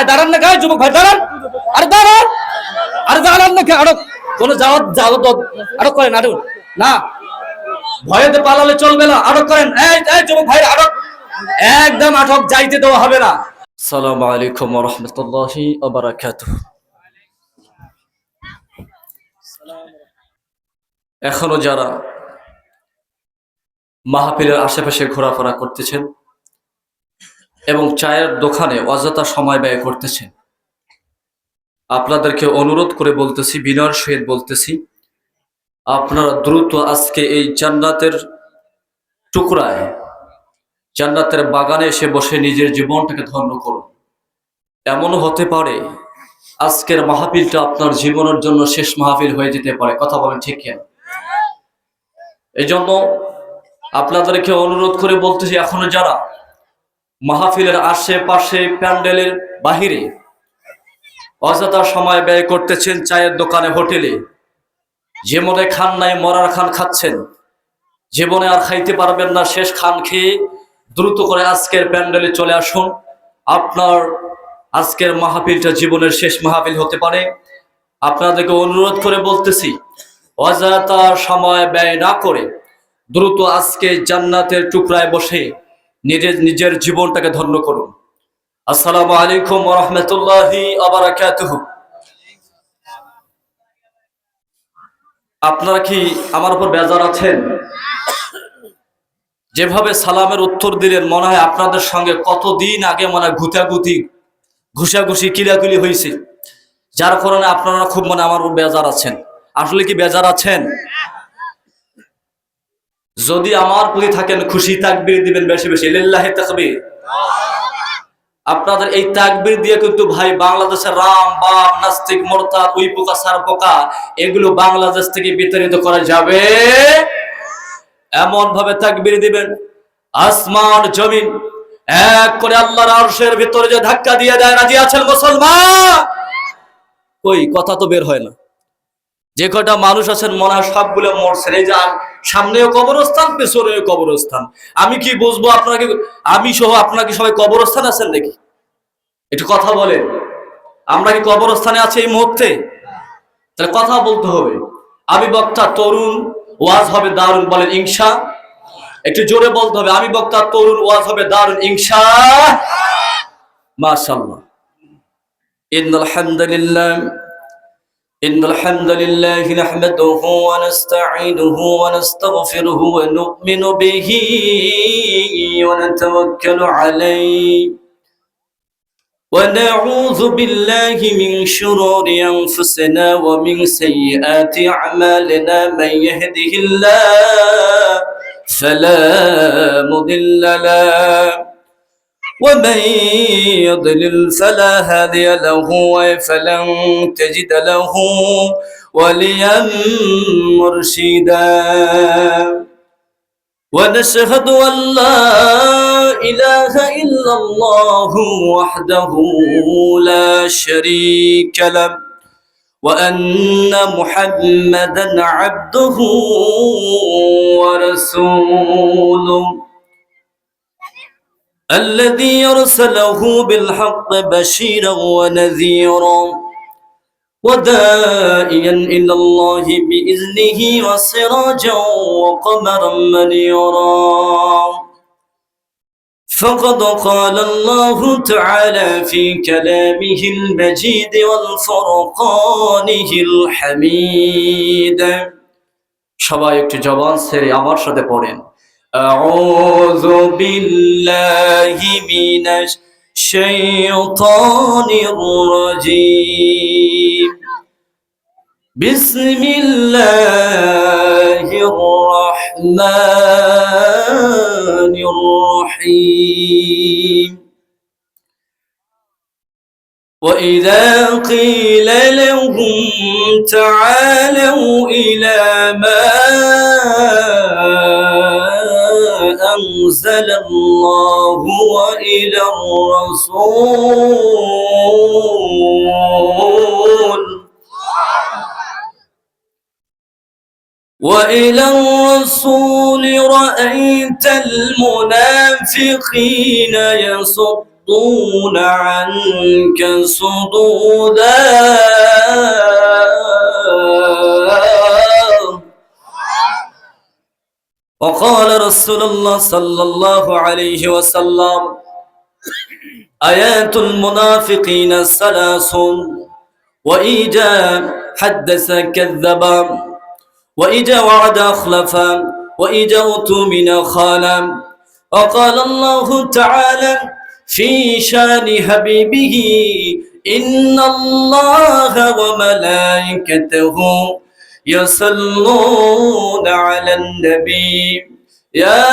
দাঁড়ান না গায়ে যুবক ভাই, দাঁড়ান। আরে দাঁড়ান, আরে দাঁড়ান না কে? আটক, কোনো যাওয়াত যাওয়াত আটক করেন, আটক না, ভয়েতে পালালে চলবে না, আটক করেন। এই এই যুবক ভাই আটক, একদম আটক, যাইতে দেওয়া হবে না। আসসালামু আলাইকুম ওয়া রাহমাতুল্লাহি ওয়া বারাকাতুহু। এখনো যারা মাহফিলের আশেপাশে ঘোরাফেরা করতেছেন এবং চায়ের দোকানে অযথা সময় ব্যয় করতেছেন, আপনাদেরকে অনুরোধ করে বলতেছি, বিনয়ের সহিত বলতেছি, আপনারা দ্রুত আজকে এই জান্নাতের টুকরায়, জান্নাতের বাগানে এসে বসে নিজের জীবনটাকে ধন্য করুন। এমনও হতে পারে আজকের মাহফিলটা আপনার জীবনের জন্য শেষ মাহফিল হয়ে যেতে পারে। কথা বলেন ঠিক কিনা? এই জন্য আপনাদেরকে অনুরোধ করে বলতেছি, এখনো যারা মাহফিলের আশেপাশে প্যান্ডেলের বাহিরে অযথা সময় ব্যয় করতেছেন, চায়ের দোকানে, হোটেলে, জীবনে খান নাই মরার খান খাচ্ছেন, জীবনে আর খাইতে পারবেন না, শেষ খান খেয়ে দ্রুত করে আজকের প্যান্ডেলে চলে আসুন। আপনার আজকের মাহফিলটা জীবনের শেষ মাহফিল হতে পারে। আপনাদেরকে অনুরোধ করে বলতেছি, অযথা সময় ব্যয় না করে দ্রুত আজকে জান্নাতের টুকরায় বসে নিজের জীবনটাকে ধন্য করুন। আসসালামু আলাইকুম ওয়া রাহমাতুল্লাহি ওয়া বারাকাতুহু। আপনারা কি আমার উপর বেজার আছেন? যেভাবে সালামের উত্তর দিলেন, মনে হয় আপনাদের সঙ্গে কতদিন আগে মনে হয় ঘুষাঘুষি কিলাকুলি হয়েছে, যার কারণে আপনারা খুব আমার উপর বেজার আছেন। আসলে কি বেজার আছেন? যদি আমার প্রতি থাকেন, খুশি তাকবীর দিবেন বেশি বেশি, লিল্লাহি তাকবীর। আপনাদের এই তাকবীর দিয়ে কিন্তু ভাই বাংলাদেশের রাম বাম নাস্তিক মোরতাদ উই পোকা সার পোকা এগুলো বাংলাদেশ থেকে বিতাড়িত করা যাবে। এমন ভাবে তাকবীর দিবেন আসমান জমিন এক করে আল্লাহর আরশের ভিতরে যে ধাক্কা দিয়ে দেয়। রাজি আছেন মুসলমান? ওই কথা তো বের হয় না। যে কটা মানুষ আছেন মনে হয় সবগুলো মরছেন। এই যে সামনেও কবরস্থান, পেছনেও কবরস্থান। আমি কি বুঝবো আপনাকে, আমি সহ আপনাকে সবাই কবরস্থান আছেন নাকি? একটু কথা বলেন, আমরা কি কবরস্থানে আছি এই মুহূর্তে? তাহলে কথা বলতে হবে। আমি বক্তা তরুণ, ওয়াজ হবে দারুণ, বলেন ইনশা। একটু জোরে বলতে হবে, আমি বক্তা তরুণ, ওয়াজ হবে দারুণ, ইনশা। মাশাআল্লাহ। ইন্নাল হামদুলিল্লাহ নাহমাদুহু ওয়া নাস্তাঈনুহু ওয়া নাস্তাগফিরুহু ওয়া নু'মিনু বিহি ওয়া নাতাওয়াক্কালু আলাইহি ونعوذ بالله من شرور أنفسنا ومن سيئات أعمالنا من يهده الله فلا مضل له ومن يضلل فلا هادي له فلن تجد له وليا مرشدا ونشهد أن لا إله إلا الله وحده لا شريك له وأن محمدا عبده ورسوله الذي أرسله بالحق بشيرا ونذيرا وداعيا إلى الله بإذنه وسراجا وقمرا منيرا فقد قال الله تعالى في كلامه المجيد والفرقانه الحميد সবাই একটু জবান ছেড়ে আমার সাথে পড়েন أعوذ بالله من الشيطان الرجيم بسم الله الرحمن الرحيم وإذا قيل لهم تعالوا إلى ما أنزل الله وإلى الرسول رأيت المنافقين يصدون ويصدون عنك صدودا وقال رسول الله صلى الله عليه وسلم آيات المنافقين ثلاث وإذا حدث كذب وإذا وعد أخلف وإذا أؤتمن خان وقال الله تعالى في شان حبيبه إن الله وملائكته يصلون على النبي يا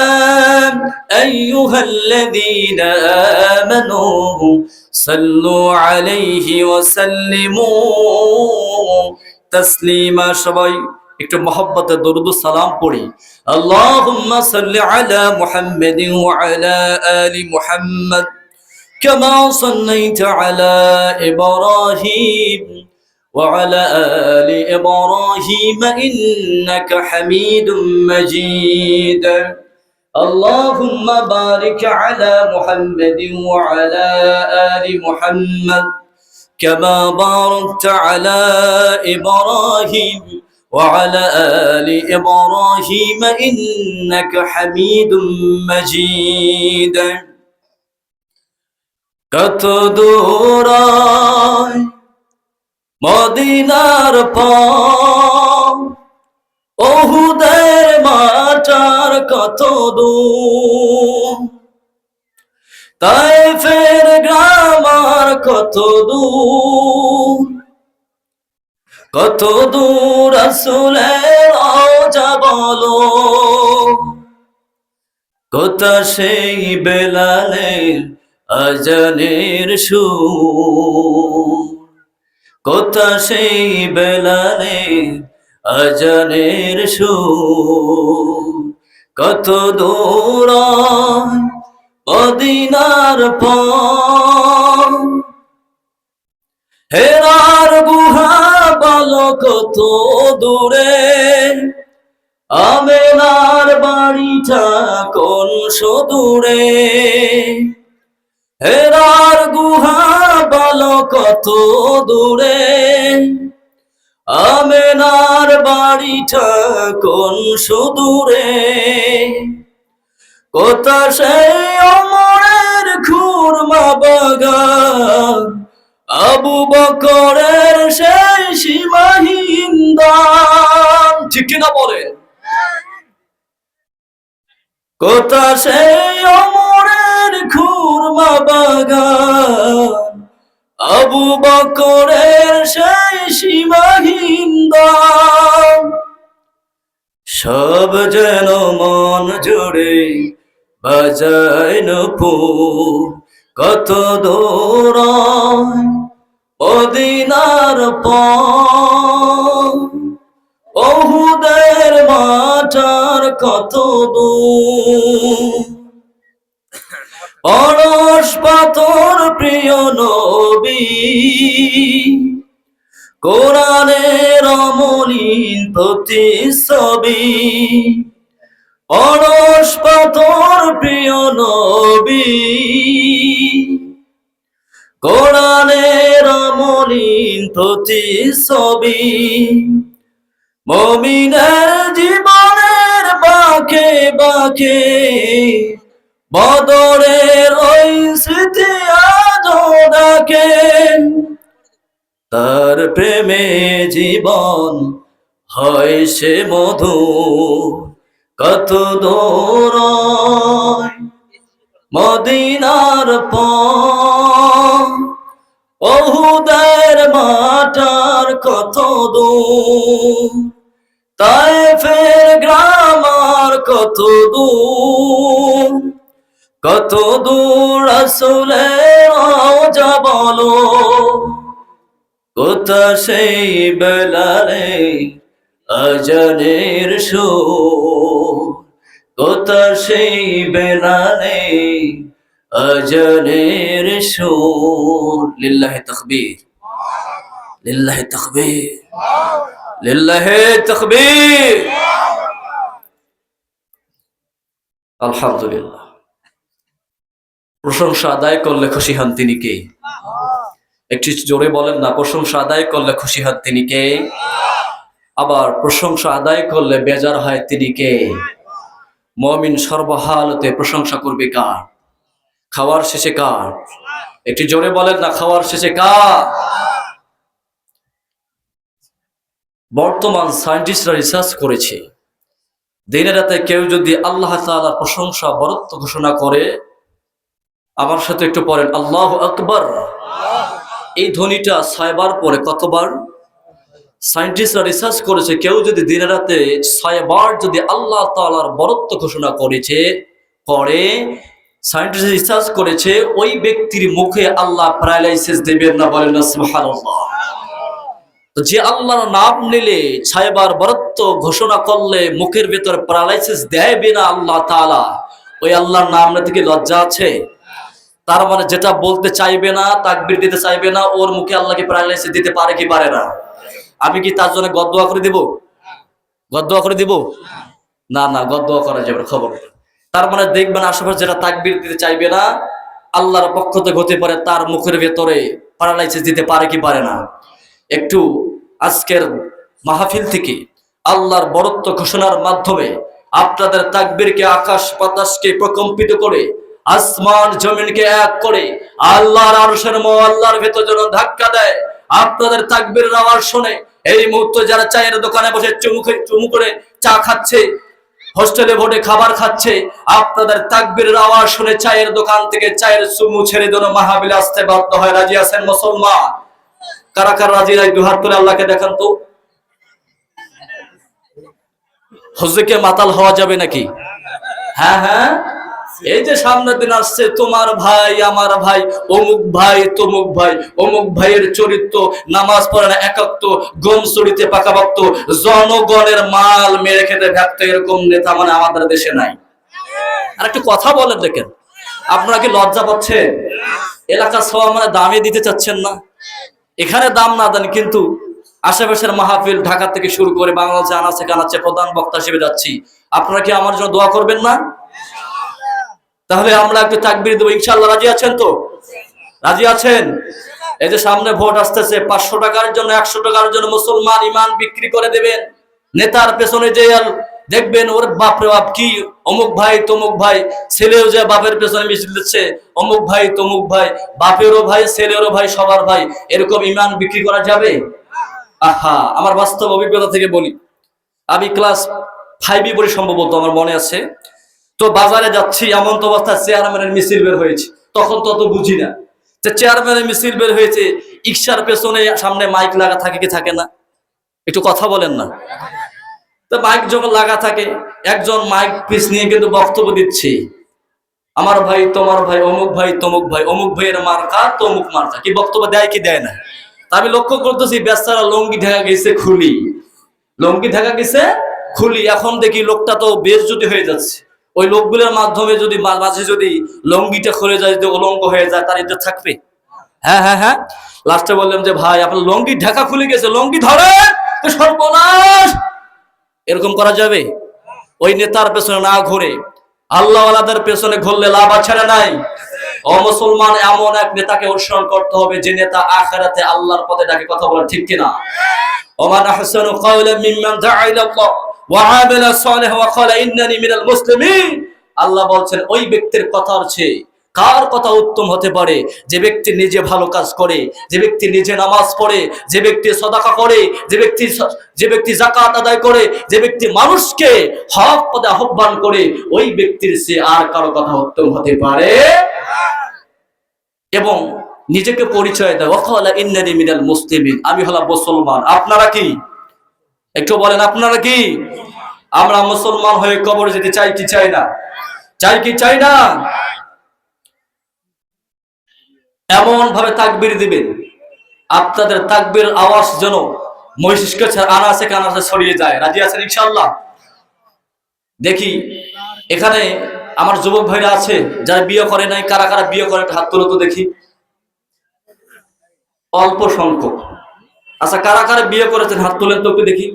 أيها الذين آمنوا صلوا عليه وسلموا تسليما সবাই একটু মহব্বতে দরুদ ও সালাম পড়ি আল্লাহুম্মা সাল্লি আলা মুহাম্মাদিন ওয়া আলা আলি মুহাম্মাদ কামা সাল্লাইতা আলা ইব্রাহিম ওয়া আলা আলি ইব্রাহিম ইন্নাকা হামিদুম মাজিদ আল্লাহুম্মা বারিক আলা মুহাম্মাদিন ওয়া আলা আলি মুহাম্মাদ কামা বারাকতা আলা ইব্রাহিম وعلى آل إبراهيم إنك حميد مجيد কত দূরায় মদিনার পথ ওহুদের মাটার কত দূর তায়েফের গ্রামার কত দূর কত দূর রাসূলের রওজা বলো কোথা সেই বেলালের আজানের সুর কোথা সেই বেলালের আজানের সুর কত দূর মদিনার পথ হেরার গুহা বলো কত দূরে আমেনার বাড়িটা কোন সুদূরে হেরার গুহা বলো কত দূরে আমেনার বাড়িটা কোন সুদূরে কোথা সেই ওমরের খুরমা বাগান আবু বকরের সেই সীমাহীন দান ঠিক কিনা বলেন কোথা সেই ওমরের খুরমা বাগান আবু বকরের সেই সীমাহীন দান সব যেন মন জুড়ে বাজায় নূপুর কত দূর মদিনার পথ ওহুদের মাটার কত দূর পরশ পাথর প্রিয় নবী কোরআনের অমলিন প্রতিচ্ছবি পরশ পাথর প্রিয় নবী কোরআনের অমলিন প্রতিচ্ছবি মুমিনের জীবনের বাঁকে বাঁকে বদরের ওই স্মৃতি আজও ডাকে তার প্রেমে জীবন হয় সে মধুর কত দূর মদিনার পথ ওহুদের মাটার কত দূর তায়েফের গ্রামার কত দূর কত দূর রাসূলের রওজা বলো কোথা সেই বেলালের আজানের সুর কোথা সেই বেলালের আজানের সুর লিল্লাহি তাকবীর লিল্লাহি তাকবীর লিল্লাহি তাকবীর আলহামদুলিল্লাহ। প্রশংসা আদায় করলে খুশি হন তিনি কে? একটু জোরে বলেন না, প্রশংসা আদায় করলে খুশি হন তিনি কে? আবার প্রশংসা আদায় করলে বেজার হয় তিনি কে? মুমিন সর্বহালতে প্রশংসা করবে কার? খাওয়ার শেষে কার? একটু জোরে বলেন না, খাওয়ার শেষে কার? বর্তমান সায়েন্টিস্টরা রিসার্চ করেছে, দিনে রাতে কেউ যদি আল্লাহ তাআলার প্রশংসা বরত্ব ঘোষণা করে, আমার সাথে একটু পড়েন আল্লাহু আকবার, এই ধ্বনিটা 6 বার পরে কতবার? সায়েন্টিস্টরা রিসার্চ করেছে, কেউ যদি দিনে রাতে 6 বার যদি আল্লাহ তাআলার বরত্ব ঘোষণা করে, সায়েন্টিস্ট রিসার্চ করেছে ওই ব্যক্তির মুখে আল্লাহ প্যারালাইসিস দেবেন না। বলেন না সুবহানাল্লাহ। তো যে আল্লাহর নাম নিলে 6 বার বরত্ব ঘোষণা করলে মুখের ভেতর প্যারালাইসিস দেবে না আল্লাহ তাআলা, ওই আল্লাহর নাম নিতে কি লজ্জা আছে? তার মানে যেটা বলতে চাইবে না, তাকবীর দিতে চাইবে না, ওর মুখে আল্লাহকে প্যারালাইসিস দিতে পারে কি পারে না? আমি কি তার জন্য গদ্দোয়া করে দিব? গদ্দোয়া করে দিব না, না, গদ্দোয়া করা যাবে খবর। তার মানে দেখবেন আশেপাশে যেটা তাকবীর দিতে চাইবে না, আল্লাহর পক্ষ থেকে হতে পারে তার মুখের ভেতরে প্যারালাইসিস দিতে পারে কি পারে না? একটু আজকের মাহফিল থেকে আল্লাহর বরত্ব ঘোষণার মাধ্যমে আপনাদের তাকবীরকে আকাশ বাতাসকে প্রকম্পিত করে, আসমান জমিনকে এক করে আল্লাহর আরশের আল্লাহর ভেতর যেন ধাক্কা দেয়। আপনাদের তাকবীরের আওয়াজ শুনে এই মুহূর্তে যারা চায়ের দোকানে বসে চুমু করে চা খাচ্ছে, হোস্টেলে ভোটে খাবার খাচ্ছে, আপনাদের তাকবীরের আওয়াজ শুনে চায়ের দোকান থেকে চায়ের চুমু ছেড়ে যেন মাহফিলে আসতে বাধ্য হয়। রাজি আছেন মুসলমান? কারা কারা রাজি? একটু হাত তুলে আল্লাহকে দেখান তো। হুজুরকে মাতাল হওয়া যাবে নাকি? হ্যাঁ, হ্যাঁ, এই যে সামনের দিন আসছে, তোমার ভাই আমার ভাই, অমুক ভাই তমুক ভাই, অমুক ভাইয়ের চরিত্র, নামাজ পড়ে না, একাত্ম, গম চড়িতে পাকাভক্ত, জনগণের মাল মেরে খেতে ব্যক্ত, এরকম নেতা মানে আমাদের দেশে নাই। আর একটু কথা বলেন, দেখেন আপনারা কি লজ্জা পাচ্ছেন? এলাকার সব মানে দামে দিতে চাচ্ছেন না, এখানে দাম না দেন, কিন্তু আশেপাশের মাহফিল ঢাকা থেকে শুরু করে বাংলাদেশে আনাচে কানাচে প্রধান বক্তা হিসেবে যাচ্ছি। আপনারা কি আমার জন্য দোয়া করবেন না? তাহলে আমরা একটু তাকবীর দেবো ইনশাআল্লাহ। রাজি আছেন তো? রাজি আছেন? এই যে সামনে ভোট আসতেছে, 500 টাকার জন্য 100 টাকার জন্য মুসলমান ইমান বিক্রি করে দেবেন নেতার পেছনে। যে দেখবেন ওর বাপরে বাপ কি অমুক ভাই তমুক ভাই, ছেলেও যে বাপের পেছনে মিছিল দিচ্ছে, অমুক ভাই তমুক ভাই, বাপেরও ভাই ছেলেরও ভাই সবার ভাই, এরকম ইমান বিক্রি করা যাবে? আহা, আমার বাস্তব অভিজ্ঞতা থেকে বলি, আমি ক্লাস 5 পড়ি সম্ভবত, আমার মনে আছে। তো বাজারে যাচ্ছি, এমন তো অবস্থা চেয়ারম্যানের মিছিল বের হয়েছে, তখন তো অত বুঝি না যে চেয়ারম্যানের মিছিল বের হয়েছে, ইকশার পেছনে সামনে মাইক লাগা থাকে কি থাকে না? একটু কথা বলেন না। তো মাইক যখন লাগা থাকে, একজন মাইক পিস নিয়ে কিন্তু বক্তব্য দিচ্ছে, আমার ভাই তোমার ভাই, অমুক ভাই তমুক ভাই, অমুক ভাইয়ের মার্কা তমুক মার্কা, কি বক্তব্য দেয় কি দেয় না? আমি লক্ষ্য করতেছি বেচারা লঙ্গি ঢাকা গেছে খুলি, লঙ্গি ঢাকা গেছে খুলি। এখন দেখি লোকটা তো বেইজ্জতি হয়ে যাচ্ছে। ওই লোকগুলোর মাধ্যমে যদি মাঝে যদি লঙ্গিটা খুলে যায়, যদি উলঙ্গ হয়ে যায়, তার ইজ্জত থাকবে? হ্যাঁ, হ্যাঁ, হ্যাঁ। লাস্টে বললাম যে ভাই আপনার লঙ্গি ঢাকা খুলে গেছে, লঙ্গি ধরে সর্বনাশ। এরকম করা যাবে? ওই নেতার পেছনে না ঘুরে আল্লাহওয়ালাদের পেছনে ঘুরলে লাভ আছে না নাই? ও মুসলমান, এমন এক নেতাকে অনুসরণ করতে হবে যে নেতা আখিরাতে আল্লাহর পথে ডাকে, কথা বলে ঠিক কিনা? ওমান আহসানু কাওলাম মিম্মান দাআ ইলাল্লাহ ওয়া আমিলা সালিহান ওয়া ক্বালা ইন্নানি মিনাল মুসলিমিন। আল্লাহ বলছেন ওই ব্যক্তির কথার চেয়ে কার কথা উত্তম হতে পারে? যে ব্যক্তি নিজে ভালো কাজ করে, যে ব্যক্তি নিজে নামাজ পড়ে, যে ব্যক্তি সাদাকা করে, যে ব্যক্তি যাকাত আদায় করে, যে ব্যক্তি মানুষকে হক পথে আহ্বান করে, ওই ব্যক্তির চেয়ে আর কারো কথা উত্তম হতে পারে? এবং নিজেকে পরিচয় দেয়, ওয়াকালা ইন্নানি মিনাল মুসলিমিন, আমি হলাম মুসলমান। আপনারা কি? একটু বলেন, আপনারা কি? আমরা মুসলমান হয়ে কবরে যেতে চাই কি চাই না? চাই কি চাই না? এমন ভাবে তাকবীর দিবেন, আপনাদের তাকবীর আওয়াজ যেন মস্তিষ্ক আনাচে কানাচে ছড়িয়ে যায়। রাজি আছেন ইনশাআল্লাহ? দেখি এখানে আমার যুবক ভাইরা আছে যারা বিয়ে করে নাই, কারা কারা বিয়ে করে হাত তোলো তো দেখি। অল্প সংখ্যক। আচ্ছা, কারা কারা বিয়ে করেছেন হাত তোলেন তো একটু দেখি।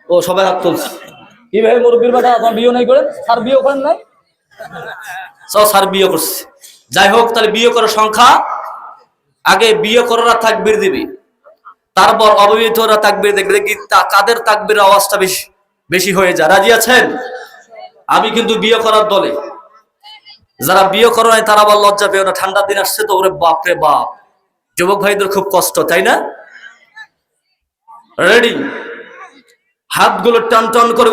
ও, সবাই হাত তুলছে। কি ভাই মুরব্বীর বেটা আপনার বিয়ে নাই করেন, স্যার বিয়ে করেন নাই? স্যার বিয়ে করছে। যাই হোক, তাহলে বিয়ে করার সংখ্যা, আগে বিয়ে করারা তাকবীর দিবে, তারপর অবিবাহিতরা তাকবীর দেখবে, দেখি কাদের তাকবীর আওয়াজটা বেশি বেশি হয়ে যায়। রাজি আছেন? আমি কিন্তু বিয়ে করার দলে। যারা বিয়ে করে নাই তারা আবার লজ্জা পেও না, ঠান্ডার দিন আসছে তো, ওরে বাপ রে বাপ, যুবক ভাইদের খুব কষ্ট, তাই না? রেডি? হাতগুলো টান টান করে,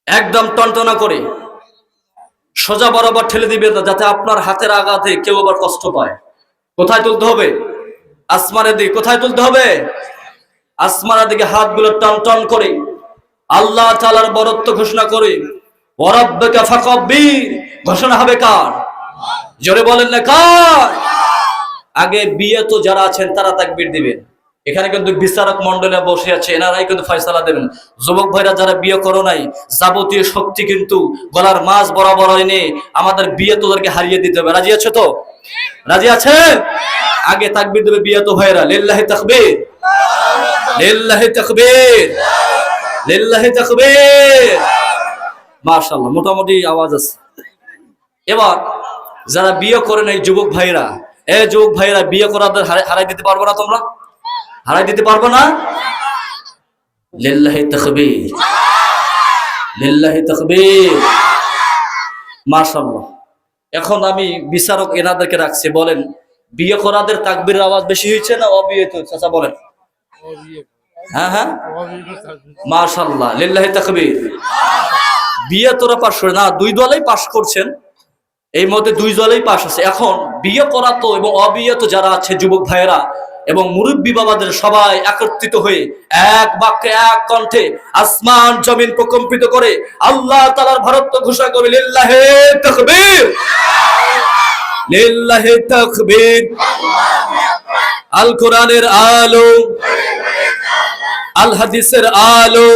একদম টনটনা করে সোজা বরাবর ঠেলে দিবে না, যাতে আপনার হাতের আঘাতে কেউ আবার কষ্ট পায়। কোথায় তুলতে হবে? আসমানের দিকে। কোথায় তুলতে হবে? আসমানের দিকে হাতগুলো টান টান করে আল্লাহ তাআলার বরত্ব ঘোষণা করে, ওয়ারাব্বিকা ফাকাব্বির, ঘোষণা হবে কার? জোরে বলেন না কার? আগে বিয়ে তো যারা আছেন তারা তাকবীর দিবেন। এখানে কিন্তু বিচারক মন্ডলে বসে আছে, এনারাই কিন্তু ফয়সালা দেবেন। যুবক ভাইরা যারা বিয়ে করো নাই, যাবতীয় শক্তি কিন্তু গলার মাঝ বরাবর এনে আমাদের বিয়ে তোদেরকে হারিয়ে দিতে হবে। রাজি আছো তো? রাজি আছে? আগে তাকবীর দেবে বিয়ে তো ভাইরা। লিল্লাহি তাকবীর, লিল্লাহি তাকবীর, লিল্লাহি তাকবীর। মাশাআল্লাহ, মোটামুটি আওয়াজ আছে। এবার যারা বিয়ে করে নাই যুবক ভাইরা, যুবক ভাইরা, বিয়ে করাদের হারাই দিতে পারবো না? তোমরা হারাই দিতে পারবো না? লিল্লাহি তাকবীর, লিল্লাহি তাকবীর। মাশাআল্লাহ। এখন আমি বিচারক এনাদেরকে রাখছি, বলেন বিয়ে করাদের তাকবীরের আওয়াজ বেশি হয়েছে না অবিবাহিত? চাচা বলেন। হ্যাঁ হ্যাঁ, মাশাআল্লাহ, লিল্লাহি তাকবীর। বিয়ে তোরা পাশ করে না, দুই দলেই পাশ করছেন, এই মধ্যে দুই দলেই পাশ আছে। এখন বিয়ে করা তো এবং অবিবাহিত যারা আছে যুবক ভাইয়েরা এবং মুরব্বী বাবাদের সবাই একত্রিত হয়ে এক বাক্যে এক কণ্ঠে আসমান জমিন প্রকম্পিত করে আল্লাহ তাআলার ভারত্ব ঘোষণা করবে, লিল্লাহি তাকবীর, লিল্লাহি তাকবীর। আল কোরআনের আলো, আল হাদিসের আলো,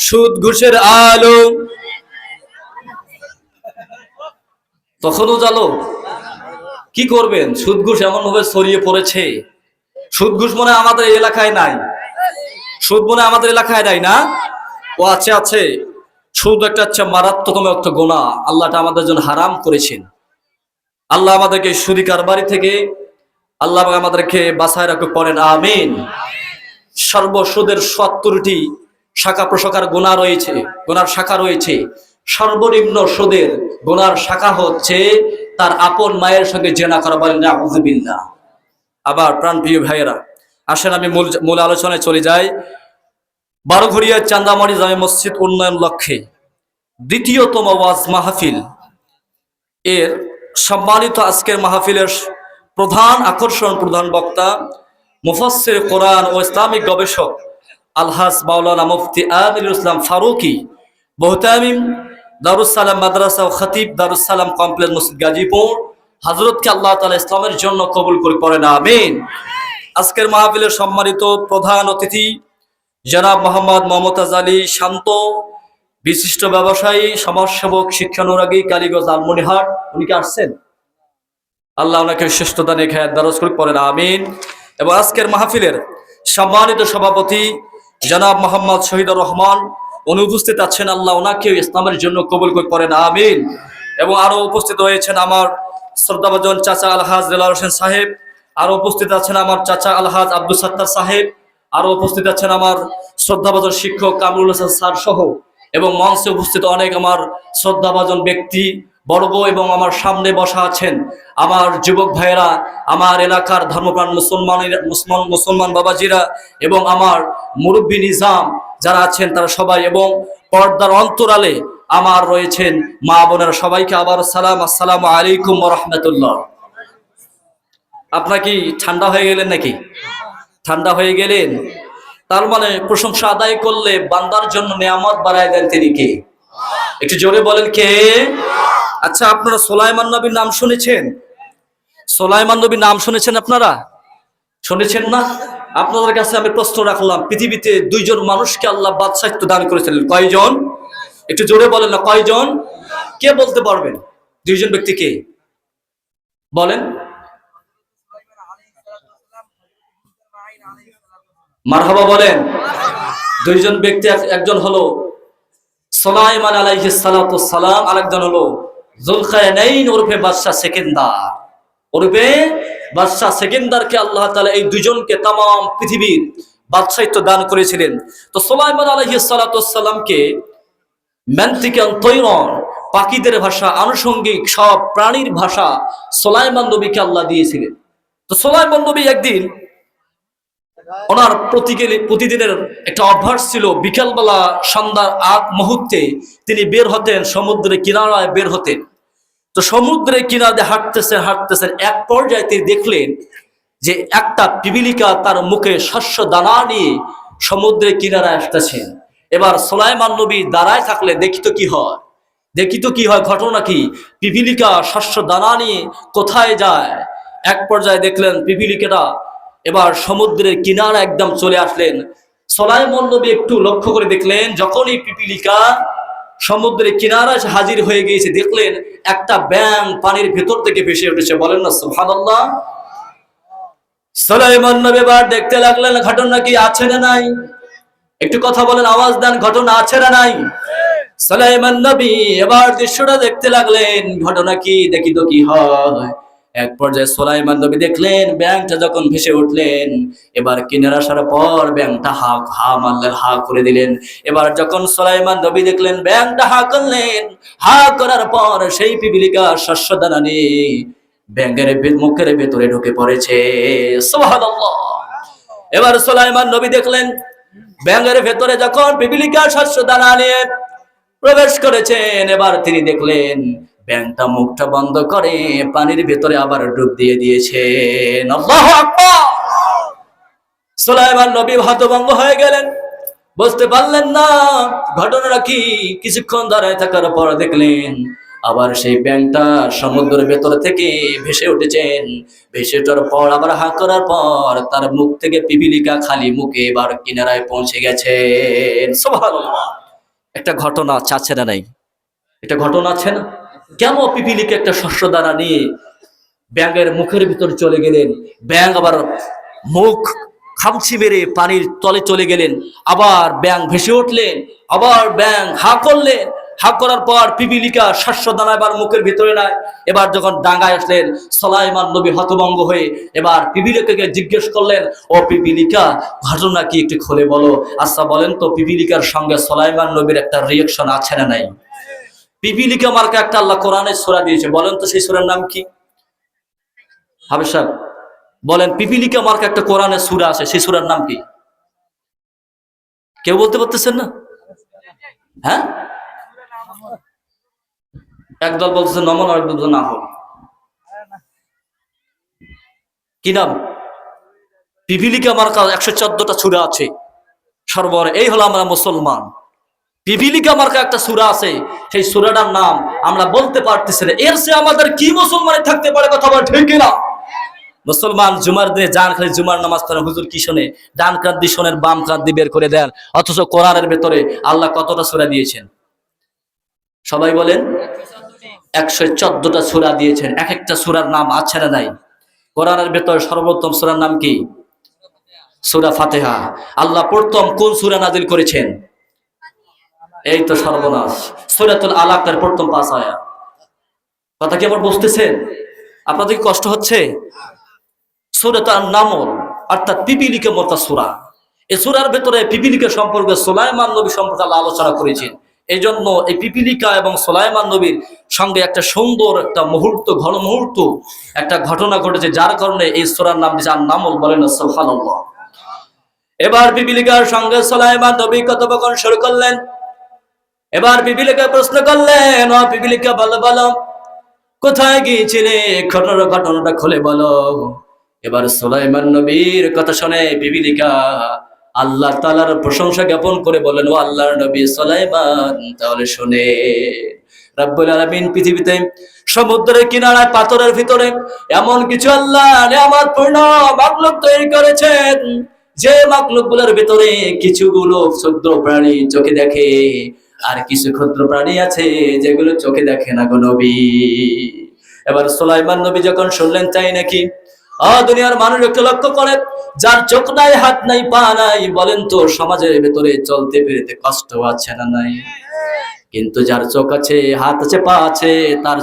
সুদ ঘুষের আলো তখনও জানো কি করবেন? সুদ ঘুষ এমন ভাবে ছড়িয়ে পড়েছে, সুদ ঘুষ মনে আমাদের এলাকায় নাই, সুদ মনে আমাদের এলাকায় নাই না? ও আছে, আছে। সুদ একটা হচ্ছে মারাত্মকতম একটা গুনাহ, আল্লাহটা আমাদের জন্য হারাম করেছেন। আল্লাহ আমাদেরকে সুদী কারবারি থেকে আল্লাহ আমাদেরকে বাঁচায় রাখুক, পড়েন আমিন। সর্বসুদের 70টি শাখা প্রশাখার গুনাহ রয়েছে, গুনার শাখা রয়েছে। সর্বনিম্ন সুদের গুনার শাখা হচ্ছে তার আপন মায়ের সঙ্গে জেনা করা, বলেন নাউযুবিল্লাহ। আবার প্রাণপ্রিয় ভাইয়েরা, আসেন আমি মূল আলোচনায় চলে যাই। বারোঘড়িয়া চান্দামারি জামে মসজিদ উন্নয়ন লক্ষ্যে দ্বিতীয়তম ওয়াজ মাহফিল এর সম্মানিত আজকের মাহফিলের প্রধান আকর্ষণ, প্রধান বক্তা মুফাসসির কোরআন ও ইসলামিক গবেষক আলহাজ মাওলানা মুফতি আমিনুল ইসলাম ফারুকী, মুহতামিম দারুস সালাম মাদ্রাসা ও খতিব দারুস সালাম কমপ্লেক্স মসজিদ গাজীপুর, হযরতকে আল্লাহ তাআলা ইসলামের জন্য কবুল করে, পড়েন আমিন। আজকের মাহফিলের সম্মানিত প্রধান অতিথি জনাব মোহাম্মদ মমতাজ আলী শান্ত, বিশিষ্ট ব্যবসায়ী, সমাজসেবক, শিক্ষানুরাগী, কালীগঞ্জ আলমনিহাট। উনি কি আসছেন? আল্লাহ ওনাকে শ্রেষ্ঠতা নিয়ে খায়াত দারাজ করুক, পড়েন আমিন। এবং আজকের মাহফিলের সম্মানিত সভাপতি জনাব মোহাম্মদ শহীদুর রহমান, উনি উপস্থিত আছেন, আল্লাহ ওনাকে ইসলামের জন্য কবুল করে, পড়েন আমিন। এবং আরো উপস্থিত রয়েছেন আমার শ্রদ্ধাভাজন চাচা আলহাজ দেলাওয়ার হোসেন সাহেব, আরো উপস্থিত আছেন আমার চাচা আলহাজ আব্দুল সাত্তার সাহেব, আরো উপস্থিত আছেন আমার শ্রদ্ধাভাজন শিক্ষক কামরুল হাসান স্যার সহ, এবং মঞ্চে উপস্থিত অনেক আমার শ্রদ্ধাভাজন ব্যক্তি বর্গ, এবং আমার সামনে বসা আছেন আমার যুবক ভাইয়েরা, আমার এলাকার ধর্মপ্রাণ মুসলমান বাবাজিরা, এবং আমার মুরব্বী নিজাম যারা আছেন তারা সবাই, এবং পর্দার অন্তরালে আমার রয়েছেন মা বোনেরা, সবাইকে আবার সালাম, আসসালামু আলাইকুম ওয়া রাহমাতুল্লাহ। আপনারা কি ঠান্ডা হয়ে গেলেন নাকি? ঠান্ডা হয়ে গেলেন? তার মানে প্রশংসা আদায় করলে বান্দার জন্য নিয়ামত বাড়ায় দেন তিনি কে? একটু জোরে বলেন কে? আচ্ছা, আপনারা সুলাইমান নবীর নাম শুনেছেন? সুলাইমান নবীর নাম শুনেছেন আপনারা? শুনেছেন না? আপনাদের কাছে আমি প্রশ্ন রাখলাম, পৃথিবীতে দুইজন মানুষকে আল্লাহ বাদশাহিত্য দান করেছিলেন, কয়জন? একটু জোরে বলেন না, কয়জন? কে বলতে পারবেন দুইজন ব্যক্তিকে? বলেন। মারহাবা বলেন। দুইজন ব্যক্তি, একজন হলো সুলাইমান আলাইহিস সালাতু সালাম, আরেকজন হলো যুলকারনাইন ওরফে বাদশা সেকেন্দার। ওরফে বাদশা সেকেন্দারকে আল্লাহ তাআলা এই দুইজনকে তাম পৃথিবীর বাদশাহিত্ব দান করেছিলেন। তো সুলাইমান আলাইহিস সালাতু সালামকে ম্যান্তিকান তৈরন, পাখিদের ভাষা, আনুষঙ্গিক সব প্রাণীর ভাষা সুলাইমান নবীকে আল্লাহ দিয়েছিলেন। তো সুলাইমান নবী একদিন, ওনার প্রতিদিনের একটা অভ্যাস ছিল, বিকালবেলা সন্ধ্যার আগ মুহূর্তে তিনি বের হতেন, সমুদ্রের কিনারায় বের হতেন। তো সমুদ্রের কিনারে হাঁটতেছেন, এক পর্যায়ে তিনি দেখলেন যে একটা পিপীলিকা তার মুখে শস্য দানা নিয়ে সমুদ্রের কিনারায় আসতেছেন। এবার সুলাইমান নবী দাঁড়ায় থাকলে দেখিত কি হয়, ঘটনা কি? পিপীলিকা শস্য দানা নিয়ে কোথায় যায়? এক পর্যায়ে দেখলেন পিপীলিকাটা এবার সমুদ্রের কিনারা একদম চলে আসলেন। সুলাইমান নবী একটু লক্ষ্য করে দেখলেন, যখনই পিপীলিকা সমুদ্রের কিনারা হাজির হয়ে গিয়েছে, দেখলেন একটা ব্যাঙ পানির ভেতর থেকে ভেসে উঠেছে। বলেন না সুবহানাল্লাহ। সুলাইমান নবী এবার দেখতে লাগলেন ঘটনা কি আছে না নাই। একটু কথা বলেন, আওয়াজ দেন, ঘটনা আছে না নাই। সুলাইমান নবী এবার দৃশ্যটা দেখতে লাগলেন, ঘটনা কি, দেখি তো কি হয়। এক পর্যায়ে সুলাইমান নবী দেখলেন ব্যাঙটা যখন ভেসে উঠলেন, এবার কিনারা আসার পর ব্যাঙটা হা মারলেন, হা করে দিলেন। এবার যখন সুলাইমান নবী দেখলেন ব্যাঙটা হা করলেন, হা করার পর সেই পিপীলিকা শস্য দানা নিয়ে ব্যাঙের মুখের ভেতরে ঢুকে পড়েছে। সুবহানাল্লাহ। এবার সুলাইমান নবী দেখলেন ব্যাঙের ভেতরে যখন পিপীলিকা শস্য দানা নিয়ে প্রবেশ করেছেন, এবার তিনি দেখলেন ব্যাঙটা মুখটা বন্ধ করে পানির ভেতরে আবার ডুব দিয়ে দিয়েছেন। আল্লাহু আকবার। সুলাইমান নবী হতভম্ব হয়ে গেলেন, বুঝতে পারলেন না ঘটনাটা কি। কিছুক্ষণ দাঁড়ায় থাকার পর দেখলেন আবার সেই ব্যাঙটা সমুদ্রের ভেতর থেকে ভেসে উঠেছেন। ভেসে ওঠার পর আবার হাঁ করার পর তার মুখ থেকে পিপীলিকা খালি মুখে এবার কিনারায় পৌঁছে গেছেন। সুবহানাল্লাহ। একটা ঘটনা আছে না নাই? একটা ঘটনা আছে না? কেন পিপীলিকা একটা শস্য দানা নিয়ে ব্যাঙের মুখের ভিতর চলে গেলেন, ব্যাঙ আবার মুখ খামচি মেরে পানির তলে চলে গেলেন, আবার ব্যাঙ ভেসে উঠলেন, আবার ব্যাঙ হা করলেন, হা করার পর পিপীলিকা শস্য দানা এবার মুখের ভিতরে নাই। এবার যখন ডাঙ্গায় আসলেন সুলাইমান নবী হতভম্ব হয়ে এবার পিপীলিকাকে জিজ্ঞেস করলেন, ও পিপীলিকা ঘটনা কি, একটু খুলে বলো। আচ্ছা বলেন তো, পিপীলিকার সঙ্গে সুলাইমান নবীর একটা রিয়াকশন আছে না নাই? পিপীলিকা মার্কা একটা আল্লাহ কোরআনে সূরা দিয়েছে, বলেন তো সেই সূরার নাম কি? হাবিব সাহেব বলেন, পিপীলিকা মার্কা একটা কোরআনে সূরা আছে, সেই সূরার নাম কি? কেউ বলতে পারতেছেন না? হ্যাঁ, একদল বলতেছে নমল, আর একদল না হোক। কি নাম? পিপীলিকা মার্কা 114টা সূরা আছে সর্বর। এই হলো আমরা মুসলমান। পিপীলিকা মার্কা একটা সূরা আছে, সেই সূরাটার নাম আমরা বলতে পারতেছি না। এর চেয়ে আমাদের কি মুসলমানে থাকতে পারে? কথা বল ঠিক কিনা? মুসলমান জুমার দিনে জান খালি জুমার নামাজ পড়েন, হুজুর কি শোনে? ডান কাঁধ দিয়ে শোনেন, বাম কাঁধ দিয়ে বের করে দেন। অথচ কোরআনের ভেতরে আল্লাহ কতটা সূরা দিয়েছেন? সবাই বলেন, 114টা সূরা দিয়েছেন। এক একটা সূরার নাম আছে না নাই? কোরআনের ভেতরে সর্বোত্তম সূরার নাম কি? সূরা ফাতিহা। আল্লাহ প্রথম কোন সূরা নাযিল করেছেন? এই তো সর্বনাশ, সূরাতুল আলাকের প্রথম 5 আয়াত। কথা কি আবার বুঝতেছেন? আপনাদের কি কষ্ট হচ্ছে? সূরাতুন নামল অর্থাৎ পিপীলিকা মার্কা সূরা। এই সূরার ভেতরে পিপীলিকা সম্পর্কে সুলাইমান নবী সম্পর্কে আল্লাহ আলোচনা করেছেন। এই জন্য এই পিপীলিকা এবং সুলাইমান নবীর সঙ্গে একটা সুন্দর একটা মুহূর্ত, ঘন মুহূর্ত, একটা ঘটনা ঘটেছে, যার কারণে এই সূরার নাম দিয়েছে আন নামল। বলেন সুবহানাল্লাহ। এবার পিপীলিকার সঙ্গে সুলাইমান নবী কথোপকথন শুরু করলেন। এবার পিপীলিকা প্রশ্ন করলেন, ও পিপীলিকা বলো বলো, কোথায় গিয়েছিলে? ঘটনাটা খুলে বলো। এবার সুলাইমান নবীর কথা শুনে পিপীলিকা আল্লাহ তাআলার প্রশংসা জ্ঞাপন করে বলেন, ও আল্লাহর নবী সুলাইমান, তাহলে শুনে, রব্বুল আলামিন পৃথিবীতে সমুদ্রের কিনারায় পাথরের ভিতরে এমন কিছু আল্লাহ নিয়ামতপূর্ণ মাখলুক তৈরি করেছেন, যে মাখলুকগুলোর ভিতরে কিছুগুলো ক্ষুদ্র প্রাণী চোখে দেখে, আর কিছু ক্ষুদ্র প্রাণী আছে যেগুলো চোখে দেখে না গো নবী। এবার সুলাইমান নবী যখন শুনলেন তাই নাকি, দুনিয়ার মানুষ একটু লক্ষ্য করে, যার চোখ নাই, হাত নাই, পা নাই, বলেন তো সমাজের ভেতরে চলতে ফিরতে কষ্ট আছে না নাই? কিন্তু যার চোখ আছে, হাত আছে, পা আছে, তার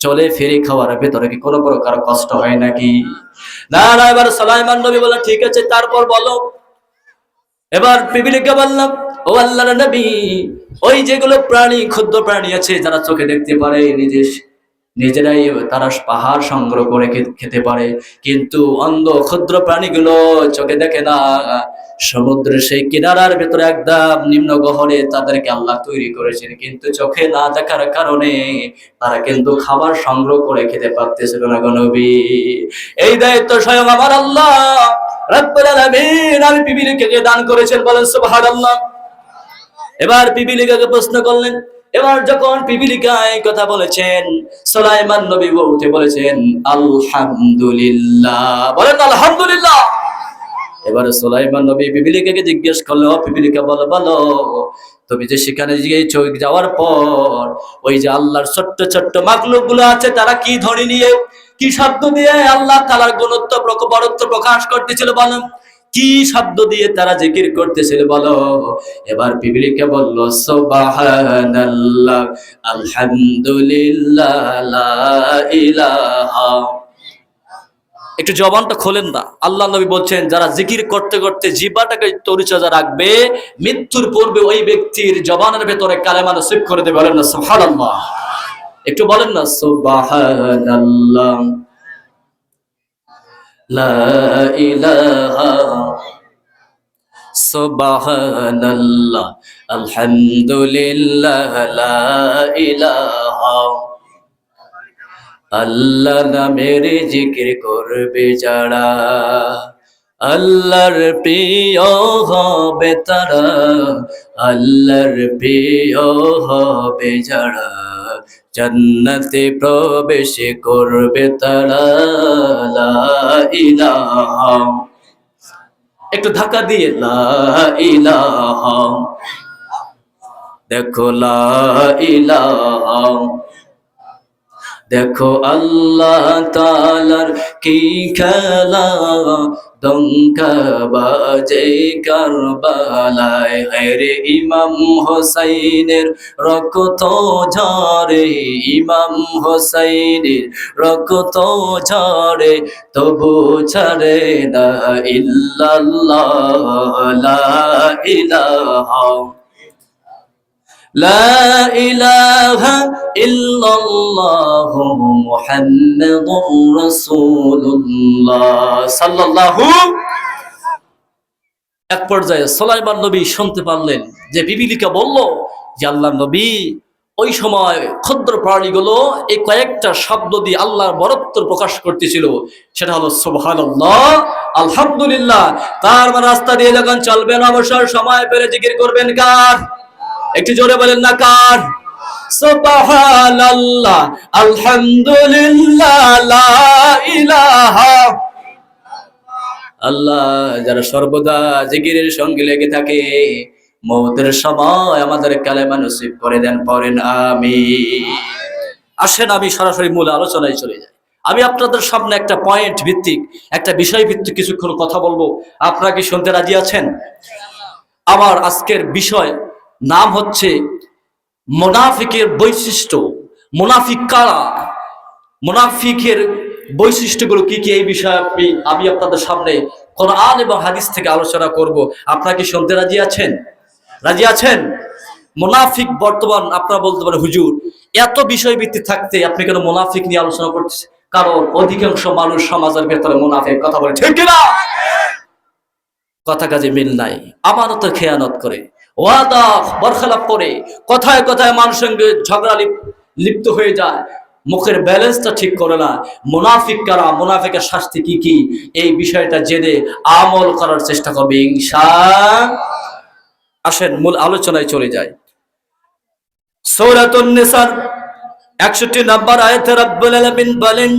চলে ফিরে খাওয়ার ভেতরে কি কোনো প্রকার কষ্ট হয় নাকি? না না। এবার সুলাইমান নবী বললেন, ঠিক আছে, তারপর বলো। এবার বিবিকে বললাম, ও আল্লাহর নবী, ওই যেগুলো প্রাণী, ক্ষুদ্র প্রাণী আছে যারা চোখে দেখতে পারে, নিজেরাই তারা পাহাড় সংগ্রহ করে খেতে পারে, কিন্তু অন্ধ ক্ষুদ্র প্রাণীগুলো চোখে দেখে না। সমুদ্রের সেই কিনারার ভেতরে একদম নিম্ন গহরে তাদেরকে আল্লাহ তৈরি করেছেন, কিন্তু চোখে না দেখার কারণে তারা কিন্তু খাবার সংগ্রহ করে খেতে পারতেছিল না গো নবী। এই দায়িত্ব স্বয়ং আমার আল্লাহ রাব্বুল আলামিন আমি বিবিকে দান করেছেন, বলেন সুবহানাল্লাহ। এবার পিপিলিকাকে প্রশ্ন করলেন। এবার যখন পিপিলিকা এই কথা বলেছেন, সুলাইমান নবী উঠে বলেছেন আলহামদুলিল্লাহ, বলেন আলহামদুলিল্লাহ। এবার সুলাইমান নবী পিপিলিকাকে জিজ্ঞেস করলো, পিপিলিকা বলো বলো, তুমি যে সেখানে যাওয়ার পর ওই যে আল্লাহর ছোট্ট ছোট্ট মাখলুক গুলো আছে, তারা কি ধ্বনি নিয়ে, কি শব্দ দিয়ে আল্লাহ তাআলার গুণত্ব বরত্ব প্রকাশ করতেছিল, বলো কি শব্দ দিয়ে তারা জিকির করতেছিল বলো। এবার পিপিলিকা বলল সুবহানাল্লাহ, আলহামদুলিল্লাহ, লা ইলাহা। একটু জবানটা খোলেন না। আল্লাহ নবী বলছেন, যারা জিকির করতে করতে জিহ্বাটাকে তরিচর্যা রাখবে, মৃত্যুর পূর্বে ওই ব্যক্তির জবানের ভেতরে কালেমা নসিব করে দেবে। বলেন না সুবহানাল্লাহ, একটু বলেন না সুবহানাল্লাহ, লা ইলাহা, সুবহানাল্লাহ, আলহামদুলিল্লাহ, লা ইলাহা। আল্লাহ নামের জিকির করবে যারা, আল্লাহর প্রিয় হবে তারা, আল্লাহর প্রিয় হবে যারা, জান্নাতে প্রবেশ করবে তারা, লা ইলাহা। একটু ধাক্কা দিয়ে লা ইলাহা, দেখো লা ইলাহা, দেখো আল্লাহ তাআলার কি খেলা, ডঙ্কা বাজে কারবালায়, হেরে ইমাম হোসাইনের রক্ত ঝরে, ইমাম হোসাইনের রক্ত ঝরে, তবু ছাড়ে না ইল্লাল্লাহ, লা ইলাহা, লা ইলাহা ইল্লাল্লাহু মুহাম্মাদুর রাসূলুল্লাহ সাল্লাল্লাহু। এক পর্যায়ে সুলাইমান নবী শুনতে পারলেন যে পিপিলিকা বলল যে আল্লাহর নবী, ওই সময় ক্ষুদ্র প্রাণীগুলো এই কয়েকটা শব্দ দিয়ে আল্লাহর বরত্ব প্রকাশ করতেছিল, সেটা হলো সুবহানাল্লাহ, আলহামদুলিল্লাহ। তার মানে রাস্তা দিয়ে যখন চলবেন অবসর সময় পেলে জিকির করবেন কার? একটু জোরে বলেন না কার? সুবহানাল্লাহ, আলহামদুলিল্লাহ, লা ইলাহা। আল্লাহ যারা সর্বদা জিকিরের সঙ্গে লেগে থাকে, মওতের সময় আমাদের কালেমা নসিব করে দেন, পড়েন আমিন। আসেন আমি সরাসরি মূল আলোচনায় চলে যাই। আমি আপনাদের সামনে একটা পয়েন্ট ভিত্তিক, একটা বিষয় ভিত্তিক কিছুক্ষণ কথা বলবো। আপনারা কি শুনতে রাজি আছেন? আমার আজকের বিষয় নাম হচ্ছে মুনাফিকের বৈশিষ্ট্য। মুনাফিক কারা, মুনাফিকের বৈশিষ্ট্যগুলো কি কি, এই বিষয়ে আমি আপনাদের সামনে কোরআন এবং হাদিস থেকে আলোচনা করব। আপনারা কি শুনতে রাজি আছেন? রাজি আছেন? মুনাফিক বর্তমান আপনারা বলতে পারেন, হুজুর এত বিষয় ভিত্তিক থাকতে আপনি কেন মুনাফিক নিয়ে আলোচনা করতেছেন? কারণ অধিকাংশ মানুষ সমাজের ভেতরে মুনাফিক কথা বলে, ঠিক কিনা? কথা কাজে মিল নাই, আমানতের খেয়ানত করে, ওয়াদা বরখেলাপ করে, কথায় কথায় মানুষের সঙ্গে ঝগড়া লিপ্ত হয়ে যায়, মুখের ব্যালেন্সটা ঠিক করে না। মুনাফিক কারা, মুনাফিকের শাস্তি কি কি, এই বিষয়টা জেনে আমল করার চেষ্টা করবে ইনশাআল্লাহ। আসেন মূল আলোচনায় চলে যায়। সূরাতুন নিসার 61 নম্বর আয়াতে রব্বুল আলামিন বলেন,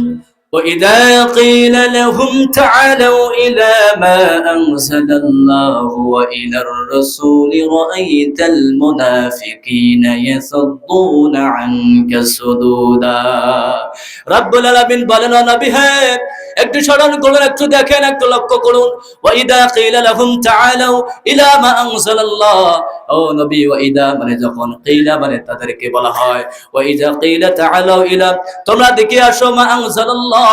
وَإِذَا قِيلَ لَهُمْ تَعَالَوْا إِلَى مَا أَنزَلَ اللَّهُ وَإِلَى الرَّسُولِ رَأَيْتَ الْمُنَافِقِينَ يَصُدُّونَ عَنكَ صُدُودًا। রব্বুল আলামিন বলেন, ও নবী হে, একটু স্মরণ করুন, একটু দেখেন, একটু লক্ষ্য করুন। ওয়াইদা কিলা লাহুম তাআলাউ ইলা মা আনজালাল্লাহ, ও নবী, ওয়াইদা মানে যখন, কিলা মানে তাদেরকে বলা হয়, ওয়াইদা কিলা তাআলাউ ইলা, তোমরা দেখে আসো, মা আনজালাল্লাহ,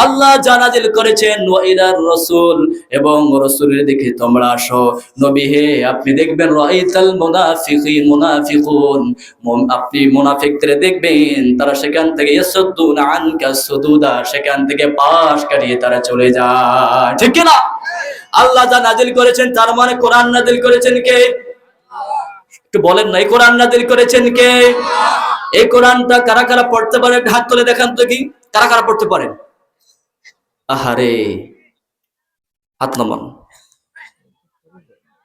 আল্লাহ যা নাযিল করেছেন, ওয়া ইলার রাসূল, এবং রাসূলের দিকে তোমরা আসো। নবী হে, আপনি দেখবেন, রাআইতাল মুনাফিকুন, আপনি মুনাফিকদের দেখবেন, তারা সেখান থেকে ইয়াসুদ্দুনা আনকা সুদুদা, সেখান থেকে পাশ কাটিয়ে তারা চলে যায়। ঠিক কি না? আল্লাহ যা নাযিল করেছেন, তার মানে কোরআন নাযিল করেছেন কে? একটু বলেন না, এই কোরআন নাযিল করেছেন কে? এই কোরআনটা কারা কারা পড়তে পারে? হাত তুলে দেখান তো, কি কারা কারা পড়তে পারেন? আহারে, হাত নামান।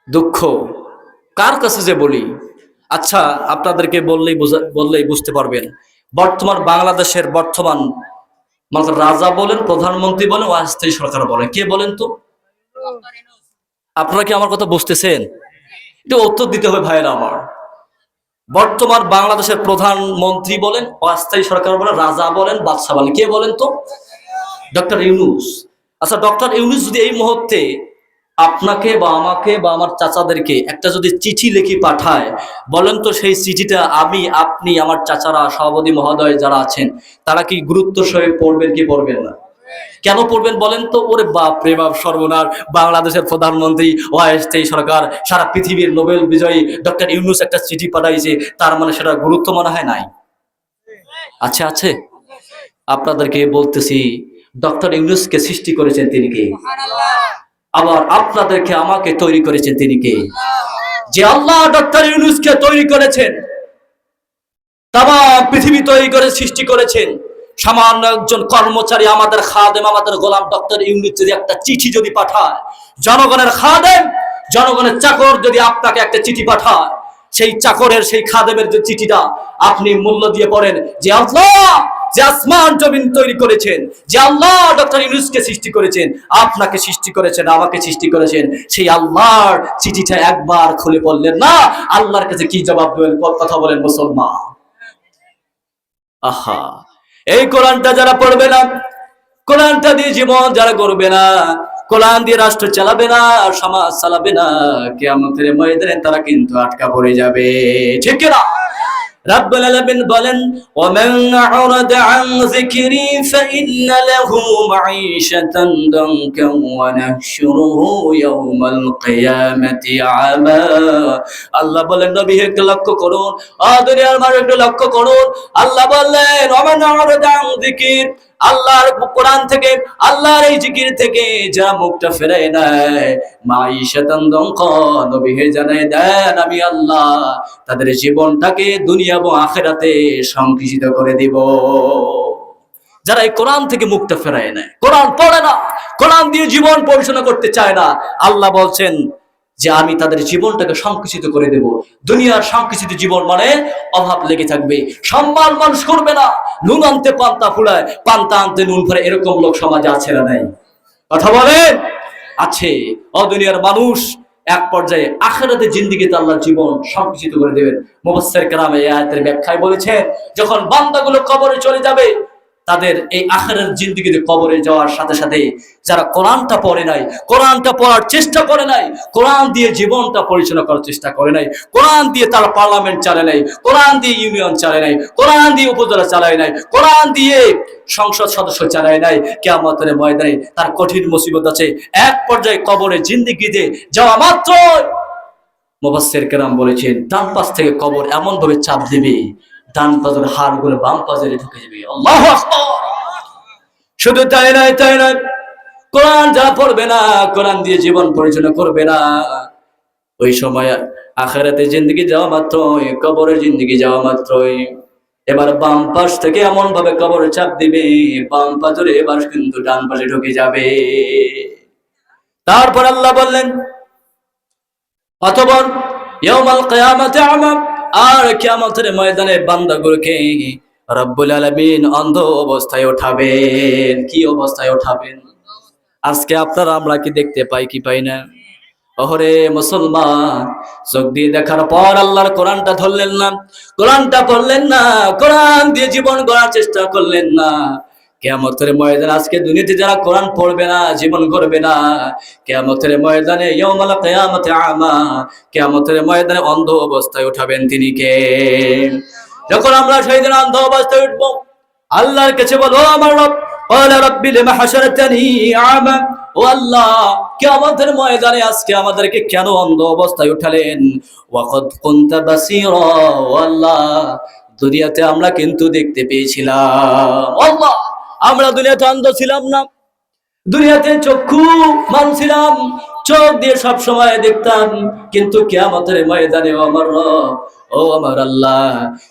দুঃখ কার কাছে যে বলি। আচ্ছা, আপনাদেরকে বললেই বুঝতে পারবেন। বর্তমান বাংলাদেশের বর্তমান রাজা বলেন, প্রধানমন্ত্রী বলেন, অস্থায়ী সরকার বলেন, কে বলেন তো? আপনারা কি আমার কথা বুঝতেছেন? এটা উত্তর দিতে হবে ভাইয়েরা আমার। বর্তমান বাংলাদেশের প্রধানমন্ত্রী বলেন, অস্থায়ী সরকার বলেন, রাজা বলেন, বাদশা বলেন, কে বলেন তো? ডক্টর ইউনূস। আচ্ছা, ডক্টর ইউনূস যদি এই মুহূর্তে আপনাকে বা আমাকে বা আমার চাচাদেরকে একটা যদি চিঠি লিখে পাঠায়, বলেন তো সেই চিঠিটা আমি, আপনি, আমার চাচারা, সভাপতি মহোদয় যারা আছেন, তারা কি গুরুত্ব সহিত পড়বেন কি পড়বেন না? কেন পড়বেন বলেন তো? ওরে বাপ রে বাপ, সর্বনাশ, বাংলাদেশের প্রধানমন্ত্রী, অস্থায়ী সরকার, সারা পৃথিবীর নোবেল বিজয়ী ডক্টর ইউনূস একটা চিঠি পাঠাইছে, তার মানে সেটা গুরুত্ব মনে হয় নাই? আচ্ছা, আছে। আপনাদেরকে বলতেছি, ডক্টর ইউনূসকে সৃষ্টি করেছেন তিনি কে? আবার আপনাদেরকে আমাকে তৈরি করেছেন তিনি কে? যে আল্লাহ ডক্টর ইউনূসকে তৈরি করেছেন, তামাম পৃথিবী তৈরি করে সৃষ্টি করেছেন, সামান্য একজন কর্মচারী, আমাদের খাদেম, আমাদের গোলাম ডক্টর ইউনূস যদি একটা চিঠি যদি পাঠায়, জনগণের খাদেম, জনগণের চাকর যদি আপনাকে একটা চিঠি পাঠায়, সেই চাকরের, সেই খাদেমের যে চিঠিটা আপনি মূল্য দিয়ে পড়েন, যে আল্লাহ যে আসমান জমিন তৈরি করেছেন, যে আল্লাহ ডক্টর ইউনূসকে সৃষ্টি করেছেন, আপনাকে সৃষ্টি করেছেন, আমাকে সৃষ্টি করেছেন, সেই আল্লাহর চিঠিটা একবার খুলে পড়লেন না, আল্লাহর কাছে কি জবাব দেবেন? কথা বলেন মুসলমান। আহা, এই কোরআনটা যারা পড়বে না, কোরআনটা দিয়ে জীবন যারা করবে না, কোরআন দিয়ে রাষ্ট্র চালাবে না, সমাজ চালাবে না, কিয়ামতের ময়দানে তারা কিন্তু আটকা পড়ে যাবে। ঠিক কি না? রাব্বুল আলামিন বলেন, ওয়ামান আ'রাদা আন যিকরি ফাইন্না লাহু মাঈশাতান দানকা ওয়া নাহশুরুহু ইয়াওমাল কিয়ামাতি আমা। আল্লাহ বলেন, নবী একটু লক্ষ্য করুন, দুনিয়ার মানুষ একটু লক্ষ্য করুন। আল্লাহ বললেন, ওয়ামান আ'রাদা আন যিকর, আল্লাহর কোরআন থেকে, আল্লাহর এই জিকির থেকে যারা মুখটা ফেরায় নেয়, মাঈশাতান দানকা, নবী হে জানায় দেন, আমি আল্লাহ তাদের জীবনটাকে দুনিয়া এবং আখিরাতে সংকুচিত করে দিব। যারা এই কোরআন থেকে মুখটা ফেরায় নেয়, কোরআন পড়ে না, কোরআন দিয়ে জীবন পরিচালনা করতে চায় না, আল্লাহ বলছেন যে আমি তাদের জীবনটাকে সংকুচিত করে দেব। দুনিয়ার সংকুচিত জীবন মানে অভাব লেগে থাকবে, সম্মান মানুষ করবে না, নুন আনতে পান্তা ফুরায়, পান্তা আনতে নুন ফুরায়, এরকম লোক সমাজে আছে না নাই? কথা বলেন, আছে। দুনিয়ার মানুষ এক পর্যায়ে আখিরাতে জিন্দেগিতে আল্লাহর জীবন সংকুচিত করে দেবেন। মুফাসসির কেরাম এই আয়াতের ব্যাখ্যায় বলেছেন, যখন বান্দাগুলো কবরে চলে যাবে, তাদের এই আখিরাতের জিন্দেগিতে কবরে যাওয়ার সাথে সাথে যারা কোরআনটা পড়ে নাই, কোরআনটা পড়ার চেষ্টা করে নাই, কোরআন দিয়ে জীবনটা পরিচালনা করার চেষ্টা করে নাই, কোরআন দিয়ে তারা পার্লামেন্ট চালায় নাই, কোরআন দিয়ে ইউনিয়ন চালায় নাই, কোরআন দিয়ে উপজেলা চালায় নাই, কোরআন দিয়ে সংসদ সদস্য চালায় নাই, কিয়ামতের ময়দানে তার কঠিন মুসিবত আছে। এক পর্যায়ে কবরে জিন্দেগিতে যাওয়া মাত্র মুফাসসির কেরাম বলেছেন, ডান পাশ থেকে কবর এমন ভাবে চাপ দেবে, ডান পাশের হাড়গুলো বাম পাশে ঢুকে যাবে। আল্লাহু আকবার। শুধু তাই নয়, কোরআন যারা পড়বে না, কোরআন দিয়ে জীবন পরিচালনা করবে না, ওই সময় আখিরাতে জিন্দেগি যাওয়া মাত্রই, কবরের জিন্দেগি যাওয়া মাত্রই এবার বাম পাশ থেকে এমন ভাবে কবরে চাপ দিবে, বাম পাশে এবার কিন্তু ডান পাশে ঢুকে যাবে। তারপর আল্লাহ বললেন, অতঃপর ইয়াউমাল কিয়ামাতি আমা, আর কিয়ামতের ময়দানে বান্দাগুলোকে রব্বুল আলামিন অন্ধ অবস্থায় উঠাবেন। কি অবস্থায় উঠাবেন? আজকে আপনারা আমরা কি দেখতে পাই কি পাই না? ওহরে মুসলমান, চোখ দিয়ে দেখার পর আল্লাহর কোরআনটা ধরলেন না, কোরআনটা পড়লেন না, কোরআন দিয়ে জীবন গড়ার চেষ্টা করলেন না, কিয়ামতের ময়দানে আজকে দুনিয়াতে যারা কোরআন পড়বে না, জীবন করবে না, কিয়ামতের ময়দানে ইয়াউমাল কিয়ামাতি আমা, কিয়ামতের ময়দানে অন্ধ অবস্থায় উঠাবেন তিনি কে? যখন আমরা সেই দিন অন্ধ অবস্থায় উঠবো, আল্লাহর কাছে বলবো, আমার রব, ক্বালা রাব্বি লিমা হাশারতানি আমা, ও আল্লাহ, কিয়ামতের ময়দানে আজকে আমাদেরকে কেন অন্ধ অবস্থায় উঠালেন? ওয়াকাদ কুনতা বাসীরা, ও আল্লাহ, দুনিয়াতে আমরা কিন্তু দেখতে পেয়েছিলাম। আল্লাহ, আমরা দুনিয়াতে অন্ধ ছিলাম না, দুনিয়াতে চক্ষু মানছিলাম, চোখ দিয়ে সব সময় দেখতাম, কিন্তু কিয়ামতের ময়দানে ও আমার রব, ও আমার আল্লাহ,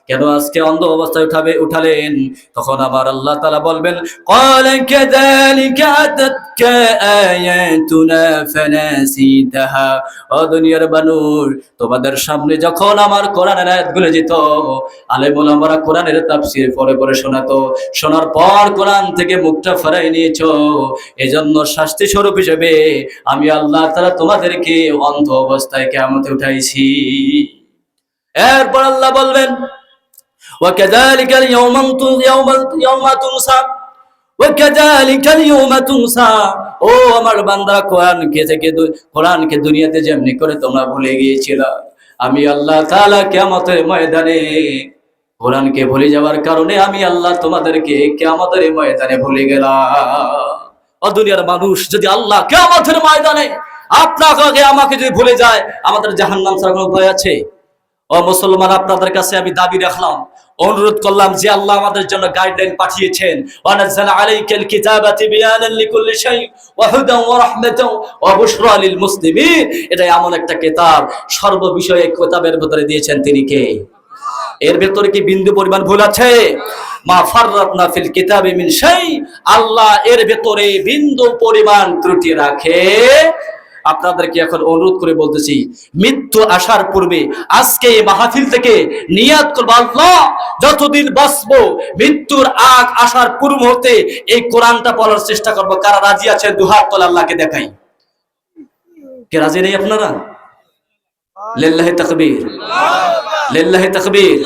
কেন আজকে অন্ধ অবস্থায় উঠালেন? তখন আমার আল্লাহ তাআলা বলবেন, ক্বালা কাযালিকা আতাতকা আয়াতুনা ফানাসিতাহা, ও দুনিয়ার মানুষ, তোমাদের সামনে যখন আমার কোরআনের আয়াতগুলো যেত, আলেম ওলামারা কোরআনের তাফসীর পড়ে পড়ে শোনাতো, শোনার পর কোরআন থেকে মুখটা ফেরাই নিয়েছো, এজন্য শাস্তি স্বরূপ হিসেবে আমি আল্লাহ তাআলা তোমাদেরকে অন্ধ অবস্থায় কিয়ামতে উঠাইছি। এরপর আল্লাহ বলবেন, ওয়াকাযালিকা ইয়াউমা তুনসা, ওয়াকাযালিকা ইয়াউমা তুনসা, ও আমার বান্দারা, কোরআনকে দুনিয়াতে যেমনি করে তোমরা ভুলে গিয়েছিলা, আমি আল্লাহ তাআলা কিয়ামতের ময়দানে কোরআনকে ভুলে যাওয়ার কারণে আমি আল্লাহ তোমাদেরকে কিয়ামতের ময়দানে ভুলে গেলাম। ও দুনিয়ার মানুষ, যদি আল্লাহ কিয়ামতের ময়দানে আপনাকে আমাকে যদি ভুলে যায়, আমাদের জাহান্নাম ছাড়া কোনো ভয় আছে? ও মুসলমান, আপনাদের কাছে আমি দাবি রাখলাম, অনুরোধ করলাম, যে আল্লাহ আমাদের জন্য গাইডলাইন পাঠিয়েছেন, ওয়ানাজ্জালা আলাইকাল কিতাবা তিবয়ানান লিকুল্লি শাই ওয়া হুদান ওয়া রাহমাতান ওয়া বুশরা লিল মুসলিমিন, এটা এমন একটা কিতাব, সর্ববিষয়ে কিতাবের ভিতরে দিয়েছেন তিনি কে? এর ভেতরে কি বিন্দু পরিমাণ ভুল আছে? মা ফাররাতনা ফিল কিতাবি মিন শাই, আল্লাহ এর ভেতরে বিন্দু পরিমাণ ত্রুটি রাখে। আপনাদেরকে এখন অনুরোধ করে বলতেছি, মৃত্যু আসার পূর্বে আজকে এই মাহফিল থেকে নিয়াত করব, আল্লাহ যতদিন বাঁচবো, মৃত্যুর আগ আসার পূর্ব মুহূর্তে এই কোরআনটা পড়ার চেষ্টা করব। কারা রাজি আছেন? দুহাত তোলা, আল্লাহকে দেখাই। কে রাজি নেই আপনারা? লিল্লাহি তাকবীর, লিল্লাহি তাকবীর।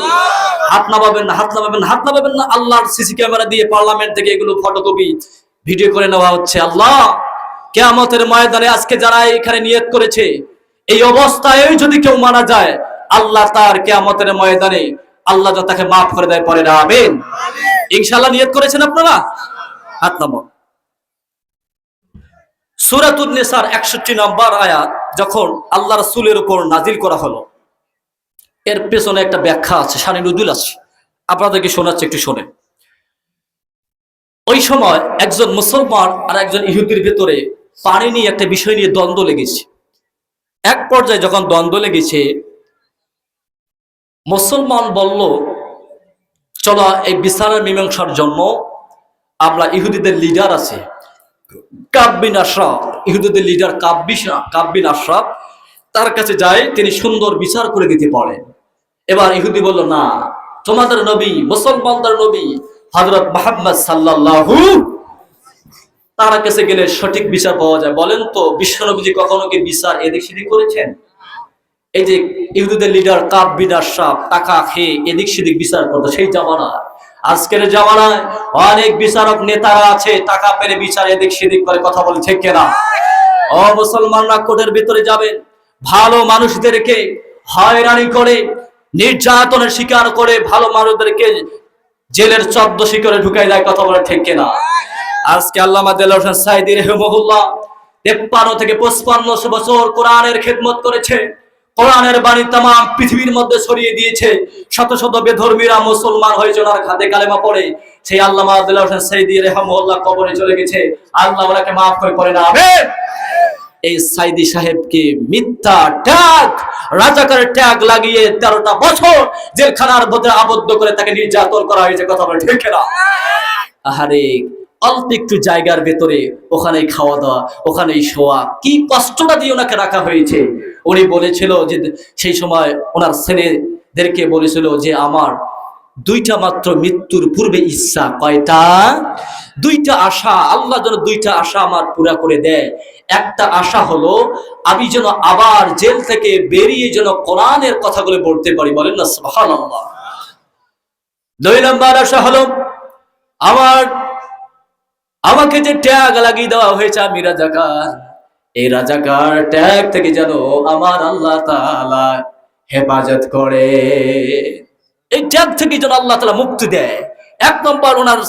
হাত নামাবেন না, হাত নামাবেন না, হাত নামাবেন না। আল্লাহর সিসি ক্যামেরা দিয়ে পার্লামেন্ট থেকে এগুলো ফটোকপি ভিডিও করে নেওয়া হচ্ছে। আল্লাহ কিয়ামতের ময়দানে আজকে যারা এখানে নিয়ত করেছে, এই অবস্থায় যদি কেউ মারা যায়, আল্লাহ তার কিয়ামতের ময়দানে আল্লাহ যা তাকে মাফ করে দেয়, পরে না? আমিন। ইনশাআল্লাহ নিয়ত করেছেন আপনারা? হাত নামান। সূরাতুন নিসার 61 নম্বর আয়াত যখন আল্লাহ রাসূলের উপর নাজিল করা হলো, এর পেছনে একটা ব্যাখ্যা আছে, শানে নুজুল আছে, আপনাদেরকে শোনাচ্ছি, একটু শোনেন। ওই সময় একজন মুসলমান আর একজন ইহুদির ভেতরে পানি নিয়ে একটা বিষয় নিয়ে দ্বন্দ্ব লেগেছে। এক পর্যায়ে যখন দ্বন্দ্ব লেগেছে, মুসলমান বলল, চলো এই বিচারের মীমাংসার জন্য আমরা ইহুদিদের লিডার আছে কাব বিন আশরাফ, ইহুদিদের লিডার কাব বিন আশরাফ, তার কাছে যায়, তিনি সুন্দর বিচার করে দিতে পারেন। এবার ইহুদি বলল, না, তোমাদের নবী, মুসলমানদের নবী হযরত মুহাম্মদ সাল্লাল্লাহু, তার কাছে গেলে সঠিক বিচার পাওয়া যায়। বলেন তো, বিশ্বনবীজি কখনো কি বিচার এদিক সেদিক করেছেন? এই যে ইহুদিদের লিডার কাব বিন আশরাফ টাকা খেয়ে এদিক সেদিক বিচার করতো সেই জামানা। আজকের জামানায় অনেক বিচারক নেতারা আছে, টাকা পেলে বিচার এদিক সেদিক করে, কথা বলে ঠিক কিনা? ও মুসলমানরা কোর্টের ভিতরে যাবেন, ভালো মানুষদেরকে হয়রানি করে, নির্যাতনের শিকার করে ভালো মানুষদেরকে জেলের 14 শিকরে ঢুকাই দেয়, কথা বলে ঠিক কিনা? আজকে আল্লামা দেলোয়ার হোসেন সাঈদী রাহিমাহুল্লাহ 53 থেকে 55 বছর কোরআনের খেদমত করেছে, কোরআনের বাণী তাম পৃথিবীর মধ্যে ছড়িয়ে দিয়েছে। শত শত বেধর্মীরা মুসলমান হয়েছে ওনার হাতে কালেমা পড়ে। সেই আল্লামা দেলোয়ার হোসেন সাঈদী রাহিমাহুল্লাহ কবরে চলে গেছে, আল্লাহ ওনাকে মাফ করে পড়ে না। আমিন। এই সাঈদী সাহেবকে মিথ্যা ট্যাগ, রাজাকারের ট্যাগ লাগিয়ে 13টা বছর জেলখানার মধ্যে আবদ্ধ করে তাকে নির্যাতন করা হয়েছে, কথা বলে ঠিক না? আহারে, অল্প একটু জায়গার ভেতরে ওখানেই খাওয়া দাওয়া, ওখানেই শোয়া, কি কষ্টটা দিয়ে ওনাকে রাখা হয়েছে। উনি বলেছিল যে সেই সময় ওনার ছেলেদেরকে বলেছিল যে আমার 2টা মাত্র মৃত্যুর পূর্বে ইচ্ছা। কয়টা? 2টা আশা, আল্লাহ যেন 2টা আশা আমার পুরা করে দেয়। একটা আশা হলো আমি যেন আবার জেল থেকে বেরিয়ে যেন কোরআনের কথাগুলো বলতে পারি, বলেন না সুবহানাল্লাহ। 2 নম্বর আশা হলো আমার আমাকে যে ট্যাগ লাগিয়ে দেওয়া হয়েছে আমি রাজাকার, এই রাজাকার ট্যাগ থেকে যেন আমার আল্লাহ তাআলা হেফাজত করে, এই ট্যাগ থেকে যেন আল্লাহ তাআলা মুক্তি দেয়। এক নম্বর ওনার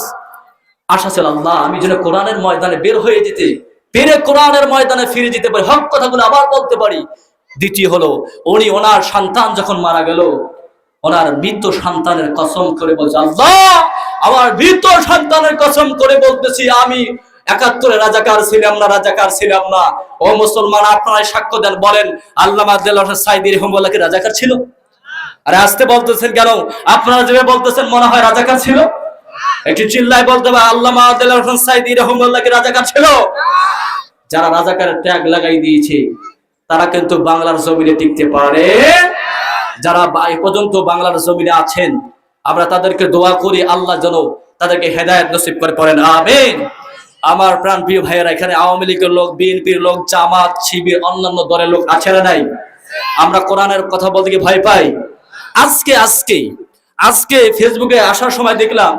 আশা ছিল, আল্লাহ আমি যেন কোরআনের ময়দানে বের হয়ে যেতে পেরে কোরআনের ময়দানে ফিরে যেতে পারি, হক কথাগুলো আবার বলতে পারি। দ্বিতীয় হলো, উনি ওনার সন্তান যখন মারা গেল, ওনার মৃত সন্তানের কসম করে বলছে, আল্লাহ আমার মৃত সন্তানের কসম করে বলতেছি আমি ৭১ রাজাকার ছিলাম না, রাজাকার ছিলাম না। ও মুসলমান, আপনারাই সাক্ষ্য দেন, বলেন আল্লামা দেলোয়ার হোসেন সাঈদী রহমাতুল্লাহ কি রাজাকার ছিল? আরে আসতে বলতেছেন কেন? আপনারা যেভাবে বলতেছেন মনে হয় রাজাকার ছিল। একটু চিল্লায় বলতে হবে, আল্লামা দেলোয়ার হোসেন সাঈদী রহমাতুল্লাহ কি রাজাকার ছিল? যারা রাজাকারের ট্যাগ লাগাই দিয়েছে তারা কিন্তু বাংলার জমিনে টিকতে পারে। যারা এই পর্যন্ত বাংলার জমিনে আছেন, আমরা তাদেরকে দোয়া করি আল্লাহ যেন তাদেরকে হেদায়েত নসিব করে, পড়েন আমিন। আমার প্রাণ প্রিয় ভাইয়েরা, এখানে আওয়ামী লীগের লোক, বিএনপির লোক, জামাত, শিবির, অন্যান্য দলের লোক আছে না নাই? আমরা কোরআনের কথা বলতে কি ভয় পাই? আজকে ফেসবুকে আসার সময় দেখলাম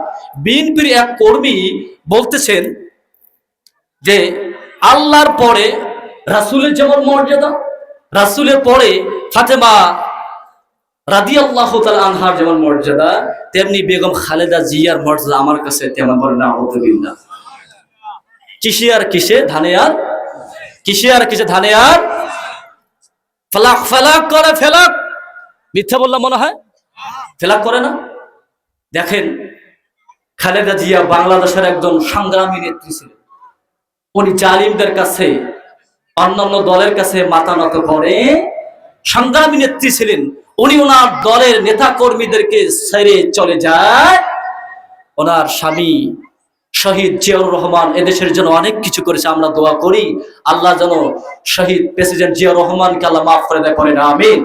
বিএনপির এক কর্মী বলতেছেন যে আল্লাহর পরে রাসূলের যেমন মর্যাদা, রাসূলের পরে ফাতেমা রাদিয়াল্লাহু তাআলা আনহার যেমন মর্যাদা, তেমনি বেগম খালেদা জিয়ার মর্যাদা আমার কাছে তেমন। বলেন নাউযুবিল্লাহ। কিসে আর কিসে ধানে আর কিসে আর কিসে ধানে আর ফালাক ফালাক করে ফেলাক। মিথ্যা বললাম মনে হয়? ফেলাক করে না? দেখেন, খালেদা জিয়া বাংলাদেশের একজন সংগ্রামী নেত্রী ছিলেন। উনি জালিমদের কাছে, অন্যান্য দলের কাছে মাথা নত করে সংগ্রামী নেত্রী ছিলেন। উনি ওনার দলের নেতা কর্মীদেরকে ছেড়ে চলে যায়। ওনার স্বামী শহীদ জিয়াউর রহমান এদেশের জন্য অনেক কিছু করেছে। আমরা দোয়া করি আল্লাহ যেন শহীদ প্রেসিডেন্ট জিয়াউর রহমানকে আল্লাহ মাফ করে দেয়, পড়েন আমিন।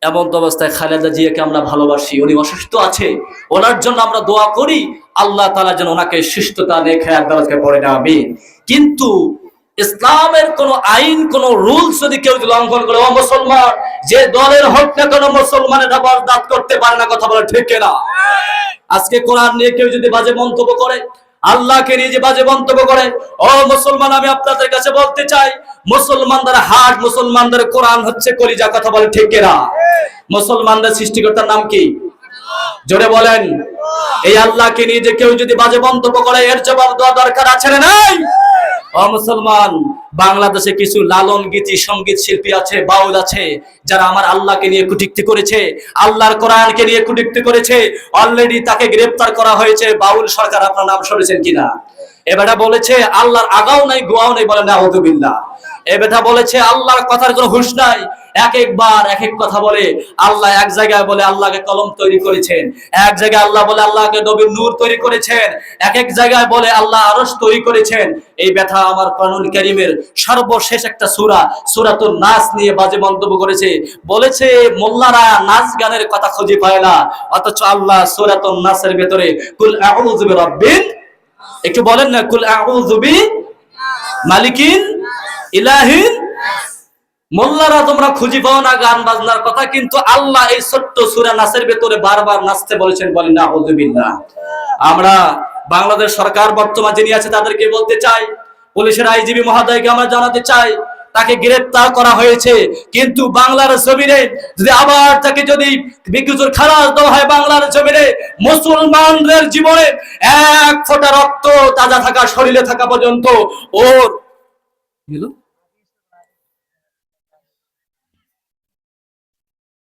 এমন তো অবস্থায় খালেদা জিয়াকে আমরা ভালোবাসি, উনি অসুস্থ আছে, ওনার জন্য আমরা দোয়া করি আল্লাহ তাআলা যেন ওনাকে সুস্থতা দেখে একদালকে, পড়েন আমিন। কিন্তু ইসলামের কোন আইন, কোন রুলস যদি কেউ লঙ্ঘন করে, ও মুসলমান যে দলের হোক না কেন, মুসলমানেরা বরদাস্ত করতে পারে না, কথা বলে ঠিক না? আজকে কোরআন নিয়ে কেউ যদি বাজে মন্তব্য করে, আল্লাহকে নিয়ে যে বাজে মন্তব্য করে, ও মুসলমান আমি আপনাদের কাছে বলতে চাই, মুসলমানদের হার্ট, মুসলমানদের কোরআন হচ্ছে কলিজা, কথা বলে ঠিক না? মুসলমানদের সৃষ্টিকর্তার নাম কি? জোরে বলেন। এই আল্লাহকে নিয়ে যে কেউ যদি বাজে মন্তব্য করে, এর জবাব দেওয়া দরকার আছে না নাই? ও মুসলমান, বাংলাদেশে কিছু লালন গীতি সঙ্গীত শিল্পী আছে, বাউল আছে, যারা আমার আল্লাহকে নিয়ে কটূক্তি করেছে, আল্লাহর কোরআনকে নিয়ে কটূক্তি করেছে। অলরেডি তাকে গ্রেফতার করা হয়েছে। বাউল সরকার, আপনার নাম শুনেছেন কিনা? এ বেটা বলেছে আল্লাহর আগাও নাই গোয়াও নাই, বলেন নাউযুবিল্লাহ। এ বেটা বলেছে আল্লাহর কথার কোনো হুঁশ নাই, এক এক কথা বলে। আল্লাহ এক জায়গায় বলে আল্লাহকে কলম তৈরি করেছেন, এক জায়গায় আল্লাহ বলে আল্লাহকে নবীর নূর তৈরি করেছেন, এক জায়গায় বলে আল্লাহ আরশ তৈরি করেছেন। এই ব্যথা আমার কোরআনুল কারীমের সর্বশেষ একটা সূরা, সূরাতুন নাস নিয়ে বাজে মন্তব্য করেছে। বলেছে মোল্লারা নাচ গানের কথা খুঁজে পায় না, অথচ আল্লাহ সূরাতুন নাসের ভেতরে কুল আউযু বিরাব্বিন, একটু বলেন না, কুল আউযু বি মালিকিন ইলাহিন। মোল্লারা তোমরা খুঁজে পাও না গান বাজনার কথা, কিন্তু আল্লাহ এই ছোট্ট সূরা নাসের ভেতরে বারবার নাচতে বলেছেন, বলেন নাউযুবিল্লাহ। আমরা বাংলাদেশ সরকার বর্তমান যিনি আছে তাদেরকে বলতে চাই, পুলিশের আইজিবি মহোদয়কে আমরা জানাতে চাই, তাকে গ্রেফতার করা হয়েছে, কিন্তু বাংলার জমিনে যদি আবার তাকে যদি বেকসুর খালাস দেওয়া হয়, বাংলার জমিনে মুসলমানদের জীবনে এক ফোঁটা রক্ত তাজা থাকা, শরীরে থাকা পর্যন্ত ওর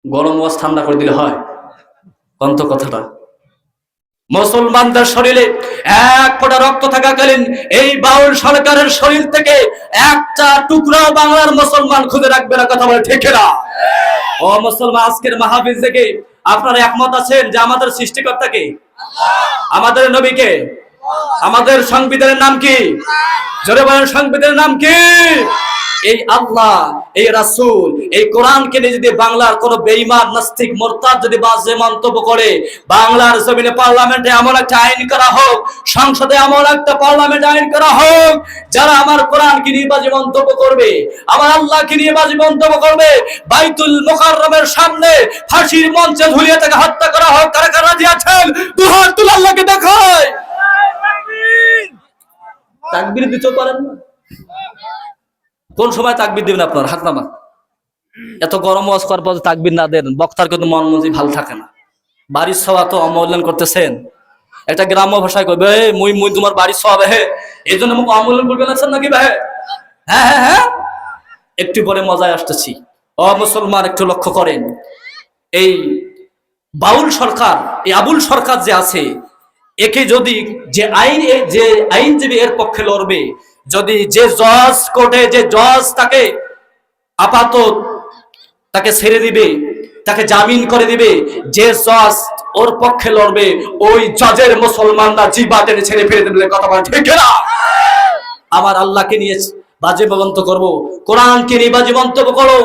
গরম ওয়াজ ঠান্ডা করে দিলে হয় কন্ত কথাটা। মুসলমানদের শরীরে এক ফোঁটা রক্ত থাকাকালীন এই বাউল সরকারের শরীর থেকে একটা টুকরাও বাংলার মুসলমান খুঁজে রাখবে না, কথা বলে ঠিক না? ও মুসলমান, আজকের মাহফিল থেকে আপনারা একমত আছেন যে আমাদের সৃষ্টিকর্তাকে, আমাদের নবীকে, আমাদের সংবিধানের নাম কি? জোরে বলেন, সংবিধানের নাম কি? এই আল্লাহ, এই রাসূল, এই কোরআনকে নিয়ে যদি বাংলার কোন বেঈমান নাস্তিক মুরতাদ যদি বাজে মন্তব্য করে, বাংলার জমিনে পার্লামেন্টে এমন একটা আইন করা হোক, সংসদে এমন একটা পার্লামেন্ট আইন করা হোক, যারা আমার কোরআনকে নিয়ে বাজে মন্তব্য করবে, আমার আল্লাহকে নিয়ে বাজে মন্তব্য করবে, বাইতুল মুকাররমের সামনে ফাঁসির মঞ্চে ঝুলিয়ে তাকে হত্যা করা হোক। কারা কারা রাজি আছেন? দুই হাত তুলে আল্লাহকে দেখায়। তাকবীর দিতে পারেন না? কোন সময় তাকবীর দিবেন আপনার? হাত নামান। এত গরম ওয়াজ করার পর তাকবীর না দেন, বক্তার কিন্তু মন মজি ভালো থাকে না। বাড়ির সওয়া তো অমূল্যায়ন করতেছেন। একটা গ্রাম্য ভাষায় কইবে, মুই মুই তোমার বাড়ির সওয়া হে, এই জন্য মুখ অমূল্যায়ন করবে লাগছেন নাকি ভাই? হ্যাঁ হ্যাঁ হ্যাঁ, একটু পরে মজায় আসতেছি। ও মুসলমান, একটু লক্ষ্য করেন, এই বাউল সরকার, এই আবুল সরকার যে আছে, একে যদি যে আইনজীবী এর পক্ষে লড়বে, যদি যে জজ কোর্টে যে জজ তাকে আপাতত তাকে ছেড়ে দিবে, তাকে জামিন করে দিবে, যে জজ ওর পক্ষে লড়বে, ওই জজের মুসলমানরা জিবা টেনে ছেড়ে ফেলে দেবে। কথা বলে ঠিক না? আমার আল্লাহকে নিয়ে বাজে মন্তব্য করবো, কোরআনকে নিয়ে বাজে মন্তব্য করো,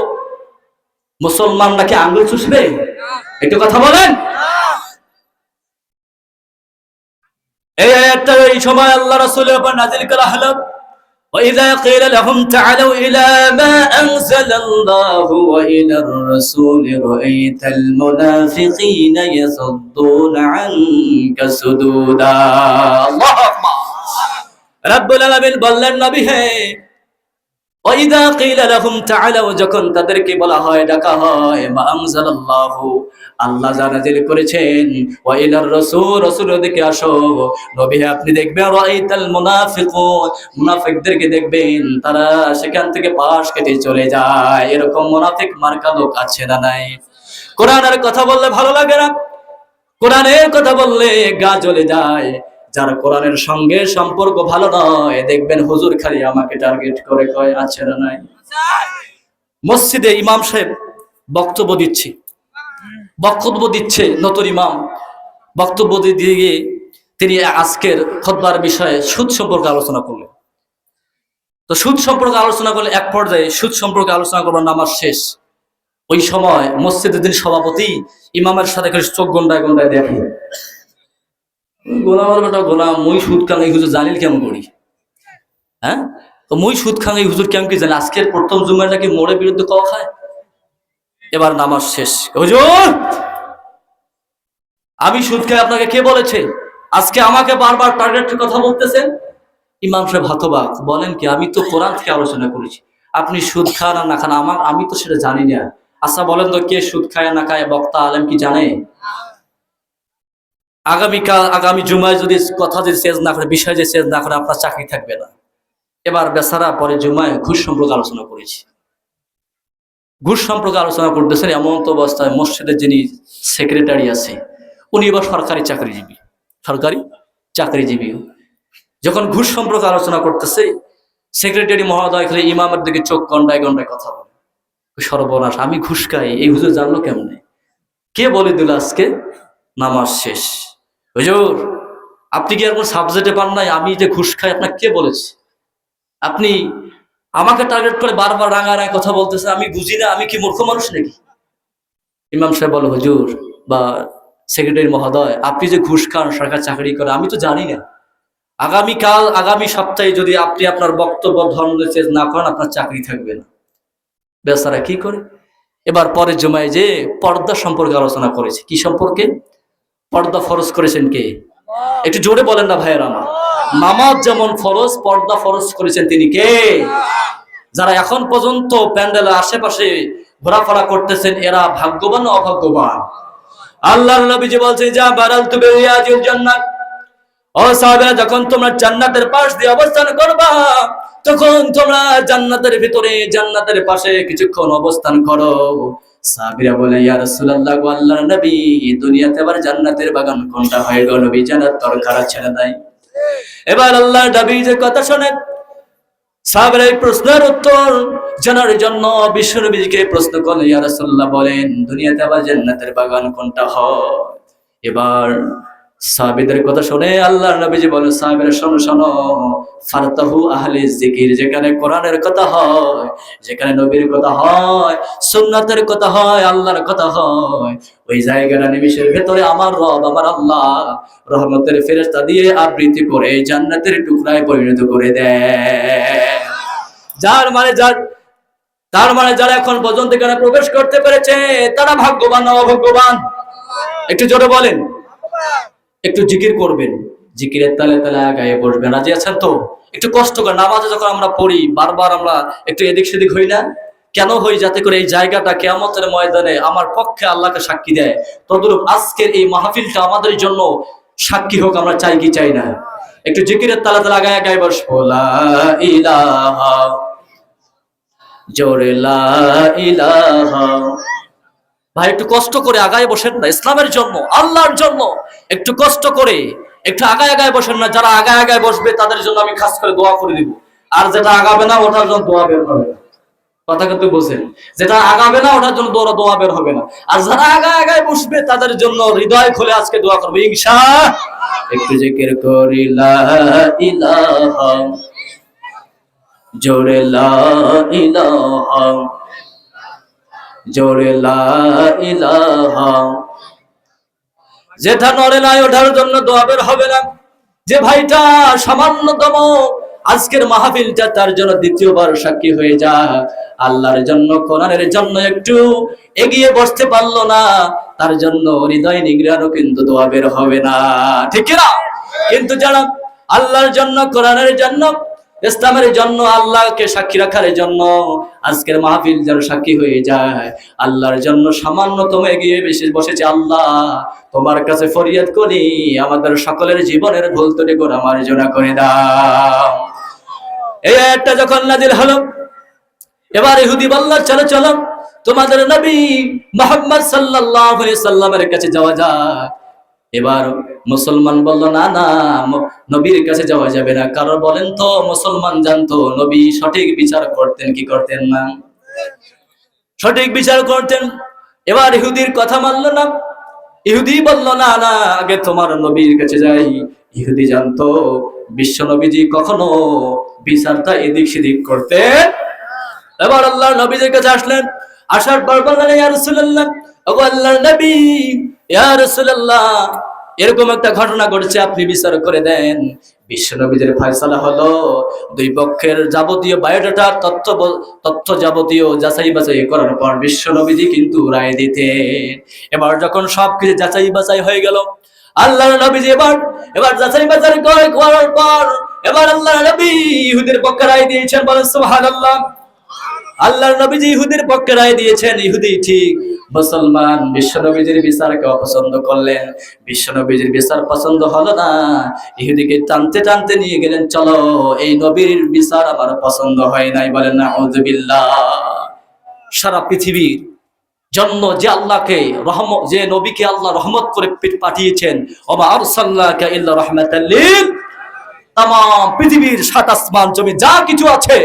মুসলমানরা কি আঙ্গুল চুষবে? একটু কথা বলেন। এই আয়াতটা এই সময় আল্লাহ রাসূলের উপর নাযিল করা হলো, وَإِذَا قِيلَ لَهُمْ تَعَالَوْا إِلَى مَا أَنزَلَ اللَّهُ وَإِلَى الرَّسُولِ رَأَيْتَ الْمُنَافِقِينَ يَصُدُّونَ عَنكَ صُدُودًا। আল্লাহু আকবার। রব্বুল আলামিন বললেন, নবী হে, وَإِذَا قِيلَ لَهُمْ تَعَالَوْا, যখন তাদেরকে বলা হয়, ডাকা হয়, মা আনজালাল্লাহু, আল্লাহ যা নাযিল করেছেন, ওয়া ইলার রাসূল, রাসূলের দিকে আসো, নবী হে আপনি দেখবেন, রাআইতাল মুনাফিকুন, মুনাফিকদেরকে দেখবেন, তারা সেখান থেকে পাশ কেটে চলে যায়। এরকম মুনাফিক মার্কা লোক আছে না নাই? কোরআনের কথা বললে ভালো লাগে না, কোরআনের কথা বললে গা জ্বলে যায়। যার কোরআনের সঙ্গে সম্পর্ক ভালো নয়, দেখবেন হুজুর খালি আমাকে টার্গেট করে কয়, আছে না নাই? মসজিদে ইমাম সাহেব বক্তব্য দিচ্ছে, নতুন ইমাম বক্তব্য দিয়ে তিনি আজকের খুতবার বিষয়ে সুদ সম্পর্কে আলোচনা করলেন। তো সুদ সম্পর্কে আলোচনা করলে এক পর্যায়ে সুদ সম্পর্কে আলোচনা করবার নামাজ শেষ। ওই সময় মসজিদের দিন সভাপতি ইমামের সাথে করে চোখ গন্ডায় গন্ডায় দেখে, গোনা মুই সুদ খান এই হুজুর জানিল কেমন করি? হ্যাঁ, তো মুই সুদ খান এই হুজুর কেমন কি জানি? আজকের প্রথম জুমায় নাকি মোড়ের বিরুদ্ধে কওয়া খায়। এবার নামাজ শেষ, হুজুর আমি সুদ খাই, আপনাকে কে বলেছে? আজকে আমাকে বারবার টার্গেটের কথা বলতেছেন। ইমাম সাহেব হতবাক, বলেন কি? আমি তো কোরআন থেকে আলোচনা করেছি, আপনি সুদ খান আর না খান আমি তো সেটা জানি না। আচ্ছা বলেন তো, কে সুদ খায় না খায় বক্তা আলেম কি জানে? আগামী জুমায় যদি কথা যদি চেঞ্জ না করে, বিষয় যে চেঞ্জ না করে, আপনার চাকরি থাকবে না। এবার বেচারা পরে জুমায় ঘুষ সম্পর্কে আলোচনা করেছি। ঘুষ সম্পর্কে আলোচনা করতেছেন, এমন তো অবস্থায় মসজিদের যিনি সেক্রেটারি আছে, উনি এবার সরকারি চাকরিজীবী। যখন ঘুষ সম্পর্কে আলোচনা করতেছে, সেক্রেটারি মহোদয় খালি ইমামের দিকে চোখ গন্ডায় গন্ডায় কথা বলে, সর্বনাশ, আমি ঘুষ খাই, এই হুজুর জানলো কেমনে? কে বলে দিল আজকে? নামাজ শেষ, হুজুর আপনি কি আর কোন সাবজেক্টে পান নাই? আমি যে ঘুষ খাই আপনাকে কে বলেছে? আপনি আমাকে টার্গেট করে বারবার রাঙায় কথা বলতেছেন, আমি বুঝি না, আমি কি মূর্খ মানুষ নাকি? ইমাম সাহেব বলে, হুজুর বা সেক্রেটারি মহোদয়, আপনি যে ঘুষ খান, সরকার চাকরি করে, আমি তো জানি না। আগামী সপ্তাহে যদি আপনি আপনার বক্তব্য ধর্ম চেঞ্জ না করেন, আপনার চাকরি থাকবে না। বেচারা কি করে? এবার পরের জমায় যে পর্দা সম্পর্কে আলোচনা করেছে। কি সম্পর্কে? পর্দা ফরজ করেছেন কে? একটু জোরে বলেন না ভাইয়ের আমার। নামাজ যেমন ফরজ, পর্দা ফরজ করেছেন তিনি কে? যারা এখন পর্যন্ত প্যান্ডেলের আশেপাশে ঘোরাফেরা করতেছেন, এরা ভাগ্যবান না অভাগ্যবান? আল্লাহর নবীজি বলছেন, যা বারালতু বিরিয়াজিল জান্নাত, ও সাহাবারা, যখন তোমরা জান্নাতের পাশ দিয়ে অবস্থান করবা, তখন তোমরা জান্নাতের ভিতরে, জান্নাতের পাশে কিছুক্ষণ অবস্থান করো। সাহাবীরা বলে, ইয়া রাসূলুল্লাহ, গো আল্লাহর নবী, দুনিয়াতে আবার জান্নাতের বাগান কোনটা হয় গো নবী? জান্নাত তরকারা ছেড়ে দেয়। এবার আল্লাহর নবী যে কথা শোনেন, সাহাবীরা এই প্রশ্নের উত্তর জানার জন্য বিশ্বনবীকে প্রশ্ন করলেন, ইয়া রাসূলুল্লাহ বলেন, দুনিয়াতে আবার জান্নাতের বাগান কোনটা হয়? এবার সাহাবীদের কথা শুনে আল্লাহর নবীজি বলেন, সাহাবীরা শোনো, ফারতাহু আহলে জিকির, যেখানে কোরআনের কথা হয়, যেখানে নবীর কথা হয়, সুন্নাতের কথা হয়, আল্লাহর কথা হয়, ওই জায়গাটা নিমিষের ভেতরে আমার রব, আমার আল্লাহ রহমতের ফেরেশতা দিয়ে আবৃত্তি করে জান্নাতের টুকরায় পরিণত করে দেয়। তার মানে যারা এখন পর্যন্ত এখানে প্রবেশ করতে পেরেছে, তারা ভাগ্যবান না অভাগ্যবান? একটু জোরে বলেন। একটু জিকির করবেন, জিকিরের তালে তালে আগায় বসবেন। রাজি আছেন তো? একটু কষ্ট করে নামাজে যখন আমরা পড়ি বারবার আমরা একটু এদিক সেদিক হই না? কেন হই? যাতে করে এই জায়গাটা কিয়ামতের ময়দানে আমার পক্ষে আল্লাহকে সাক্ষী দেয়। তদ্রূপ আজকের এই মাহফিলটা আমাদের জন্য সাক্ষী হোক, আমরা চাই কি চাই না? একটু জিকিরের তালে তালে আগায় আগায় বসবো। লা ইলাহা, জোরে লা ইলাহা। ভাই একটু কষ্ট করে আগায় বসেন না, ইসলামের জন্য, আল্লাহর জন্য একটু কষ্ট করে একটু আগায় আগায় বসেন না। যারা আগায় আগায় বসবে তাদের জন্য আমি খাস করে দোয়া করে দিব, আর যেটা আগাবে না ওটার জন্য দোয়া বের হবে না। কথা কিন্তু বোঝেন? যেটা আগাবে না ওটার জন্য দোয়া বের হবে না, আর যারা আগায় আগায় বসবে তাদের জন্য হৃদয় খুলে আজকে দোয়া করবো ইনশাআল্লাহ। একটু জিকির করি লা ইলাহা, জোরে লা ইলাহা, জোরে লা ইলাহা। যেটা নড়ে নাই ওঠার জন্য দোয়া বের হবে না। যে ভাইটা সামান্যতম আজকের মাহফিলটা তার জন্য দ্বিতীয়বার সাক্ষী হয়ে যা, আল্লাহর জন্য কোরআনের জন্য একটু এগিয়ে বসতে পারলো না, তার জন্য হৃদয় নিগ্রহও কিন্তু দোয়া বের হবে না, ঠিক না? কিন্তু যারা আল্লাহর জন্য, কোরআনের জন্য, ইসলামের জন্য, আল্লাহকে সাক্ষী রাখার জন্য আজকের মাহফিল যারা সাক্ষী হয়ে যায়, আল্লাহর জন্য সামান্যতম এগিয়ে বেশি বসেছে, আল্লাহ তোমার কাছে ফরিয়াদ করি আমাদের সকলের জীবনের ভুল ত্রুটিগুলো মার্জনা করে দাও। এই আয়াতটা যখন নাযিল হলো, এবার ইহুদি বলল চলো চলো তোমাদের নবী মুহাম্মদ সাল্লাল্লাহু আলাইহি সাল্লামের কাছে যাওয়া যাক। এবার মুসলমান বলল না না, নবীর কাছে যাওয়া যাবে না। কারণ বলেন তো, মুসলমান জানতো নবী সঠিক বিচার করতেন কি করতেন না? সঠিক বিচার করতেন। এবার ইহুদির কথা মানল না। ইহুদি বলল না না, আগে তোমার নবীর কাছে যাই। ইহুদি জানতো বিশ্ব নবীজি কখনো বিচারটা এদিক সেদিক করতেন। এবার আল্লাহর নবীর কাছে আসলেন। আসার পর বললেন ইয়া রাসূলুল্লাহ, ওগো আল্লাহর নবী, ইয়া রাসূলুল্লাহ, এরকম একটা ঘটনা ঘটছে, আপনি বিচার করে দেন। বিশ্ব নবীদের ফয়সালা হলো দুই পক্ষের যাবতীয় বায়োডাটা তথ্য যাবতীয় যাচাই বাছাই করার পর বিশ্ব নবীজি কিন্তু রায় দিতেন। এবার যখন সবকিছু যাচাই বাছাই হয়ে গেল, আল্লাহর নবীজি এবার যাচাই বাছাই করার পর এবার আল্লাহর নবী ইহুদির পক্ষে রায় দিয়েছেন। বলেন সুবহানাল্লাহ। আল্লাহর নবীজি ইহুদির পক্ষে রায় দিয়েছেন। ইহুদি ঠিক, মুসলমান বিশ্ব নবীজির বিচারকে অপছন্দ করলেন। বিশ্ব নবীজির বিচার পছন্দ হলো না, ইহুদিকে টানতে টানতে নিয়ে গেলেন, চলো এই নবীর বিচার আমার পছন্দ হয় নাই। বলেন নাউযুবিল্লাহ। সারা পৃথিবীর জন্য যে আল্লাহকে যে নবীকে আল্লাহ রহমত করে পাঠিয়েছেন, ওমা আরসালনাকা ইল্লা রাহমাতাল লিল, তামাম পৃথিবীর সাত আসমান জমি যা কিছু আছে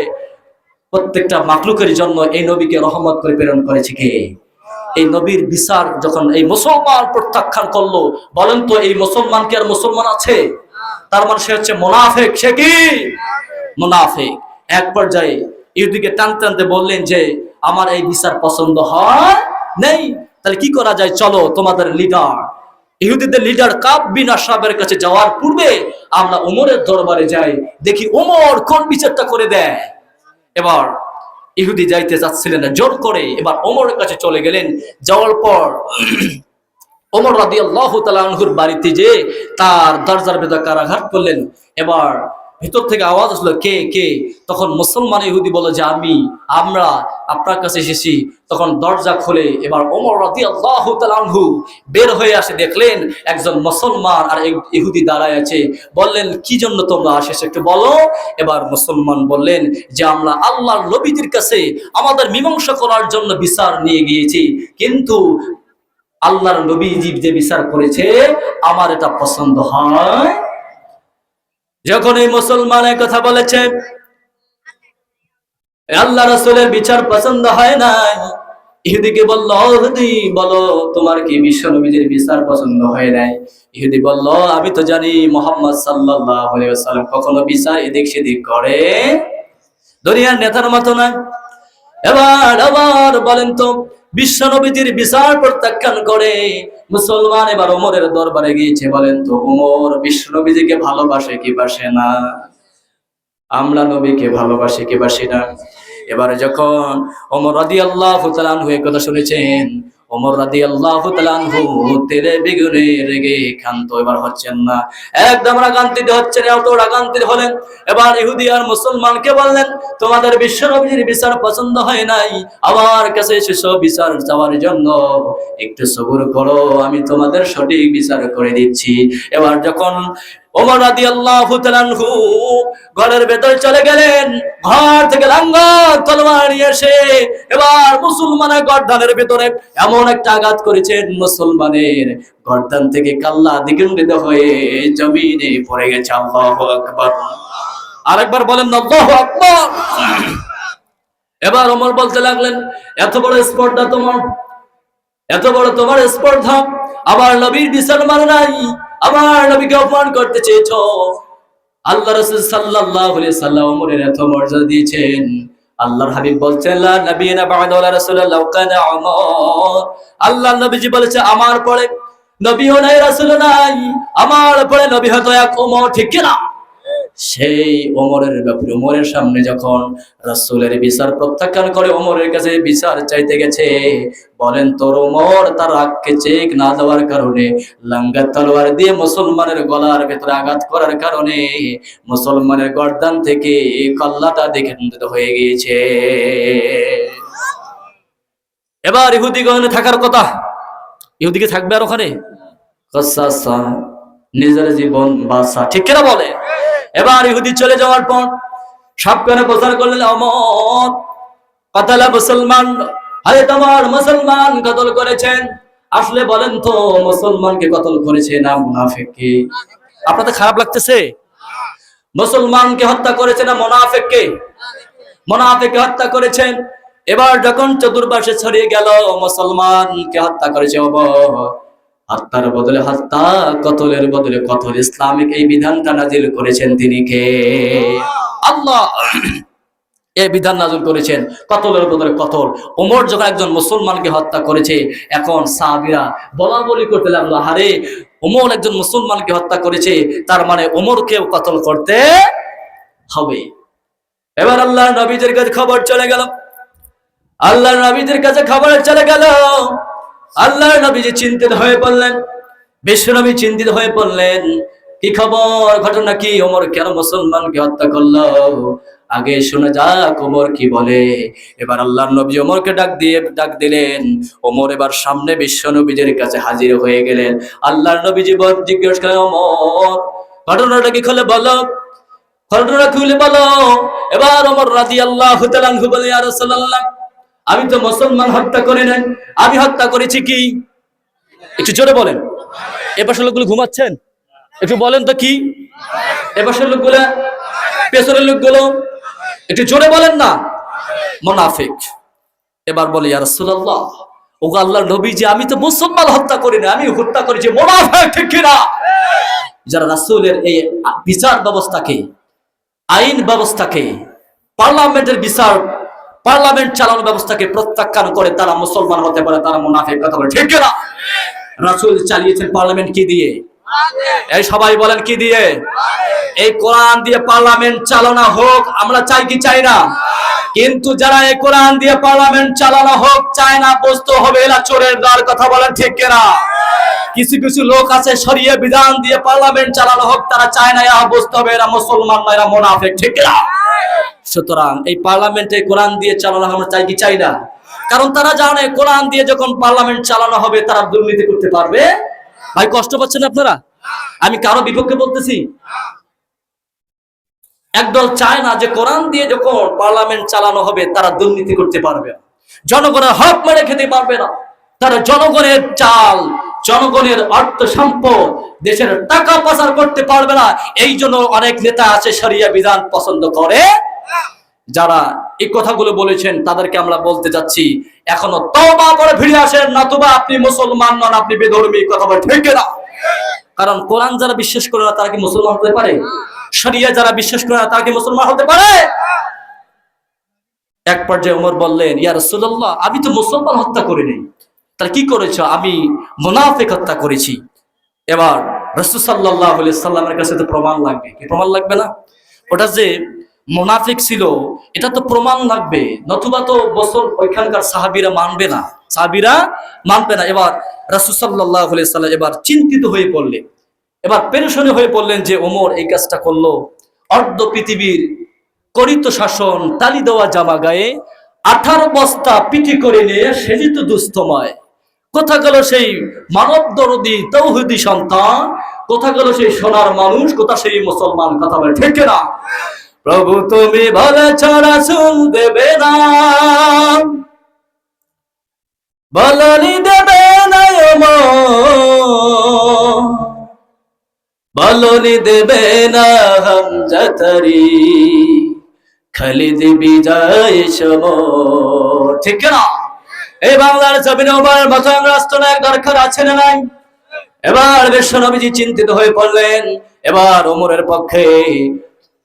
প্রত্যেকটা মাখলুকের জন্য এই নবীকে রহমত করে প্রেরণ করেছে কে? এই নবীর বিচার যখন এই মুসলমান প্রত্যাখ্যান করলো, বলেন তো এই মুসলমান কি আর মুসলমান আছে? তার মানে সে হচ্ছে মুনাফিক। সে কি? মুনাফিক। এক পর্যায়ে ইহুদিকে টানতে টানতে বললেন যে আমার এই বিচার পছন্দ হয় নেই, তাহলে কি করা যায়, চলো তোমাদের লিডার, ইহুদিদের লিডার কাব বিন আশরাফের কাছে যাওয়ার পূর্বে আমরা ওমরের দরবারে যাই, দেখি ওমর কোন বিচারটা করে দেয়। এবার ইহুদি যাইতে চাচ্ছিলেন না, জোর করে এবার ওমরের কাছে চলে গেলেন। যাওয়ার পর ওমর রাদিয়াল্লাহু তাআলা আনহুর বাড়িতে যে তার দরজার ভেতর কারাঘাত করলেন। এবার ভিতর থেকে আওয়াজ আসলো, কে কে? তখন মুসলমান ইহুদি বলল যে আমরা আপনার কাছে এসেছি। তখন দরজা খুলে এবার ওমর রাদিয়াল্লাহু তাআলা আনহু বের হয়ে আসে, দেখলেন একজন মুসলমান আর এক ইহুদি দাঁড়ায় আছে। বললেন কি জন্য তোমরা এসেছো একটু বলো। এবার মুসলমান বললেন যে আমরা আল্লাহর নবীদের কাছে আমাদের মীমাংসা করার জন্য বিচার নিয়ে গিয়েছি, কিন্তু আল্লাহর নবী যে বিচার করেছে আমার এটা পছন্দ হয়। যখন এই মুসলমানের কথা বলেছে আল্লাহ রাসূলের বিচার পছন্দ হয় নাই, ইহুদিকে বলল, ইহুদি বলো তোমার কি বিশ্ব নবীর বিচার পছন্দ হয় নাই? ইহুদি বলল, আমি তো জানি মুহাম্মদ সাল্লাল্লাহু আলাইহি ওয়াসাল্লাম কখনো বিচার এদিক সেদিক করে দুনিয়ার নেতার মতো না। এবার বলেন তো, বিশ্ব নবীর বিচার প্রত্যাখ্যান করে মুসলমান এবার ওমরের দরবারে গিয়েছে। বলেন তো ওমর বিশ্ব নবীকে ভালোবাসে কি বাসে না? আমরা নবীকে ভালোবাসি কি বাসি না? এবারে যখন ওমর রাদিয়াল্লাহু তাআলা আনহু এই কথা শুনেছেন, ওমর রাদিয়াল্লাহু তাআলা আনহু তেলে বেগুনে রেগে ক্ষান্ত এবার হচ্ছেন না, একদম রাগান্বিত হচ্ছেন। এত রাগান্বিত হলেন, এবার ইহুদি আর মুসলমানকে বললেন, তোমাদের বিশ্বনবীর বিচার পছন্দ হয় নাই, আমার কাছে এসেছো বিচার চাওয়ার জন্য, একটু সবুর করো, আমি তোমাদের সঠিক বিচার করে দিচ্ছি। এবার যখন ওমর রাদিয়াল্লাহু তাআলা আনহু ঘরের ভেতরে চলে গেলেন, ঘর থেকে লাঙ্গল তলোয়ার নিয়ে এসে এবার মুসলমানের গর্দানের ভিতরে এমন একটা আঘাত করেছেন, মুসলমানের গর্দান থেকে কাল্লা দ্বিখণ্ডিত হয়ে জমিনে পড়ে গেছে। আল্লাহু আকবার। আরেকবার বলেন আল্লাহু আকবার। এবার ওমর বলতে লাগলেন, এত বড় স্পর্ধা তোমার, এত বড় তোমার স্পর্ধা, আবার নবীর বিচার মানে নাই, আবার নবীকে অপমান করতে চেয়েছো। আল্লাহ রাসূল সাল্লাল্লাহু আলাইহি ওয়াসাল্লাম ওমরের এত মর্যাদা দিয়েছেন। আল্লাহর হাবিব বলছেন, লা নবিয়্যিনা বা'দা ওয়ালা রাসূলা লাউ কানা উমর। আল্লাহর নবীজি বলেছে, আমার পরে নবীও নাই, রাসূলও নাই, আমার পরে নবী হয়তো এক ওমর, ঠিক কি না? সেই ওমরের ব্যাপারে ওমরের সামনে যখন রাসূলের বিচার প্রত্যাখ্যান করে ওমরের কাছে বিচার চাইতে গেছে, বলেন তোর ওমর তার রাগকে চেক না দেওয়ার কারণে লাঙ্গা তলোয়ার দিয়ে মুসলমানের গলার ভেতরে আঘাত করার কারণে মুসলমানের গর্দান থেকে কল্লাটা দ্বিখণ্ডিত হয়ে গিয়েছে। এবার ইহুদিগণ থাকার কথা, ইহুদিকে থাকবে আর ওখানে নিজের জীবন বাঁচা, ঠিক কিনা বলে? এবার ইহুদি চলে যাওয়ার পর সবখানে প্রচার করলেন, ওমর কাতালা মুসলমান, আরে তোমার মুসলমান কতল করেছেন। আসলে বলেন তো, মুসলমানকে কতল করেছে না মুনাফিককে? আপনাদের খারাপ লাগতেছে? মুসলমানকে হত্যা করেছে না মুনাফিককে? মুনাফিককে হত্যা করেছেন। এবার যখন চতুর্পাশে ছড়িয়ে গেল মুসলমানকে হত্যা করেছে ওমর, হত্যার বদলে হত্যা, কতলের বদলে কতল, ইসলামিক এই বিধানটা নাজিল করেছেন তিনি কে? আল্লাহ এই বিধান নাজিল করেছেন, কতলের বদলে কতল। ওমর যখন একজন মুসলমানকে হত্যা করেছে, এখন সাহাবীরা বলা বলি করতে লাগলো, আরে ওমর একজন মুসলমানকে হত্যা করেছে, তার মানে ওমরকেও কতল করতে হবে। এবার আল্লাহর নবীদের কাছে খবর চলে গেল, আল্লাহর নবীদের কাছে খবর চলে গেল। আল্লাহর নবীজি চিন্তিত হয়ে পড়লেন, বিশ্বনবী চিন্তিত হয়ে পড়লেন, কি খবর, ঘটনা কি, ওমর কেন মুসলমানকে হত্যা করলো? আগে শুনে যাক ওমর কি বলে। এবার আল্লাহর নবী ওমরকে ডাক দিলেন। ওমর এবার সামনে বিশ্বনবীদের কাছে হাজির হয়ে গেলেন। আল্লাহর নবীজি জিজ্ঞেস করেন, ওমর ঘটনাটা কি খুলে বলো, ঘটনা খুলে বলো। এবার ওমর রাদিয়াল্লাহু তাআলা আনহু বলে, ইয়া রাসূলুল্লাহ, আমি তো মুসলমান হত্যা করি নাই, আমি হত্যা করেছি কি? একটু জোরে বলেন। এপাশের লোকগুলো ঘুমাচ্ছেন, একটু বলেন তো কি? এপাশের লোকগুলো, পেছনের লোকগুলো, একটু জোরে বলেন না। মুনাফিক। এবার বলে, ইয়া রাসূলুল্লাহ, ওগো আল্লাহর নবীজি, আমি তো মুসলমান হত্যা করি না, আমি হত্যা করেছি মুনাফিক, ঠিক কি না? যারা রাসূলের এই বিচার ব্যবস্থাকে, আইন ব্যবস্থাকে, পার্লামেন্টের বিচার, পার্লামেন্ট চালানো ব্যবস্থাকে প্রত্যাখ্যান করে তারা মুসলমান হতে পারে, তারা মুনাফিক, কথা বলে, ঠিক না? রাসূল চালিয়েছেন পার্লামেন্ট কি দিয়ে? এই সবাই বলেন কি দিয়ে? এই কোরআন দিয়ে পার্লামেন্ট চালানো হোক আমরা চাই কি চাই না? কিন্তু যারা এই কোরআন দিয়ে পার্লামেন্ট চালানো হোক চায় না, বুঝতে হবে এরা চোরের দল, কথা বলেন ঠিক কিনা? কিছু কিছু লোক আছে শরীয়ত বিধান দিয়ে পার্লামেন্ট চালানো হোক, তারা চায় না, এরা বুঝতে হবে এরা মুসলমান না, এরা মুনাফিক, ঠিক কিনা? সুতরাং এই পার্লামেন্টে কোরআন দিয়ে চালানো আমরা চাই কি চাই না? কারণ তারা জানে কোরআন দিয়ে যখন পার্লামেন্ট চালানো হবে তারা দুর্নীতি করতে পারবে। ভাই কষ্ট পাচ্ছেন আপনারা? আমি কারো বিপক্ষে বলতেছি? একদল চায় না যে কোরআন দিয়ে যখন পার্লামেন্ট চালানো হবে তারা দুর্নীতি করতে পারবে না, জনগণের হক মেরে খেতে পারবে না, তারা জনগণের চাল, জনগণের অর্থ সম্পদ, দেশের টাকা পাচার করতে পারবে না। এই জন্য অনেক নেতা আছে শরিয়া বিধান পছন্দ করে। যারা এই কথাগুলো বলেছেন তাদেরকে আমরা বলতে যাচ্ছি, এখনো তওবা করে ফিরে আসেন, নতুবা আপনি মুসলমান নন, আপনি বেধর্মী, কথা বলে ঠিক না? কারণ কোরআন যারা বিশ্বাস করে না তারা কি মুসলমান হতে পারে? শরিয়া যারা বিশ্বাস করে না তারা কি মুসলমান হতে পারে? এক পর্যায়ে ওমর বললেন, ইয়া রাসূলুল্লাহ, আমি তো মুসলমান হত্যা করিনি, তাহলে কি করেছো? আমি মুনাফিক হত্যা করেছি। এবার রাসূল সাল্লাল্লাহু আলাইহি সাল্লামের কাছে তো প্রমাণ লাগবে, কি প্রমাণ লাগবে না? ওটা যে মুনাফিক ছিল, এটা তো প্রমাণ লাগবে, নতুবা তো বছর ওইখানকার সাহাবীরা মানবে না, সাহাবীরা মানবে না। এবার রাসূল সাল্লাল্লাহু আলাইহি সাল্লাম এবার চিন্তিত হয়ে পড়লেন, এবার পেরেশানি হয়ে পড়লেন যে ওমর এই কাজটা করলো, অর্ধ পৃথিবীর করিত শাসন, তালি দেওয়া জামা গায়ে 18 বস্তা পিঠি করে নিয়ে সেজিত দুস্থময়, কোথা গেল সেই মানব দরদি তৌহিদি সন্তান, কোথা গেল সেই সোনার মানুষ, কোথা সেই মুসলমান, কথা বলে ঠিক না? প্রভু তুমি বলেছ রাসূল দেবে না, বলনি দেবে না ওমর, বলনি দেবে না হামজাতারি, খালিদ বিজয় সমর, ঠিক না? এই বাংলার জমিনে ওমরের মতো রাষ্ট্রনায়ক দরকার আছে না নাই? এবার বিশ্বনবীজি চিন্তিত হয়ে পড়লেন। এবার ওমরের পক্ষে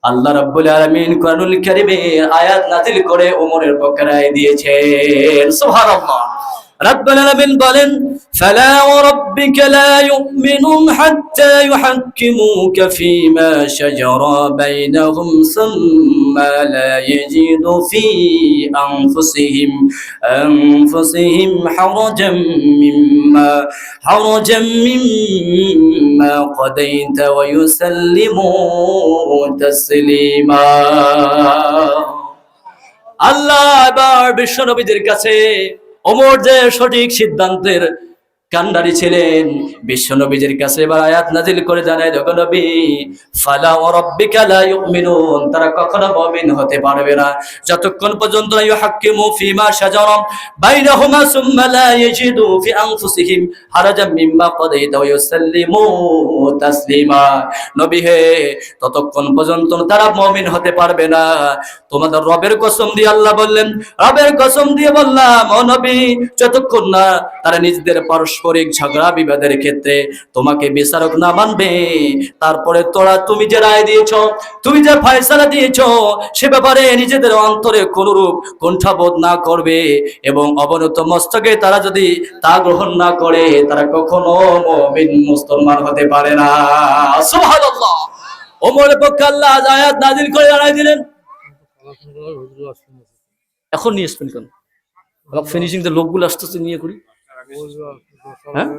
আল্লাহ রাব্বুল আলামিন কোরআনুল কারীমে আয়াত নাযিল করে ওমরের পক্ষে রায় দিয়েছেন। সুবহানাল্লাহ। রব্বুল আলামিন বলেন, ফালা ওয়ারাব্বিকা লা ইউমিনুন হাত্তা ইউহাক্কিমুকা ফীমা শাজারা বাইনাহুম সুম্মা লা ইয়াজিদু ফী আনফুসিহিম হারাজাম মিম্মা قضيت ويسلموا تسليما। আল্লাহ এবার বিশ্বনবীদের কাছে ওমর যে সঠিক সিদ্ধান্তের কান্ডারি ছিলেন, বিশ্বনবীদের কাছে এবার আয়াত নাজিল করে জানায়, দেখো নবী, ফালা ওয়ারাব্বিকা লা ইউমিনুন, তারা কখনো মুমিন হতে পারবে না যতক্ষণ পর্যন্ত ইউহাক্কিমু ফীমা শাজারা বাইনাহুমা সুম্মা লা ইয়াজিদু ফি আনফুসিহিম হারাজাম মিম্মা কাদাইতা ওয়া ইউসাল্লিমু তাসলিমা। নবী হে, ততক্ষণ পর্যন্ত তারা মুমিন হতে পারবে না। তোমাদের রবের কসম দিয়ে আল্লাহ বললেন, রবের কসম দিয়ে বললাম ও নবী, যতক্ষণ না তারা নিজেদের পারস্পরিক ঝগড়া বিবাদের ক্ষেত্রে তোমাকে বিচারক না মানবে, তারপরে তুমি যে রায় দিয়েছো, তুমি যে ফয়সালা দিয়েছো, সে ব্যাপারে নিজেদের অন্তরে কোনরূপ কুণ্ঠাবোধ না করবে এবং অবনত মস্তকে তারা যদি তা গ্রহণ না করে, তারা কখনো মুমিন মুসলমান হতে পারে না। সুবহানাল্লাহ। ওমরের পক্ষে আল্লাহ আয়াত নাযিল করে জানাই দিলেন। এখন নিয়ে আসবেন কেন? ফিনিশিং তে লোকগুলো আসতেছে, নিয়ে করি। হ্যাঁ,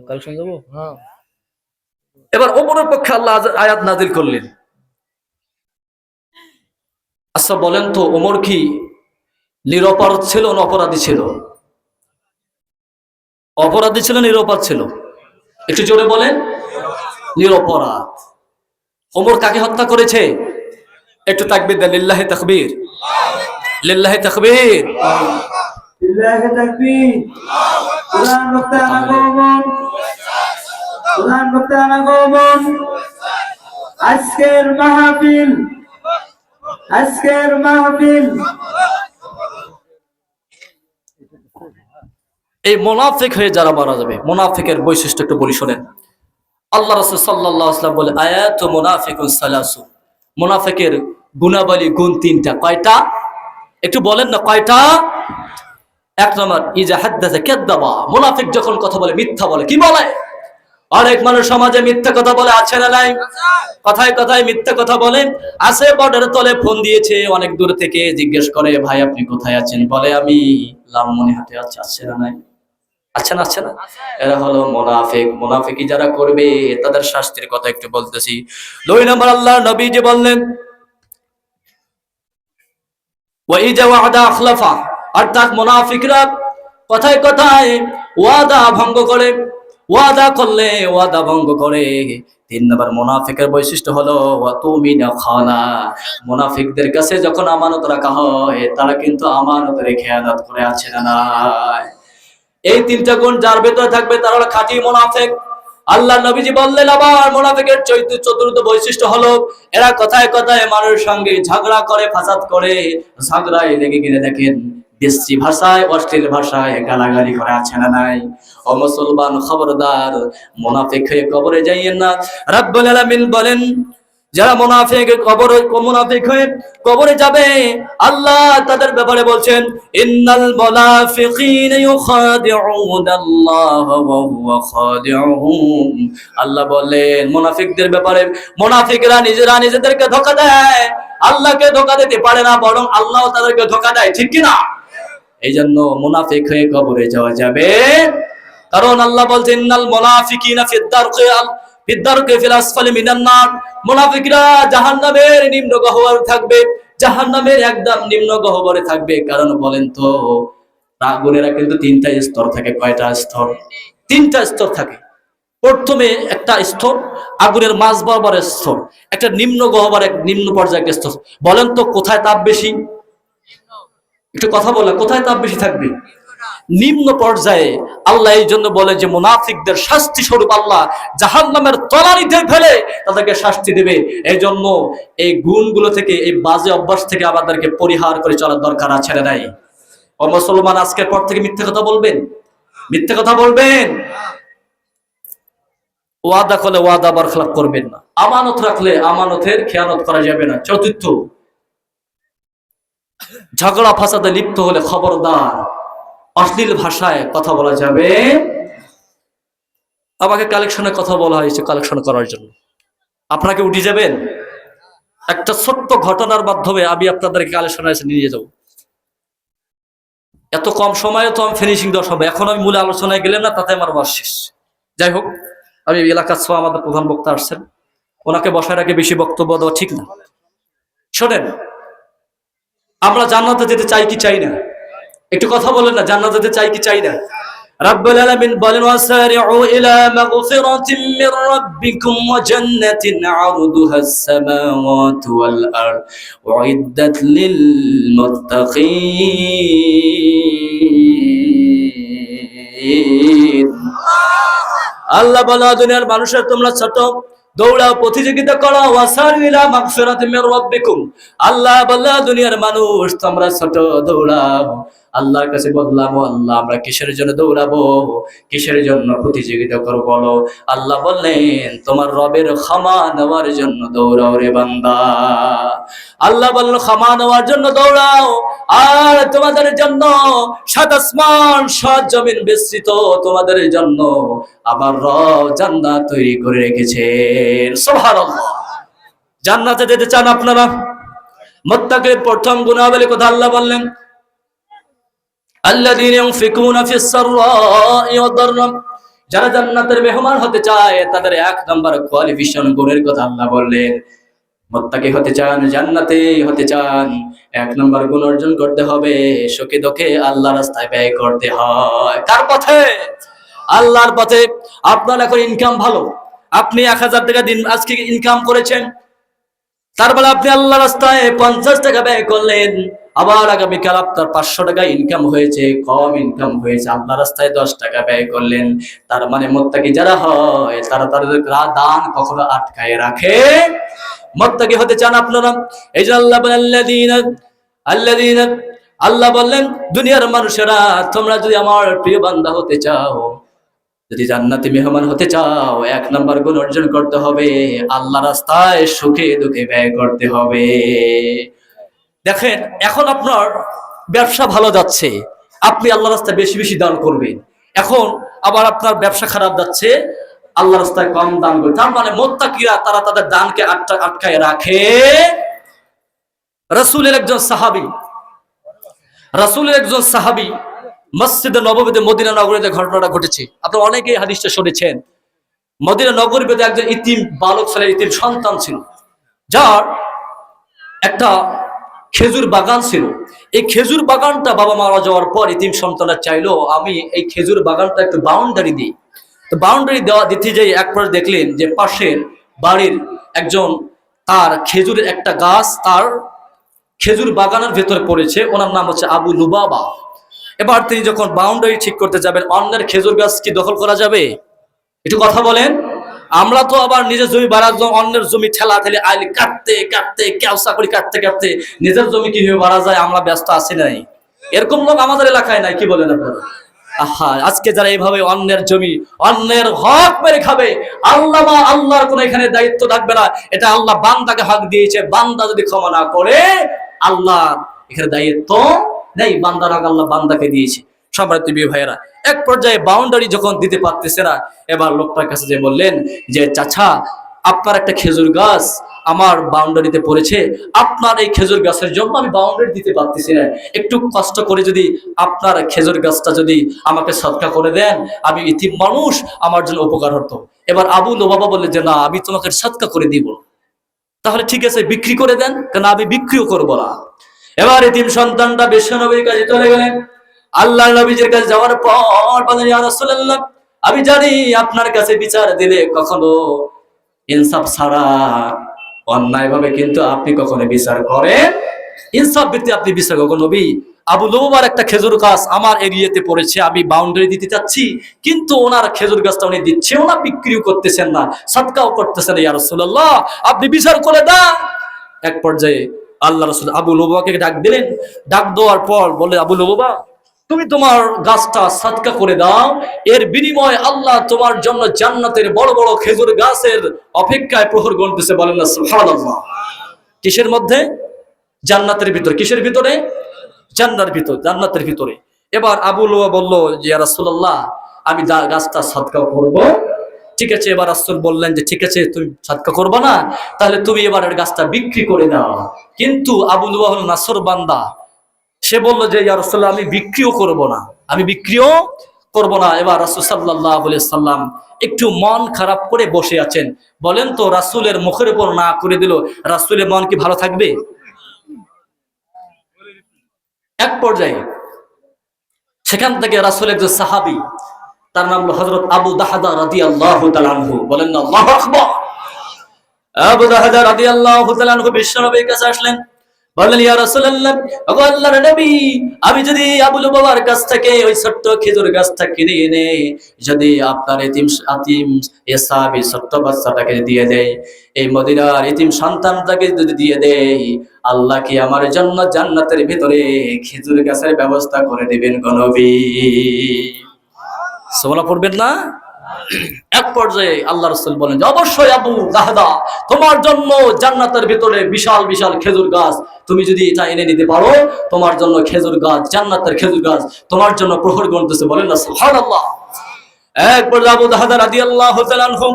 কালেকশন যাবো। এবার ওমরের পক্ষে আল্লাহ আয়াত নাযিল করলেন। আচ্ছা বলেন তো, ওমর কি নিরপরাধ ছিল না অপরাধী ছিল? অপরাধী ছিল, নিরপরাধ ছিল? একটু জোরে বলেন। নিরপরাধ। ওমর কাকে হত্যা করেছে? একটু তাকবীর দেন, লিল্লাহি তাকবীর, লিল্লাহি তাকবীর, লিল্লাহি তাকবীর। কুরআন মুক্তানা গোমন, কুরআন মুক্তানা গোমন। আজকের মাহফিল, আজকের মাহফিল। এই মুনাফিক হয়ে যারা মারা যাবে, মুনাফিকের বৈশিষ্ট্য একটু বলি শোনেন। আল্লাহ রাসূল সাল্লাল্লাহু আলাইহি ওয়াসাল্লাম বলে, আয়াতু মুনাফিকুন সালাসু, মুনাফিকের গুণাবলী গুণ 3টা। কয়টা? একটু বলেন না কয়টা? 1 নম্বর, ইজা হাদ্দাসা কাযাবা, মুনাফিক যখন কথা বলে মিথ্যা বলে। কি বলে? অনেক মানুষ সমাজে মিথ্যা কথা বলে, আছে না নাই? কথায় কথায় মিথ্যা কথা বলে। আছে, বর্ডার তলে ফোন দিয়েছে অনেক দূর থেকে, জিজ্ঞেস করে, ভাই আপনি কোথায় আছেন? বলে আমি লালমনিরহাটে আছি। আছে না নাই? আছে না? আছে না? এরা হলো মুনাফিক। মুনাফিকি যারা করবে তাদের শাস্তির কথা একটু বলতেছি। 2 নম্বর, আল্লাহর নবী যে বললেন, ওয়াইজা ওয়াদা আখলাফা, অর্থাৎ মুনাফিকরা কথায় কথায় ওয়াদা ভঙ্গ করে, ওয়াদা করলে ওয়াদা ভঙ্গ করে। 3 নম্বর মুনাফিকের বৈশিষ্ট্য হলো ওয়াতুমিনা খানা, মুনাফিকদের কাছে যখন আমানত রাখা হয় তারা কিন্তু আমানতের খেয়ানত করে, আছে না নাই? এই 3টা গুণ যার ভেতরে থাকবে তারা হলো খাঁটি মুনাফিক। আল্লাহ নবীজি বললেন আবার মুনাফিকের 4র্থ বৈশিষ্ট্য হলো এরা কথায় কথায় মানুষের সঙ্গে ঝগড়া করে, ফাসাদ করে, ঝগড়ায় লেগে গেলে দেখেন বিশ্রী ভাষায়, অশ্লীল ভাষায় গালাগালি করে, আছে না নাই? ও মুসলমান, খবরদার মুনাফিক হয়ে কবরে যাইয়েন না। রব্বুল আলামিন বলেন, যারা মুনাফিক হয়ে কবরে যাবে, আল্লাহ তাদের ব্যাপারে বলছেন, ইন্নাল মুনাফিকিনা ইউখাদিউনাল্লাহ ওয়া হুয়া খাদিউহুম। আল্লাহ বলেন মুনাফিকদের ব্যাপারে, মুনাফিকরা নিজেরা নিজেদেরকে ধোঁকা দেয়, আল্লাহকে ধোঁকা দিতে পারে না, বরং আল্লাহ তাদেরকে ধোঁকা দেয়, ঠিক কি না? এই জন্য মুনাফিক হয়ে কবরে যাওয়া যাবে, কারণ আল্লাহ বলছেন ইন্নাল মুনাফিকিনা ফিদ-দারকি ফিল আসফালি মিনান নার। মুনাফিকরা জাহান্নামের নিম্ন গহ্বরে থাকবে, জাহান্নামের একদম নিম্ন গহ্বরে থাকবে। কারণ বলেন তো, আগুনেরা কিন্তু তিনটা স্তর থাকে। কয়টা স্তর? তিনটা স্তর থাকে। প্রথমে একটা স্তর আগুনের মাঝ বরাবর স্তর, একটা নিম্ন গহ্বর, এক নিম্ন পর্যায়ের স্তর। বলেন তো কোথায় তাপ বেশি? একটু কথা বলে, কোথায় তাপ বেশি থাকবে? নিম্ন পর্যায়ে। আল্লাহ এই জন্য বলে যে মুনাফিকদের শাস্তি স্বরূপ আল্লাহ জাহান্নামের তলানিতে ফেলে তাদেরকে শাস্তি দেবে। এই জন্য এই গুণগুলো থেকে, এই বাজে অভ্যাস থেকে আমাদেরকে পরিহার করে চলার দরকার আছে। ছেড়ে দেয় ও মুসলমান, আজকের পর থেকে মিথ্যে কথা বলবেন, মিথ্যে কথা বলবেন। ওয়াদা করলে ওয়াদা বরখলাফ করবেন না। আমানত রাখলে আমানতের খেয়ানত করা যাবে না। চতুর্থ, ঝগড়া ফাসাদে লিপ্ত হলে খবরদার, অশ্লীল ভাষায় কথা বলা যাবে। আমাকে কালেকশনের কথা বলা হয়েছে কালেকশন করার জন্য, আপনাকে উঠে যাবেন। একটা ছোট্ট ঘটনার মাধ্যমে আমি আপনাদেরকে কালেকশনে নিয়ে যাব। এত কম সময়ে তো আমি ফিনিশিং দেওয়া সম্ভব। এখন আমি মূল আলোচনায় গেলাম না, তাতে আমার বাস শেষ। যাই হোক, আমি এলাকার ছোঁয়া, আমাদের প্রধান বক্তা আসছেন, ওনাকে বসায় রাখে বেশি বক্তব্য দেওয়া ঠিক না। শোনেন, আমরা জান্নাতে যেতে চাই কি চাই না? একটু কথা বলেন না, জান্নাতে যেতে চাই কি চাই না? রাব্বুল আলামিন বলেন, ওয়াসারিউ ইলা মাগফিরাতিন মির রাব্বিকুম ওয়া জান্নাতিন আরদুহাস সামাওয়াতু ওয়াল আরদ উইদ্দাত লিল মুত্তাকিন। আল্লাহ বলে, দুনিয়ার মানুষের তোমরা ছোট, দৌড়াও, প্রতিযোগিতা করো। ওয়াসারিউ ইলা মাগফিরাতিন মির রাব্বিকুম। আল্লাহ বলে, দুনিয়ার মানুষ তোমরা ছোট, দৌড়াও। আল্লাহর কাছে বললাম, আল্লাহ আমরা কিসের জন্য দৌড়াবো, কিসের জন্য প্রতিযোগিতা করবো বলো? আল্লাহ বললেন, তোমার রবের ক্ষমা নেওয়ার জন্য দৌড়াও রে বান্দা। আল্লাহ বলল, ক্ষমা নেওয়ার জন্য দৌড়াও। আর তোমাদের জন্য সাত আসমান সাত জমিন বিস্তৃত, তোমাদের জন্য আমার রব জান্নাত তৈরি করে রেখেছেন। সুবহানাল্লাহ। জান্নাতে যেতে চান আপনারা? মুত্তাকির প্রথম গুণাবলী কথা আল্লাহ বললেন, আল্লাযীনা ইউনফিকুনা ফিস সাররাই ওয়াদ দাররা। যারা জান্নাতের মেহমান হতে চায় তাদের এক নাম্বার কোয়ালিফিকেশন, গুণের কথা আল্লাহ বললেন। মুত্তাকি হতে চান, জান্নাতে হতে চান, এক নাম্বার গুণ অর্জন করতে হবে, সুখে দুঃখে আল্লাহর রাস্তায় ব্যয় করতে হয়। কার পথে? আল্লাহর পথে। আপনার এখন ইনকাম ভালো, আপনি 1000 টাকা দিন আজকে ইনকাম করেছেন, তারপরে আপনি আল্লাহ রাস্তায় 50 টাকা ব্যয় করলেন, আবার আগামীকাল আপনার 500 টাকা ইনকাম হয়েছে, কম ইনকাম হয়েছে, আল্লাহ রাস্তায় 10 টাকা ব্যয় করলেন। তার মানে মুত্তাকি যারা হয় তারা তাদের দান কখনো আটকায় রাখে। মুত্তাকি হতে চান আপনারা, এই যে আল্লাহ বলেন আল্লাযীনা, আল্লাহ বললেন, দুনিয়ার মানুষেরা তোমরা যদি আমার প্রিয় বান্দা হতে চাও, যদি জান্নাতি মেহমান হতে চাও, এক নাম্বার গুণ অর্জন করতে হবে, আল্লাহ রাস্তায় সুখে দুঃখে ব্যয় করতে হবে। দেখেন, এখন আপনার ব্যবসা ভালো যাচ্ছে, আপনি আল্লাহ রাস্তায় বেশি বেশি দান করবেন। এখন আবার আপনার ব্যবসা খারাপ যাচ্ছে, আল্লাহ রাস্তায় কম দান করবে। তার মানে মুত্তাকিরা তারা তাদের দানকে আটকায় রাখে। রাসূলের একজন সাহাবী মসজিদে নববীতে, মদিনা নগরীতে ঘটনাটা ঘটেছে। আপনারা অনেকেই হাদিসটা শুনেছেন। মদিনা নগরীতে একজন ইতিম বালক ছেলে, ইতিম সন্তান ছিল, যার একটা খেজুর বাগান ছিল। এই খেজুর বাগানটা বাবা মারা যাওয়ার পর ইতিম সন্তানরা চাইলো, আমি এই খেজুর বাগানটা একটু বাউন্ডারি দিই। তো বাউন্ডারি দিতে যাই একবার দেখলেন যে পাশের বাড়ির একজন, তার খেজুরের একটা গাছ তার খেজুর বাগানের ভেতরে পড়েছে। ওনার নাম হচ্ছে আবু লুবাবা। এবার তিনি যখন বাউন্ডারি ঠিক করতে যাবেন, অন্যের খেজুর গাছ কি দখল করা যাবে? একটু কথা বলেন। আমরা তো আবার নিজের জমি বাড়ার জন্য অন্যের জমি ঠেলা ঠেলে আইলি কাটতে কাটতে কেউসা করে কাটতে কাটতে নিজের জমি কিভাবে বাড়া যায় আমরা ব্যস্ত আছি নাই? এরকম লোক আমাদের এলাকায় নাই, কি বলেন আপনারা? আহা, আজকে যারা এইভাবে অন্যের জমি অন্যের হক মেরে খাবে, আল্লাহ বা আল্লাহর কোনো এখানে দায়িত্ব থাকবে না। এটা আল্লাহ বান্দাকে হক দিয়েছে, বান্দা যদি ক্ষমা না করে আল্লাহ এখানে দায়িত্ব নেই, বান্দার হক আল্লাহ বান্দাকে দিয়েছে। সম্মানিত বিয়ে ভাইয়েরা, এক পর্যায়ে বাউন্ডারি যখন দিতে পারতেছে না, এবার লোকটার কাছে যে বললেন যে চাচা, আপনার একটা খেজুর গাছ আমার বাউন্ডারিতে পড়েছে, আপনার এই খেজুর গাছের জন্য আমি বাউন্ডারি দিতে পারতেছি না, একটু কষ্ট করে যদি আপনার খেজুর গাছটা যদি আমাকে সদকা করে দেন, আমি ইতিম মানুষ, আমার জন্য উপকার হতো। এবার আবু লুবাবা বললেন যে না, আমি তোমাকে সদকা করে দিব। তাহলে ঠিক আছে, বিক্রি করে দেন, কেন আমি বিক্রিও করবো না। এবার ইতিম সন্তানটা বিশ্ব নবীর কাছে চলে গেলেন। আল্লাহ নবীজির কাছে যাওয়ার পর বলেন, ইয়া রাসূলুল্লাহ, আমি জানি আপনার কাছে বিচার দিলে কখনো ইনসাফ ছাড়া অন্যায় ভাবে কিন্তু আপনি কখনো বিচার করেন, ইনসাফ ভিত্তিতে আপনি বিচার করেন। নবী, আবু লুবাবার একটা খেজুর গাছ আমার এরিয়াতে পড়েছে, আমি বাউন্ডারি দিতে চাচ্ছি, কিন্তু ওনার খেজুর গাছটা উনি দিচ্ছেও না, বিক্রিও করতেছেন না, সদকাও করতেছেন না, ইয়া রাসূলুল্লাহ আপনি বিচার করে দেন। এক পর্যায়ে আল্লাহ রাসূল আবু লুবাবাকে ডাক দিলেন। ডাক দেওয়ার পর বলে, আবু লুবাবা, তুমি তোমার গাছটা সদকা করে দাও, এর বিনিময়ে আল্লাহ তোমার জন্য জান্নাতের বড় বড় খেজুর গাছের অপেক্ষায় প্রহর গুনতেছে। বলেন না সুবহানাল্লাহ। কিসের মধ্যে? জান্নাতের ভিতরে। কিসের ভিতরে? জান্নাতের ভিতরে। এবার আবু লুবাবা বলল যে ইয়া রাসূলুল্লাহ, আমি গাছটা সদকা করব। ঠিক আছে, এবার রাসূল বললেন যে ঠিক আছে, তুমি সদকা করবে না, তাহলে তুমি এবার গাছটা বিক্রি করে দাও। কিন্তু আবু লুবাবা হল নাসর বান্দা, সে বলল যে ইয়া রাসূলুল্লাহ, আমি বিক্রিও করব না, আমি বিক্রিও করব না। এবার রাসূল সাল্লাল্লাহু আলাইহি সাল্লাম একটু মন খারাপ করে বসে আছেন। বলেন তো, রাসূলের মুখের উপর না করে দিল, রাসূলের মন কি ভালো থাকবে? এক পর্যায়ে সেখান থেকে রাসূলের একজন সাহাবী, তার নাম হলো হযরত আবু দাহদা রাদিয়াল্লাহু তাআলা আনহু। বলেন না আল্লাহু আকবার। আবু দাহদা রাদিয়াল্লাহু তাআলা আনহু বিশ্বনবীর কাছে আসলেন। বললেন, ইয়া রাসূলুল্লাহ, ওগো আল্লাহর নবী, আমি যদি আবু লুবাবার কাছ থেকে ওই ছোট্ট খেজুর গাছটা কিনে এনে যদি আপনার এতিম সাহাবী ছোট্ট বাচ্চাটাকে দিয়ে দেয়, এই মদিনার এতিম সন্তানটাকে যদি দিয়ে দেয়, আল্লাহ কি আমার জন্য জান্নাতের ভিতরে খেজুর গাছের ব্যবস্থা করে দিবেন গো নবী? সুবহানাল্লাহ পড়বেন না? এক পর্যায়ে আল্লাহ রাসূল বলেন যে অবশ্যই আবু দাহদা, তোমার জন্য জান্নাতের ভিতরে বিশাল বিশাল খেজুর গাছ, তুমি যদি এটা এনে নিতে পারো, তোমার জন্য খেজুর গাছ, জান্নাতের খেজুর গাছ তোমার জন্য প্রহর গুনতেছে। বলেন না সুবহানাল্লাহ। এক পর্যায়ে আবু দাহদা রাদিয়াল্লাহু তাআলা আনহু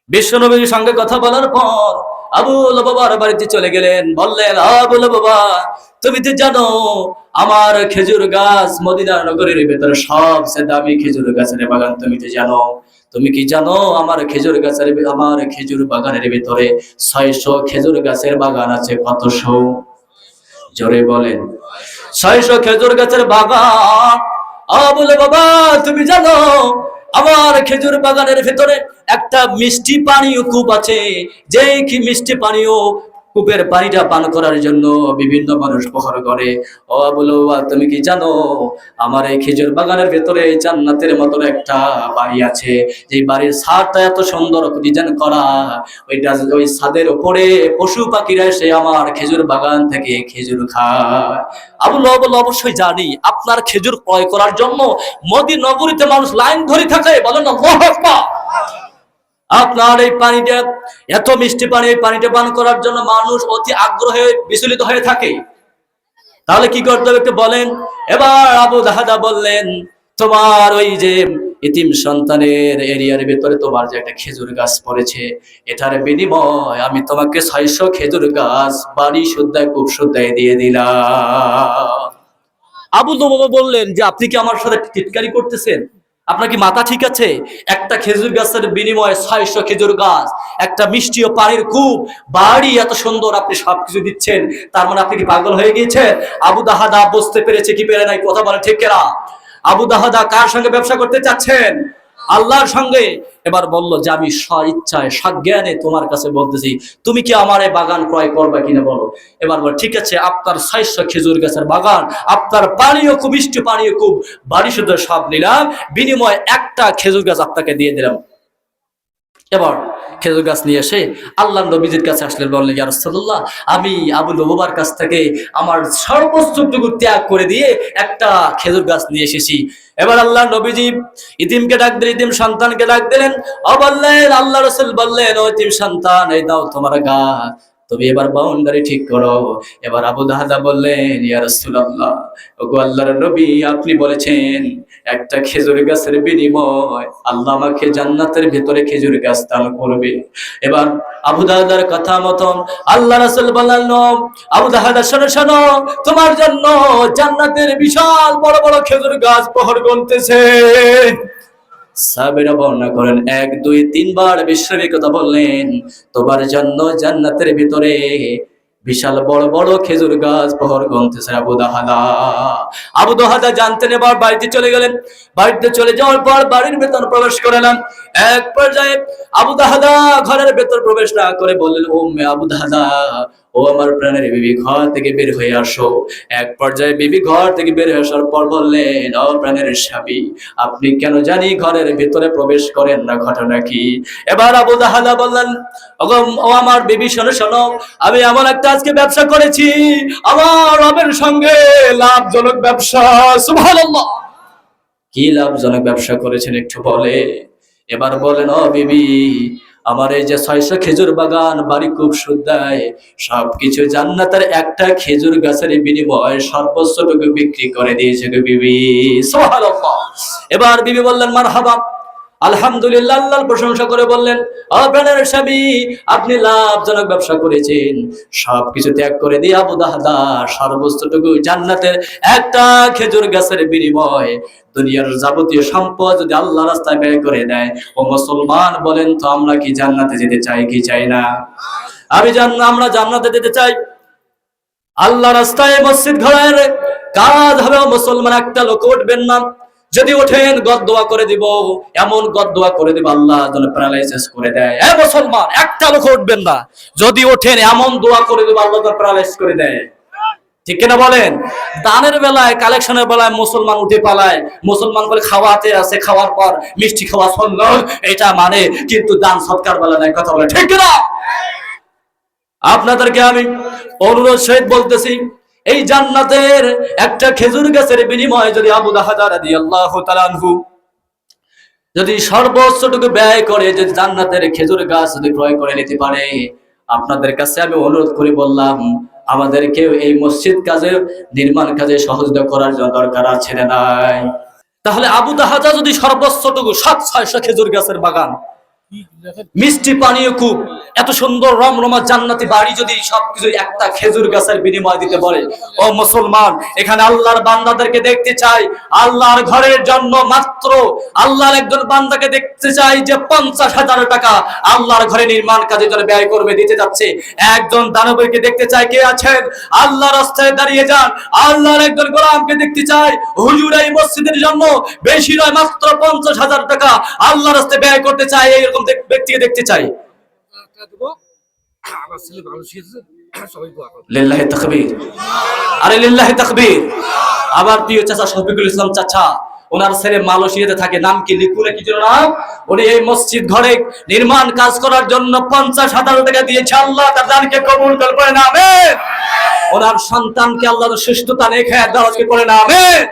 বিশ্বনবীর সঙ্গে কথা বলার পর আবু লুবাবার বাড়িতে চলে গেলেন। বললেন, আবু লুবাবা, তুমি তো জানো আমার খেজুর গাছ মদিনা নগরীর ভিতরে সবচেয়ে দামি খেজুর গাছের বাগান, তুমি তো জানো। তুমি কি জানো আমার খেজুর বাগানের ভিতরে 600 খেজুর গাছের বাগান আছে? কতশো? জোরে বলেন। 600 খেজুর গাছের বাগান। আবু লুবাবা, তুমি জানো আমার খেজুর বাগানের ভিতরে একটা মিষ্টি পানীয় কূপ আছে, যে কি মিষ্টি পানীয় কূপের পানিটা পান করার জন্য বিভিন্ন মানুষ প্রহর করে। ও আবু লুবাবা, তুমি কি জানো আমার এই খেজুর বাগানের ভেতরে জান্নাতের মতন একটা বাড়ি আছে, যে বাড়ির ছাদটা এত সুন্দর ডিজাইন করা, ওই ছাদের উপরে পশু পাখিরা এসে আমার খেজুর বাগান থেকে খেজুর খায়। আবু লুবাবা বলল, অবশ্যই জানি, আপনার খেজুর ক্রয় করার জন্য মদিনা নগরীতে মানুষ লাইন ধরে থাকে। বলেন আল্লাহু আকবার। আপনার এই পানিটা এত মিষ্টি পানি, এই পানিটা পান করার জন্য মানুষ অতি আগ্রহে বিচলিত হয়ে থাকে। তাহলে কি করতে হবে একটু বলেন। এবার আবু দাহদা বললেন, তোমার ওই যে ইতিম সন্তানের এরিয়ার ভিতরে তোমার যে একটা খেজুর গাছ পড়েছে, এটার বিনিময় আমি তোমাকে 600 খেজুর গাছ বাড়ি শুদ্ধায় কূপ শুদ্ধায় দিয়ে দিলাম। আবু লুবাবা বললেন যে আপনি কি আমার সাথে টিটকারি করতেছেন? আপনার কি মাথা ঠিক আছে? একটা খেজুর গাছের বিনিময়ে 600 খেজুর গাছ, একটা মিষ্টি ও পানির কূপ, বাড়ি এত সুন্দর, আপনি সবকিছু দিচ্ছেন, তার মানে আপনি কি পাগল হয়ে গিয়েছেন? আবু দাহদা বুঝতে পেরেছে কি পেরে নাই, কথা বলে ঠিক কেনা? আবু দাহদা কার সঙ্গে ব্যবসা করতে চাচ্ছেন? আল্লাহর সঙ্গে। এবার বলল যে আমি স্বইচ্ছায় সজ্ঞানে তোমার কাছে বলতেছি, তুমি কি আমার এই বাগান ক্রয় করবে কিনা বলো। এবার বল, ঠিক আছে, আপনার 600 খেজুর গাছের বাগান, আপনার পানীয় কূপ, মিষ্টি পানীয় কূপ, বাড়ি শুদ্ধ সব নিলাম, বিনিময়ে একটা খেজুর গাছ আপনাকে দিয়ে দিলাম। এবার খেজুর গাছ নিয়ে এসে আল্লাহ নবীজির কাছে আসলেন, বললেন ইয়া রাসূলুল্লাহ, আমি আবু লুবাবার কাছ থেকে আমার সর্বস্বটুকু ত্যাগ করে দিয়ে একটা খেজুর গাছ নিয়ে এসেছি। এবার আল্লাহ নবীজি ইতিমকে ডাক দিলেন, ইতিম সন্তানকে ডাক দিলেন, বললেন আল্লাহ রাসূল বললেন, ও ইতিম সন্তান, এই দাও তোমার গাছ, তুমি এবার বাউন্ডারি ঠিক করো। এবার আবু দাহদা বললেন, ইয়া রাসূলুল্লাহ, ওগো আল্লাহর নবী, আপনি বলেছেন একটা খেজুর গাছের বিনিময় আল্লাহ আমাকে জান্নাতের ভেতরে খেজুর গাছ দান করবে। এবার আবু দাহদার কথা মতন আল্লাহ রাসূল বললেন, আবু দাহদা শোনো শোনো, তোমার জন্য জান্নাতের বিশাল বড় বড় খেজুর গাছ প্রহর গুনতেছে। সাহাবীরা বর্ণনা করেন ১ ২ ৩ বার বিশ্বনবী কথা বললেন, তোমার জন্য জান্নাতের ভিতরে বিশাল বড় বড় খেজুর গাছ প্রহর গুনতেছে। আবু দাহদা জানতেন, এবার বাড়িতে চলে গেলেন। বাড়িতে চলে যাওয়ার পর বাড়ির ভেতর প্রবেশ করলেন। এক পর্যায়ে আবু দাহদা ঘরের ভেতর প্রবেশ না করে বললেন, ও আবু দাহদা, ও আমার প্রাণের বিবি, ঘর থেকে বের হয়ে আসো। এক পর্যায়ে বিবি ঘর থেকে বের হয়ে আসার পর বললেন, ও প্রাণের স্বামী, আপনি কেন জানি ঘরের ভিতরে প্রবেশ করেন না, ঘটনা কি? এবার আবু দাহদা বললেন, ও আমার বিবি, শোনো শোনো, আমি এমন একটা আজকে ব্যবসা করেছি, আমার রবের সঙ্গে লাভজনক ব্যবসা। সুবহানাল্লাহ। কি লাভজনক ব্যবসা করেছেন একটু বলে? এবার বলেন, ও বিবি, আমার এই যে ৬০০ খেজুর বাগান, বাড়ি খুব সুদায়, সবকিছু জান্নাতের একটা খেজুর গাছের বিনিময়ে সর্বোচ্চটুকু বিক্রি করে দিয়েছে গো বিবি। সুবহানাল্লাহ। এবার বিবি বললেন, মারহাবা, আলহামদুলিল্লাহ, আল্লাহর প্রশংসা করে বললেন, ও প্রাণের স্বামী, আপনি লাভজনক ব্যবসা করেছেন, সবকিছু ত্যাগ করে দিয়ে আবু দাহদা সর্বোচ্চটুকু জান্নাতের একটা খেজুর গাছের বিনিময়ে দুনিয়ার যাবতীয় সম্পদ যদি আল্লাহ রাস্তায় ব্যয় করে দেয়। ও মুসলমান, বলেন তো আমরা কি জান্নাতে যেতে চাই কি চাই না? আমরা জান্নাতে যেতে চাই। আল্লাহ রাস্তায় মসজিদ ঘরের কাজ হবে, মুসলমান একটা লোক উঠবেন না, যদি ওঠেন গদ দোয়া করে দিব, এমন গদ দোয়া করে দিব আল্লাহ যেন প্যারালাইসিস করে দেয়। মুসলমান একটা লোক উঠবেন না, যদি ওঠেন এমন দোয়া করে দিব আল্লাহ যেন প্যারালাইজ করে দেয়। ঠিক কিনা বলেন? দানের বেলায়, কালেকশনের বেলায় মুসলমান উঠে পালায়। মুসলমান বলে খাওয়াতে আছে, খাওয়ার পর মিষ্টি খাওয়া সুন্নাত, এটা মানে, কিন্তু দান সৎকার বেলা নাই। কথা বলে ঠিক কিনা? আপনাদেরকে আমি অনুরোধ সহিত বলতেছি, এই জান্নাতের একটা খেজুর গাছের বিনিময়ে যদি আবু দাহদা রাদিয়াল্লাহু তাআলা আনহু যদি সর্বোচ্চটুকু ব্যয় করে যদি জান্নাতের খেজুর গাছ যদি ক্রয় করে নিতে পারে, আপনাদের কাছে আমি অনুরোধ করে বললাম, আমাদেরকে এই মসজিদ কাজে, নির্মাণ কাজে সহযোগিতা করার জন্য দরকার আছে না নাই? তাহলে আবু দাহদা যদি সর্বোচ্চটুকু ৭০০ খেজুর গাছের বাগান, মিষ্টি পানীয় কূপ, এত সুন্দর রমরমা জান্নাতি বাড়ি যদি সবকিছু একটা খেজুর গাছের বিনিময় দিতে পারে, ও মুসলমান, এখানে আল্লাহর বান্দাদেরকে দেখতে চাই, আল্লাহর ঘরের জন্য মাত্র আল্লাহর একজন বান্দাকে দেখতে চাই যে ৫০,০০০ টাকা আল্লাহর ঘরে নির্মাণ কাজে জন্য ব্যয় করবে, দিতে যাচ্ছে। একজন দানবীরকে দেখতে চাই, কে আছেন আল্লাহ রাস্তায় দাঁড়িয়ে যান। আল্লাহর একজন গোলামকে দেখতে চাই, হুজুর এই মসজিদের জন্য বেশি নয়, মাত্র ৫০,০০০ টাকা আল্লাহ রাস্তায় ব্যয় করতে চাই, এরকম ব্যক্তিকে দেখতে চাই। লিল্লাহি তাকবীর, আরে লিল্লাহি তাকবীর। আবার প্রিয় চাচা শফিকুল ইসলাম চাচা, ওনার ছেলে মালয়েশিয়াতে থাকে, নাম কি, লিকুরে কি যেন নাম, উনি এই মসজিদ ঘরে নির্মাণ কাজ করার জন্য ৫০,০০০ টাকা দিয়েছে। আল্লাহ তার দানকে কবুল করে না, আমিন। ওনার সন্তানকে আল্লাহর সুস্থতা নেখে দাওয়াতকে করে না, আমিন।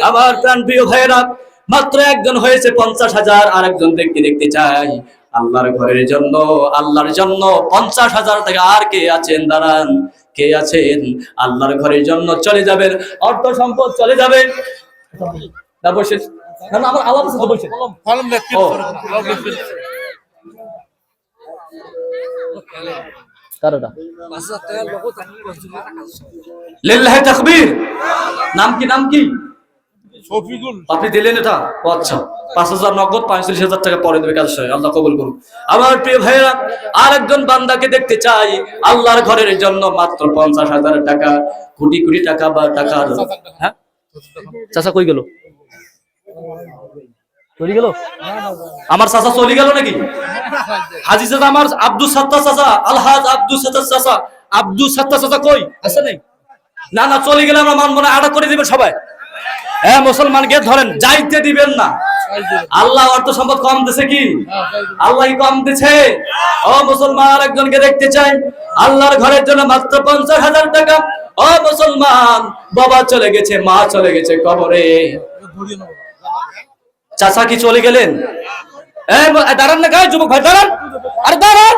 আমার প্রাণ প্রিয় ভাইয়েরা, মাত্র একজন হয়েছে ৫০,০০০, আর একজন ব্যক্তি দেখতে চাই আল্লাহর ঘরের জন্য, আল্লাহর জন্য ৫০,০০০ টাকা। আর কে আছেন? দাঁড়ান, কে আছেন? আল্লাহর ঘরের জন্য চলে যাবেন, অর্থ সম্পদ চলে যাবে। আমার আওয়াজ আছে তো, বলছেন লিল্লাহি তাকবীর। নাম কি, নাম কি? আপনি দিলেন এটা? আচ্ছা, ৫,০০০ নগদ, ৩৫,০০০ টাকা পরে দেবে কাজ। আল্লাহ কবুল করুন। আমার প্রিয় ভাইয়েরা, আর একজন বান্দাকে দেখতে চাই আল্লাহর ঘরের জন্য মাত্র ৫০,০০০ টাকা, কোটি কোটি টাকা বা টাকার। হ্যাঁ চাচা কই গেল? চলে গেল? আমার চাচা চলে গেল নাকি? হাজি চাচা, আমার আব্দুল সাত্তার চাচা, আলহাজ আব্দুল সাত্তার চাচা, আব্দুল সাত্তার চাচা কই আছে? নাই, না না, চলে গেলে আমরা মানব না, আড়া করে দিবেন সবাই। হ্যাঁ মুসলমান, গে ধরেন, যাইতে দিবেন না, আল্লাহ অর্থ সম্পদ কম দিছে কি? আল্লাহ কম দিছে? ও মুসলমান, একজনকে দেখতে চাই আল্লাহর ঘরের জন্য মাত্র 50,000 টাকা। ও মুসলমান, বাবা চলে গেছে, মা চলে গেছে কবরে, চাচা কি চলে গেলেন? দাঁড়ান না গায়ে যুবক ভাই, দাঁড়ান, আরে দাঁড়ান,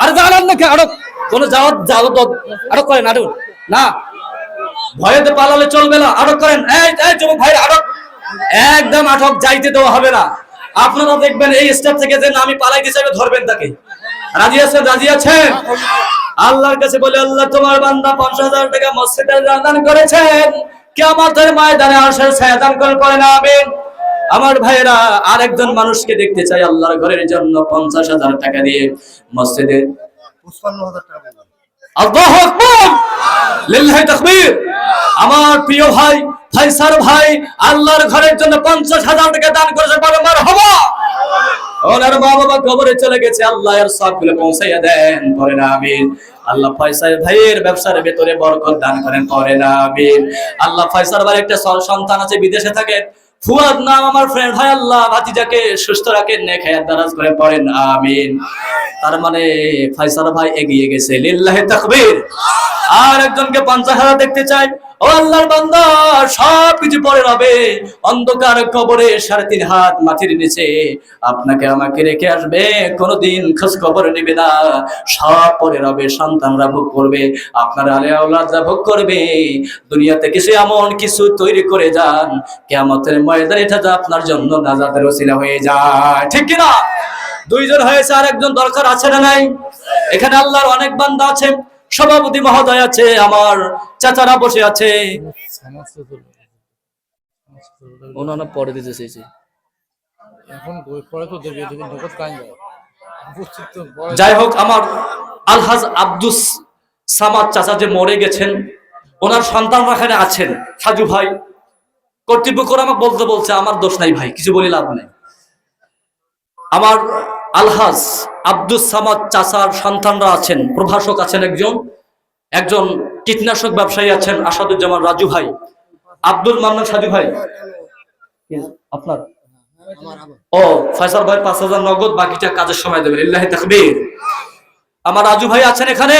আরে দাঁড়ান না, আরো কোন যাওয়াত আরো করেন, আরো না, ভয়েতে পালালে চলবে না, আটক করেন। এই যুবক ভাই, আটক, একদম আটক, যাইতে দেওয়া হবে না। আপনারা দেখবেন এই স্টেপ থেকে যে আমি পালাই দিতে চাইবে, ধরবেন তাকে। রাজি আছেন? রাজি আছেন? আল্লাহর কাছে বলে, আল্লাহ তোমার বান্দা 50,000 টাকা মসজিদে দান করেছেন, কিয়ামতের ময়দানে আরশের ছায়া দান করেন, আমিন। আমার ভাইরা, আরেকজন মানুষকে দেখতে চাই আল্লাহর ঘরের জন্য 50,000 টাকা দিয়ে মসজিদে 55,000 টাকা। আল্লাহু আকবার, লিল্লাহি তাকবীর। আমার প্রিয় ভাই ফাইসার ভাই আল্লাহর ঘরের জন্য 50,000 টাকা দান করেছে, বলো মারহাবা। ওনার মা বাবা কবরে চলে গেছে, আল্লাহ এর সবগুলো পৌঁছাইয়া দেন, পড়েন আমিন। আল্লাহ ফাইসার ভাইয়ের ব্যবসার ভেতরে বরকত দান করেন, পড়েন আমিন। আল্লাহ ফাইসার ভাইয়ের একটা সন্তান আছে, বিদেশে থাকে, ফুয়াদ নাম আমার ফ্রেন্ড, ভাই আল্লাহ ভাতিজাকে সুস্থ রাখেন, নেক হায়াত দারাজ করে, পড়েন আমিন। তার মানে ফাইসার ভাই এগিয়ে গেছে, লিল্লাহি তাকবীর। আর একজনকে 50,000 দেখতে চাই, ও আল্লাহর বান্দা, সব কিছু পরে রবে, অন্ধকার কবরে 3.5 হাত মাটির নিচে আপনাকে আমাকে রেখে আসবে, কোনদিন খোঁজ খবর নেবে না, সব পরে রবে, সন্তানরা ভোগ করবে, আপনার আলে আওলাদরা ভোগ করবে। দুনিয়াতে কিছু এমন কিছু তৈরি করে যান, কিয়ামতের ময়দানে এটা আপনার জন্য নাজাতের ওসিলা হয়ে যায়, ঠিক কিনা? দুইজন হয়েছে, আর একজন দরকার আছে না নাই? এখানে আল্লাহর অনেক বান্দা আছে, সভাপতি মহোদয় আছে, আমার চাচারা বসে আছে, ওনারা পরে দিতে চেয়েছে। যাই হোক, আমার আলহাজ আব্দুস সামাদ চাচা যে মরে গেছেন, ওনার সন্তানরা এখানে আছেন। সাজু ভাই কর্তৃপক্ষ আমাকে বলছে, আমার দোষ নাই ভাই, কিছু বলি লাভ নেই। আমার আলহাজ আব্দুস সামাদ চাচার সন্তানরা আছেন, প্রভাষক আছেন, একজন কীটনাশক ব্যবসায়ী আছেন, আসাদুজ্জামান রাজু ভাই, আব্দুল মান্নান সাজু ভাই, আপনার ও ফয়সাল ভাই 5,000 নগদ, বাকিটা কাজের সময় দেবেন, লিল্লাহি তাকবীর। আমার রাজু ভাই আছেন এখানে,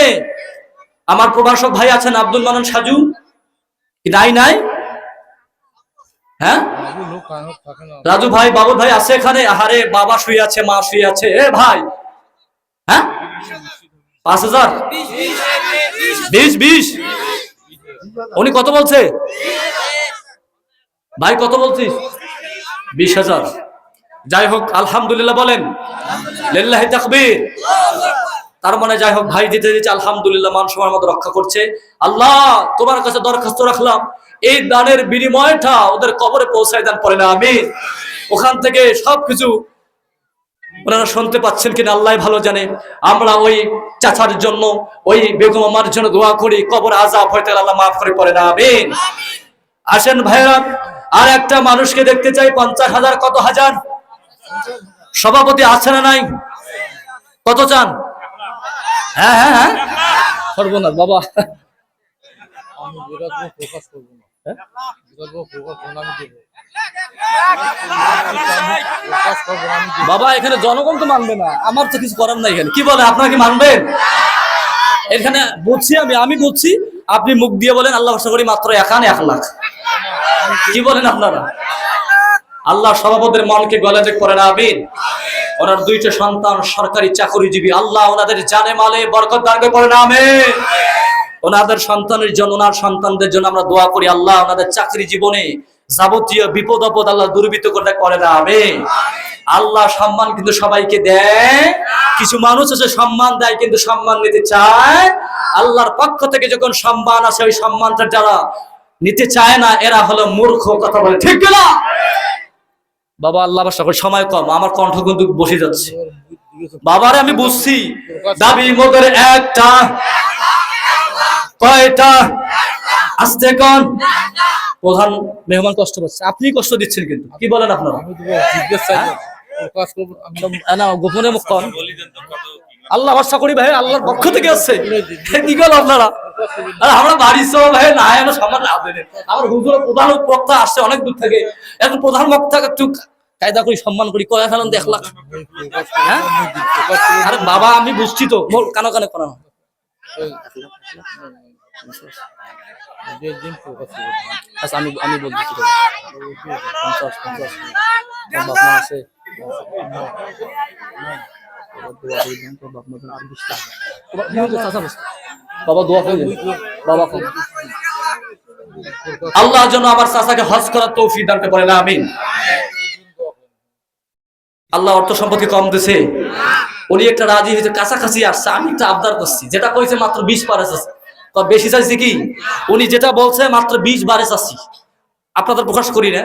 আমার প্রভাষক ভাই আছেন আব্দুল মান্নান সাজু, নাই হ্যাঁ, রাজু ভাই, বাবুল ভাই আছে এখানে। আহারে, বাবা শুয়ে আছে, মা শুয়ে আছে, এ ভাই, হ্যাঁ 5,000 20 উনি কত বলছে ভাই, কত বলছিস? 20,000। যাই হোক, আলহামদুলিল্লাহ বলেন, লিল্লাহি তাকবীর। তার মানে যাই হোক, ভাই দিতে আলহামদুলিল্লাহ, মান সম্মানের মতো রক্ষা করছে। আল্লাহ তোমার কাছে দরখাস্ত রাখলাম, এই দানের বিনিময়টা ওদের কবরে পৌঁছায় দেন, পড়ে না আমিন। ওখান থেকে সবকিছু ওনারা শুনতে পাচ্ছেন কিনা আল্লাহ ভালো জানে। আমরা ওই চাচার জন্য, ওই বেগম আমার জন্য দোয়া করি, কবর আযাব হইতে আল্লাহ মাফ করে, পড়ে না আমিন। আসেন ভাইরা, আর একটা মানুষকে দেখতে চাই, 50,000 কত হাজার? সভাপতি আছে না নাই? কত চান? হ্যাঁ হ্যাঁ হ্যাঁ, সর্বনাশ বাবা, বাবা এখানে জনগণ তো মানবে না, আমার তো কিছু করার নাই। এখানে কি বলে, আপনারা কি মানবেন? এখানে বুঝছি, আমি বুঝছি, আপনি মুখ দিয়ে বলেন আল্লাহ ভরসা করি, মাত্র 1 লাখ। কি বলেন আপনারা? আল্লাহ সভাপতির মনকে গলাতে করে না আমিন। ওনার 2টা সন্তান সরকারি চাকরিজীবী, আল্লাহ ওনাদের জানে মালে বরকত দান করে না আমিন। ওনাদের সন্তানের জন্য, ওনার সন্তানদের জন্য আমরা দোয়া করি, আল্লাহ ওনাদের চাকরি জীবনে যাবতীয় বিপদ আপদ আল্লাহ দুর্বৃত্ত করে না আমিন। আল্লাহ সম্মান কিন্তু সবাইকে দেয়, কিছু মানুষ আছে সম্মান দেয় কিন্তু সম্মান নিতে চায়। আল্লাহর পক্ষ থেকে যখন সম্মান আসে, ওই সম্মানটা যারা নিতে চায় না, এরা হলো মূর্খ, কথা বলে ঠিক না বাবা? আল্লাহ সময় কম, আমার কণ্ঠ কিন্তু বসে যাচ্ছে। বাবারে আমি বুঝছি, দাবি মোদের একটা, কয়টা? আস্তে কোন প্রধান মেহমান কষ্ট পাচ্ছে, আপনি কষ্ট দিচ্ছেন কিন্তু, কি বলেন আপনারা? গোপনে মুখ কন, আল্লাহ ভরসা করি ভাই, আল্লাহর পক্ষ থেকে আসছে, কি বল আপনারা? আমরা বাড়ি ভাই না, আমার সম্মান না দেন। আমার হুজুর প্রধান বক্তা আসছে অনেক দূর থেকে, এখন প্রধান বক্তা একটু কায়দা করি সম্মান করি, কয়া ফেলেন 1 লাখ। হ্যাঁ আরে বাবা আমি বুঝছি তো, কানো কানে করানো। আচ্ছা আমি বলতেছি 50 বাপমা আছে, বাবা দোয়া করে দিন, বাবা আল্লাহ যেন আমার চাচাকে হজ করার তৌফিক দান করে, বলেন আমিন। আল্লাহ অর্থ সম্পত্তি কম দিছে, উনি একটা রাজি হয়েছে, কাছাকাছি আসছে। আমি একটা আবদার করছি, যেটা কইছে মাত্র 20 বারে চাচ্ছি, বেশি চাইছি কি? উনি যেটা বলছে মাত্র 20 বারে চাচ্ছি, আপনাদের প্রকাশ করি না,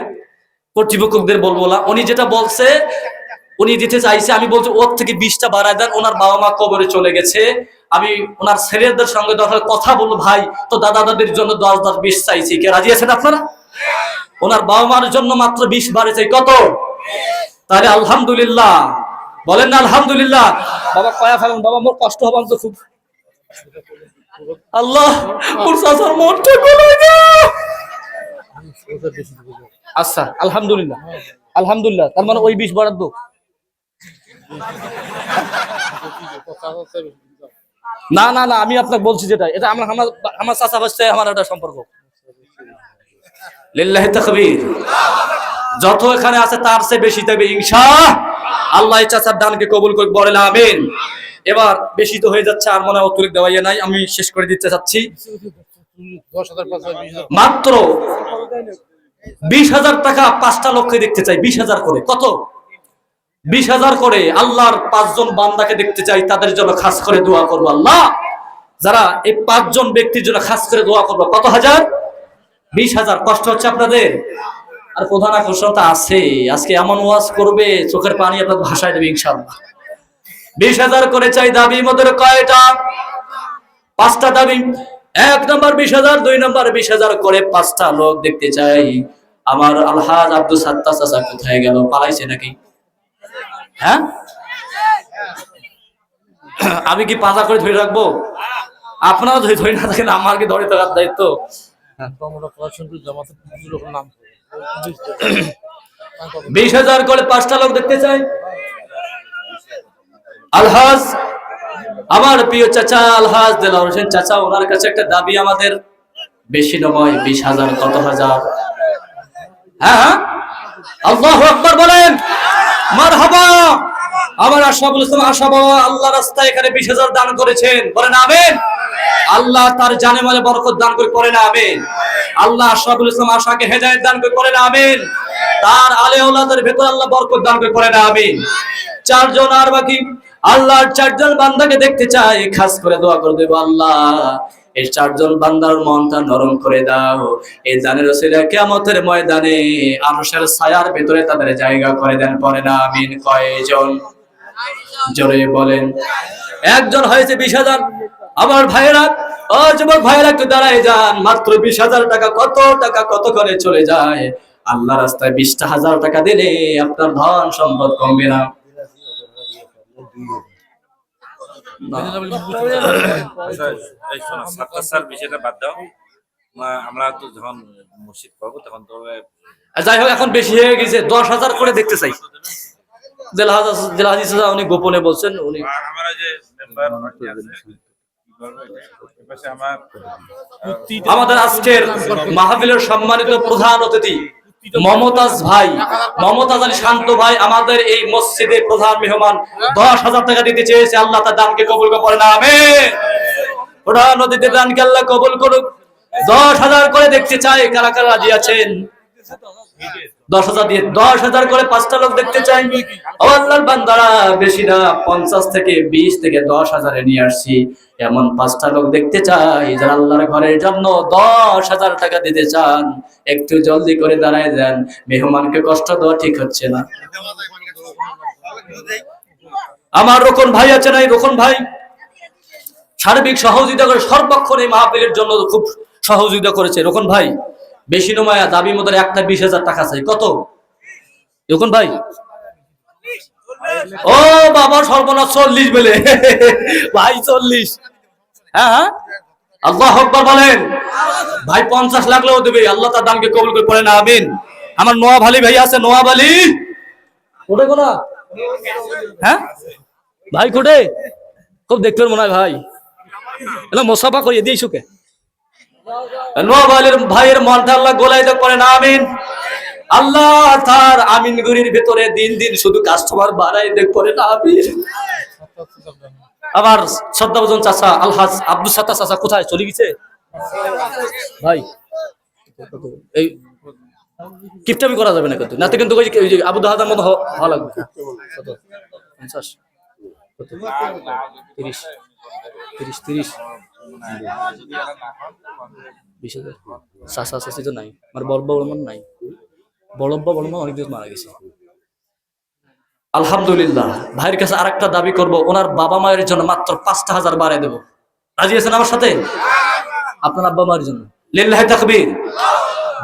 কর্তৃপক্ষদের বলবো না। উনি যেটা বলছে উনি দিতে চাইছে, আমি বলছি ওর থেকে 20টা বাড়ায় দেন। ওনার বাবা মা কবরে চলে গেছে, আমি ওনার ছেলেদের সঙ্গে কথা বলবো, ভাই তো দাদা দাদির জন্য 10 10 20 চাইছি, কে রাজি আছেন আপনারা? ওনার বাবা মার জন্য মাত্র 20 বারে চাই, কত? তাহলে আলহামদুলিল্লাহ বলেন না আলহামদুলিল্লাহ। বাবা কয়া ফেলেন, বাবা মোর কষ্ট হবান তো খুব। আল্লাহ মোর চাচার মনটা গলায় দাও। আচ্ছা আলহামদুলিল্লাহ, আলহামদুলিল্লাহ। তার মানে ওই 20 বরাদ্দ। না না না, আমি আপনাকে বলছি যেটা, এটা আমার চাচা বাচ্চা, আমার একটা সম্পর্ক। লিল্লাহি তাকবীর। যত এখানে আছে তার চেয়ে বেশি দেবে ইনশাআল্লাহ। চাচার দানকে কবুল করে, বলেন আমিন। এবার বেশি তো হয়ে যাচ্ছে, আর মনে হয় অতিরিক্ত দেওয়াই নাই, আমি শেষ করে দিতে চাচ্ছি। মাত্র 20,000 টাকা 5টা লোককে দেখতে চাই, 20,000 করে। কত? 20,000 করে। আল্লাহর 5 জন বান্দাকে দেখতে চাই, তাদের জন্য খাস করে দোয়া করবো। আল্লাহ যারা এই 5 জন ব্যক্তির জন্য খাস করে দোয়া করবো। কত হাজার? 20,000। কষ্ট হচ্ছে আপনাদের? আর প্রধান আকর্ষণটা আছে, আজকে এমন ওয়াজ করবে চোখের পানি আপনাদের ভাষায় দেবে ইনশাআল্লাহ। 20,000 করে চাই। দাবি মধ্যে কয়টা? 5টা দাবি। 1 নম্বর 20,000, 2 নম্বর 20,000 করে 5টা লোক দেখতে চাই। আমার আলহাজ আব্দুল সাত্তার চাচা কোথায় গেল? পালাইছে নাকি? হ্যাঁ আমি কি পাজা করে ধরে রাখবো? আপনারা ধরে না থাকেন, আমার কি ধরে থাকার দায়িত্ব? 20,000 করে 5টা লোক দেখতে চাই। আলহাজ আমার প্রিয় চাচা আলহাজ দেলাওয়ার হোসেন চাচা, ওনার কাছে একটা দাবি আমাদের, বেশি নয়, 20,000। কত হাজার? হ্যাঁ আল্লাহু আকবার বলেন, মারহাবা। আমার আশরাফুল ইসলাম আশা বাবা আল্লাহ রাস্তায় এখানে 20,000 দান করেছেন, বলেন আমিন। আল্লাহ তার জানে মালে বরকত দান করে, পড়েন আমিন। আল্লাহ আশরাফুল ইসলাম আশাকে হেদায়েত দান করে, পড়েন আমিন। তার আলে ওলাদের ভেতর আল্লাহ বরকত দান করে, পড়েন আমিন। 4 জন আর বাকি, আল্লাহর 4 জন বান্দাকে দেখতে চাই, খাস করে দোয়া করে দেব। আল্লাহ এই 4 জন বান্দার মনটা নরম করে দাও, এই জানের ওসিলা কিয়ামতের ময়দানে আরশের ছায়ার ভিতরে তাদের জায়গা করে দেন, পড়েন আমিন। কয়জন? জোরে বলেন। 1 জন হয়েছে 20,000। আমার ভাইয়েরা, ও যুবক ভাইয়েরা, একটু দাঁড়ায় যান। মাত্র 20,000 টাকা, কত টাকা কত করে চলে যায়। আল্লাহ রাস্তায় 20,000 টাকা দিলে আপনার ধন সম্পদ কমবে না। আমরা তো যখন মসজিদ করবো তখন তো যাই হোক, এখন বেশি হয়ে গেছে, 10,000 করে দেখতে চাই। উনি গোপনে বলছেন, উনি আমাদের আজকের মাহফিলের সম্মানিত প্রধান অতিথি মমতাজ ভাই, মমতাজ আলী শান্ত ভাই, আমাদের এই মসজিদের প্রধান মেহমান, 10,000 টাকা দিতে চেয়েছে। আল্লাহ তার দানকে কবুল করে, না আমিন। প্রধান অতিথির দানকে আল্লাহ কবুল করুক। 10,000 করে দেখতে চাই, কারা কারা রাজি আছেন? 10,000 দিয়ে 10,000 করে 5টা লোক দেখতে চাই। আল্লাহর বান্দারা, বেশি না, 50 থেকে 20 থেকে 10,000 নিয়ে আসছি, এমন 5টা লোক দেখতে চাই যারা আল্লাহর ঘরের জন্য 10,000 টাকা দিতে চান। একটু জলদি করে দাঁড়ায় দেন, মেহমানকে কষ্ট দেওয়া ঠিক হচ্ছে না। আমার রোকন ভাই আছে না? রোকন ভাই সার্বিক সহযোগিতা করে, সর্বক্ষণ এই মাহফিলের জন্য খুব সহযোগিতা করেছে। রোকন ভাই বেশি নয়, দাবি মতো একটা 20,000 টাকা চাই। কত রোকন ভাই? ও বাবা সর্বনাশ, 40 বলে ভাই, 40। হ্যাঁ হ্যাঁ আল্লাহু আকবার বলেন। ভাই 50 লাগলেও দেবে, আল্লাহ তার দানকে কবুল করে, পড়েন আমিন। আমার নোয়াব আলী ভাই আছে, নোয়াব আলী, কোটে কোনা হ্যাঁ ভাই কোটে খুব দেখলেন মনে হয় ভাই এলা মোসাফা করিয়ে দিয়েছো কে নোয়াবালের ভাইয়ের মনটা আল্লাহ গোলাই দেখ করে না আমিন আল্লাহ তার আমিন গুরির ভিতরে দিন দিন শুধু কাস্টমার বাড়াই দেখ করে না আমিন আবার শ্রদ্ধাভাজন চাচা আলহাজ আব্দুল সাত্তার চাচা কোথায় চলে গেছে ভাই এই কিপটামি করা যাবে না কিন্তু নাতে কিন্তু ওই যে আবু দাহাদার মতো হওয়া লাগবে কত 50 কত 30 30 20,000 চাচা চাচি তো নাই মানে বড় বড় মন নাই বড় বড় মন অনেক দিন মারা গেছে আলহামদুলিল্লাহ ভাইয়ের কাছে আরেকটা দাবি করব ওনার বাবা মায়ের জন্য মাত্র 5,000 বাড়ায় দেব রাজি আছেন আমার সাথে আপনার আব্বা মায়ের জন্য লিল্লাহি তাকবীর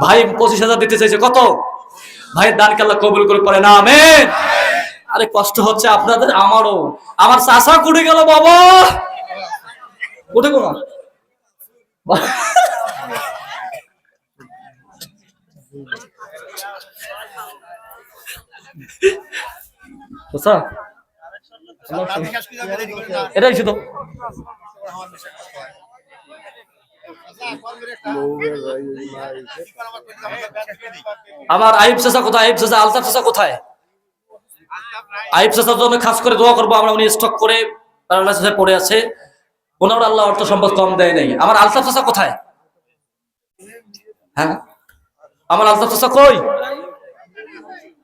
ভাই 25,000 দিতে চাইছে কত ভাইয়ের দানকে আল্লাহ কবুল করে পড়ে না আমিন আরে কষ্ট হচ্ছে আপনাদের আমারও আমার চাচা কুড়ে গেল বাবা উঠে কোন এটাই শুধু আমার আইব চাচা কোথায় আইব চাচা আলতাফ চাচা কোথায় আইব চাচার জন্য খাস করে দোয়া করবো আমরা উনি স্টক করে প্যারালাইসিসে পড়ে আছে ওনার আল্লাহ অর্থ সম্পদ কম দেয় নাই আমার আলতাফ চাচা কোথায় হ্যাঁ আমার আলতাফ চাচা কই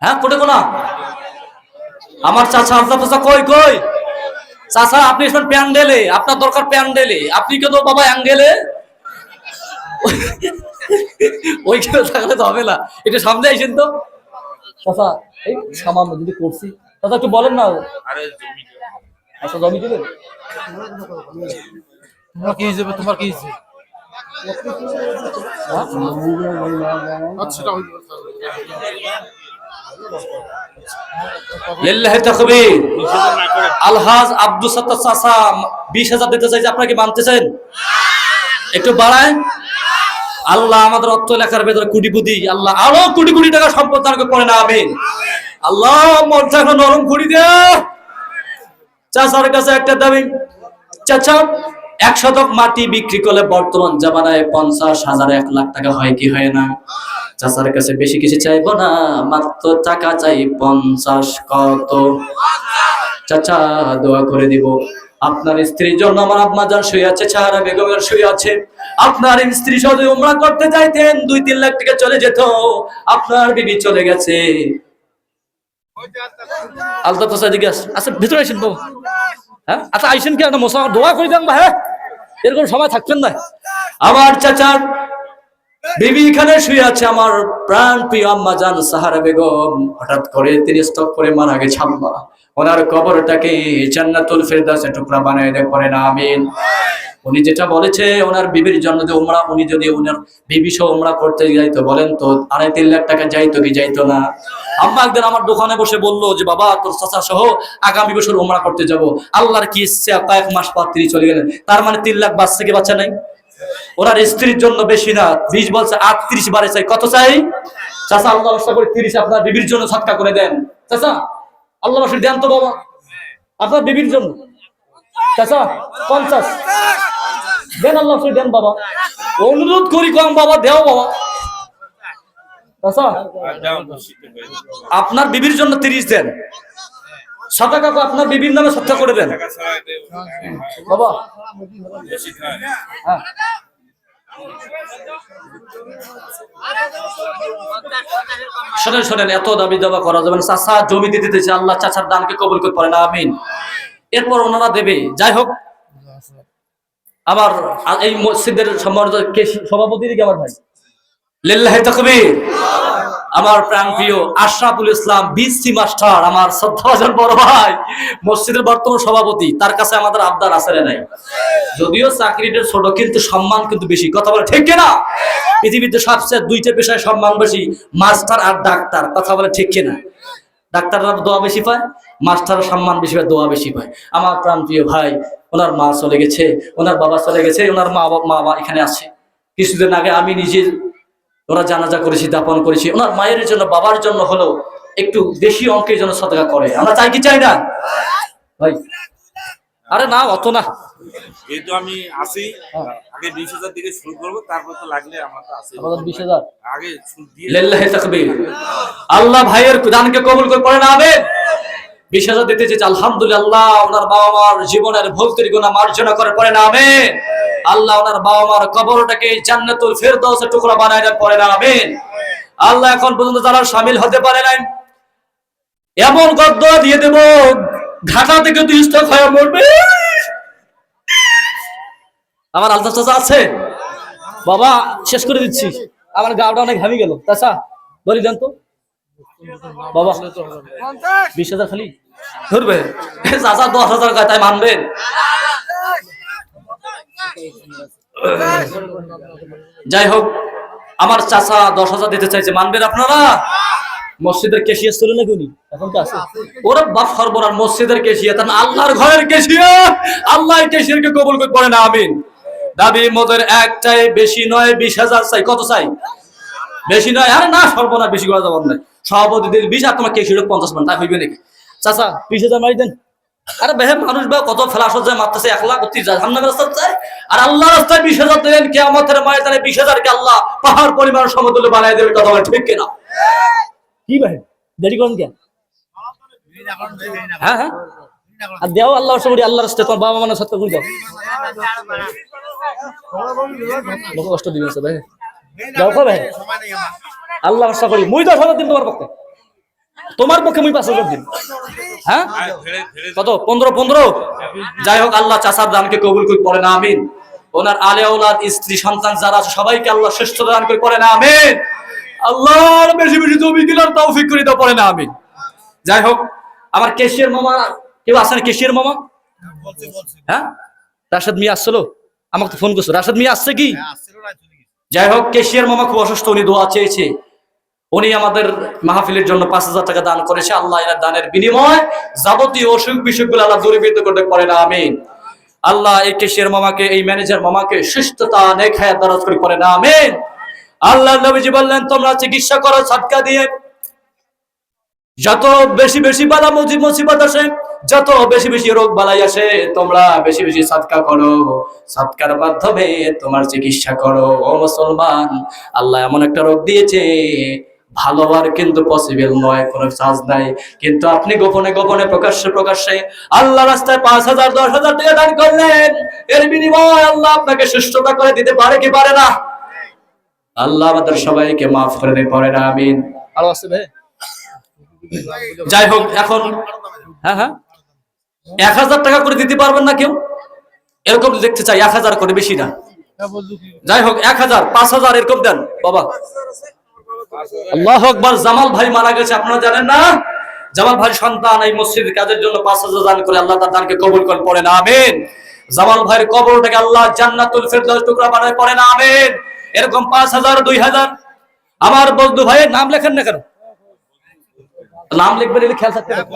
হ্যাঁ কোটে কোনা আমার চাচা আলতাফ চাচা কই কই চাচা আপনি এসবেন প্যান্ডেলে আপনার দরকার প্যান্ডেলে আপনি কেন বাবা অ্যাঙ্গেলে ওইখানে থাকলে তো হবে না এটা সামনে আইসেন তো চাচা এই সামান্য যদি করছি চাচা একটু বলেন না আরে জমি আচ্ছা জমি দেবেন তোমার কি হিসেবে তোমার কি হিসেবে লিল্লাহি তাকবীর আলহাজ আব্দুল সাত্তার চাচা 20,000 দিতে চাইছে আপনারা কি মানতেছেন একটু বাড়ায় আল্লাহ আমাদের অর্থ লেখার ভেতরে কোটিপতি আল্লাহ আরো কোটি কোটি টাকা সম্পদ দান করে না আমিন আল্লাহ মনটা এখন নরম করে দে চাচার কাছে একটা দাবি চাচা 1 শতক মাটি বিক্রি করলে বর্তমান জামানায় 50,000 1 লাখ টাকা হয় কি হয় না চাচার কাছে বেশি কিছু চাইবো না মাত্র টাকা চাই 50 কত চাচা দোয়া করে দিব আপনার স্ত্রীর জন্য আমার আম্মা জান শুয়ে আছে সাহারা বেগমের শুয়ে আছে আপনার স্ত্রী যদি উমরা করতে চাইতেন 2-3 লাখ টাকা চলে যেত আপনার বিবি চলে গেছে আলতাফ চাচা জিজ্ঞাসা আচ্ছা ভিতরে আসেন বাবু হ্যাঁ আচ্ছা আইসেন কি একটা মোসা দোয়া করে দেন ভাই এরকম সময় থাকতেন না আমার চাচার বিবি এখানে শুয়ে আছে আমার প্রাণ প্রিয় আম্মা জান সাহারা বেগম হঠাৎ করে তিনি স্টক করে মারা গেছে আম্মা ওনার কবরটাকে জান্নাতুল ফেরদাউসের টুকরা বানিয়ে দেয় পড়ে না আমিন উনি যেটা বলেছে ওনার বিবির জন্য যে উমরা উনি যদি ওনার বিবি সহ উমরা করতে যাইতো বলেন তো 2.5-3 লাখ টাকা যাইতো কি যাইতো না আম্মা একদিন আমার দোকানে বসে বললো যে বাবা তোর চাচা সহ আগামী বছর উমরা করতে যাব আল্লাহর কি ইচ্ছে কয়েক মাস পর তিনি চলে গেলেন তার মানে 3 লাখ বাচ্চা কি বাচ্চা নাই ওনার স্ত্রীর জন্য বেশি না 20 বলছে 38 বারে চাই কত চাই চাচা আল্লাহ আশা করে 30 আপনার বিবির জন্য সদকা করে দেন চাচা আল্লাহ রাসূল দেন তো বাবা আপনার বিবির জন্য চাচা 50 দেন আল্লাহ রাসূল দেন বাবা অনুরোধ করি কম বাবা দেও বাবা চাচা আপনার বিবির জন্য 30 দেন সদকা আপনার বিবির নামে সদকা করে দেন বাবা হ্যাঁ শোনেন শোনেন এত দাবি দাবা করা যাবে না চাচা জমি দিতে দিতেছে আল্লাহ চাচার দানকে কবুল করে পড়ে না আমিন এরপর ওনারা দেবে যাই হোক আমার এই মসজিদের সম্মানিত সভাপতি দিকে আমার ভাই লিল্লাহি তাকবীর আমার প্রাণপ্রিয় আশরাফুল ইসলাম বিসি মাস্টার আমার শ্রদ্ধাভাজন বড় ভাই মসজিদের বর্তমান সভাপতি তার কাছে আমাদের আবদার আছে নাই যদিও চাকরিটা ছোট কিন্তু সম্মান কিন্তু বেশি কথা বলে ঠিক কিনা পৃথিবীতে সবচেয়ে 2টা পেশায় সম্মান বেশি মাস্টার আর ডাক্তার কথা বলে ঠিক কিনা ডাক্তাররা দোয়া বেশি পায় মাস্টাররা সম্মান বেশি পায় দোয়া বেশি পায় আমার প্রাণপ্রিয় ভাই ওনার মা চলে গেছে ওনার বাবা চলে গেছে ওনার মা বাবা এখানে আছে কিছুদিন আগে আমি নিজে ওরা জানাজা করেছি দাপন করেছি ওনার মায়ের জন্য বাবার জন্য হলো একটু বেশি অঙ্কের জন্য সাদকা করে। আমরা চাই কি চাই না ভাই? আরে না, অত না। যেহেতু আমি আসি, আগে 20,000 দিকে শুরু করবো, তারপর তো লাগলে আমার তো আছে 20,000 আগে শুরু দিয়ে লিল্লাহি তাকবীর। আল্লাহ ভাইয়ের দানকে কবুল করে পড়েন আমিন। 20,000 দিতে চেয়েছে, আলহামদুলিল্লাহ। ওনার বাবা মার জীবনের ভুল ত্রুটি গুনাহ মার্জনা করে পড়েন আমিন। আল্লাহ ওনার বাবা মার কবরটাকে জান্নাতুল ফেরদাউসের টুকরা বানায় দেন, পড়েন আমিন। আল্লাহ এখন পর্যন্ত যারা শামিল হতে পারে নাই, এমন গদ্দ দিয়ে দেব ঘাটা থেকে তুই স্টক হয়ে মরবে। আমার আলতা চাচা আছে বাবা, শেষ করে দিচ্ছি, আমার গাওটা অনেক ঘামি গেল। চাচা বলি দেন তো বাবা, 20,000 খালি ধরবে চাচা, 10,000 গায়ে তাই মানবেন? যাই হোক, আমার চাচা 10,000 দিতে চাইছে, মানবেন আপনারা? মসজিদের কেশিয়া ছিল নাকি উনি? এখন তো আছে। ওরা বাপ সর্বরার মসজিদের কেশিয়া, তার আল্লাহর ঘরের কেশিয়া। আল্লাহ কেশিয়াকে কবুল করে পড়ে না আমিন। দাবি মোদের একটাই, বেশি নয়, 20,000 চাই। কত চাই? বেশি নয়। আরে না, সর্বনা বেশি করা যাবে না। সভাপতিদের 20 আর তোমার কেশিয়া 50 মান, তাই হইবে নাকি? চাচা 20,000 মারি দেন। আরে বেহে মানুষ বা কত ফেলাস যায়, মারতেছে 1 লাখ 30,000 জাহান্নামের রাস্তা চায়। আর আল্লাহ রাস্তায় 20,000 দিলেন, কিয়ামতের ময়দানে 20,000 কে আল্লাহ পাহাড় পরিমাণ সমতুল্য বানায় দেবে। কথা বলে ঠিক কিনা? কি ভাই দেরি করেন কেন? হ্যাঁ হ্যাঁ, আর দেও আল্লাহর সবরি, আল্লাহর রাস্তায় তোমার বাবা মানে সৎকার করে দাও। লোক কষ্ট দিবেন সে ভাই, যাও ভাই। আল্লাহর রাস্তা করি মুই 10,000 দিন তোমার পক্ষে, তোমার পক্ষে মুই 5,000 দিন। হ্যাঁ কত? 15। যাই হোক, আল্লাহ চাচার দানকে কবুল করে পড়ে না আমিন। ওনার আলে ওলাদ, স্ত্রী সন্তান যারা আছে সবাইকে আল্লাহ শ্রেষ্ঠ দান করে পড়ে না আমিন। আল্লাহর বেশি বেশি জমি দিলার তৌফিক করে দাও, পড়ে না আমিন। যাই হোক, আমার কেশিয়ার মামা কেউ আসেন? কেশিয়ার মামা? হ্যাঁ, রাশেদ মিয়া আসছিল, আমাকে তো ফোন করছো। রাশেদ মিয়া আসছে কি? যাই হোক, কেশিয়ার মামা খুব অসুস্থ, উনি দোয়া চেয়েছে। উনি আমাদের মাহফিলের জন্য 5,000 টাকা দান করেছে। আল্লাহ এর দানের বিনিময় যাবতীয় অসুখ বিসুখগুলো আল্লাহ দূরীভূত করতে পারে না আমিন। আল্লাহ এই কেশিয়ার মামাকে, এই ম্যানেজার মামাকে সুস্থতা, নেক হায়াত দারাজ করে পড়ে না আমিন। আল্লাহ নবীজি বললেন, তোমরা চিকিৎসা করো সাদকা দিয়ে। যত বেশি বেশি বালা মুসিবত আসে, যত বেশি বেশি রোগ বালাই আসে, তোমরা বেশি বেশি সাদকা করো। সাদকার মাধ্যমে তোমার চিকিৎসা করো। ও মুসলমান, আল্লাহ এমন একটা রোগ দিয়েছে, ভালো হওয়ার কিন্তু পসিবল নয়, কোনো চান্স নাই। কিন্তু আপনি গোপনে গোপনে প্রকাশ্যে প্রকাশ্যে আল্লাহ রাস্তায় 5,000 10,000 টাকা দান করলেন, এর বিনিময় আল্লাহ আপনাকে সুস্থতা করে দিতে পারে কি পারে না? আল্লাহ আমাদের সবাইকে মাফ করে দিতে পারে না আমিন। আরো আছে ভাই? যাই হোক, এখন হ্যাঁ হ্যাঁ 1,000 টাকা করে দিতে পারবেন না কেউ? এরকম দেখতে চাই 1,000 করে, বেশি না। যাই হোক 1,000 5,000 এরকম দেন বাবা। আল্লাহু আকবার। জামাল ভাই মারা গেছে, আপনারা জানেন না? জামাল ভাই সন্তান এই মসজিদের কাজের জন্য 5,000 দান করে আল্লাহ তার দানকে কবুল করে পড়ে না আমিন। জামাল ভাইয়ের কবরটাকে আল্লাহ জান্নাতুল ফেরদাউস টুকরা বানায় পড়ে না আমিন। এরকম 5,000 2,000। আমার বন্ধু ভাইয়ের নাম লেখেন না কেন? নাম লিখবেন, এটা খেয়াল থাকতে হবে।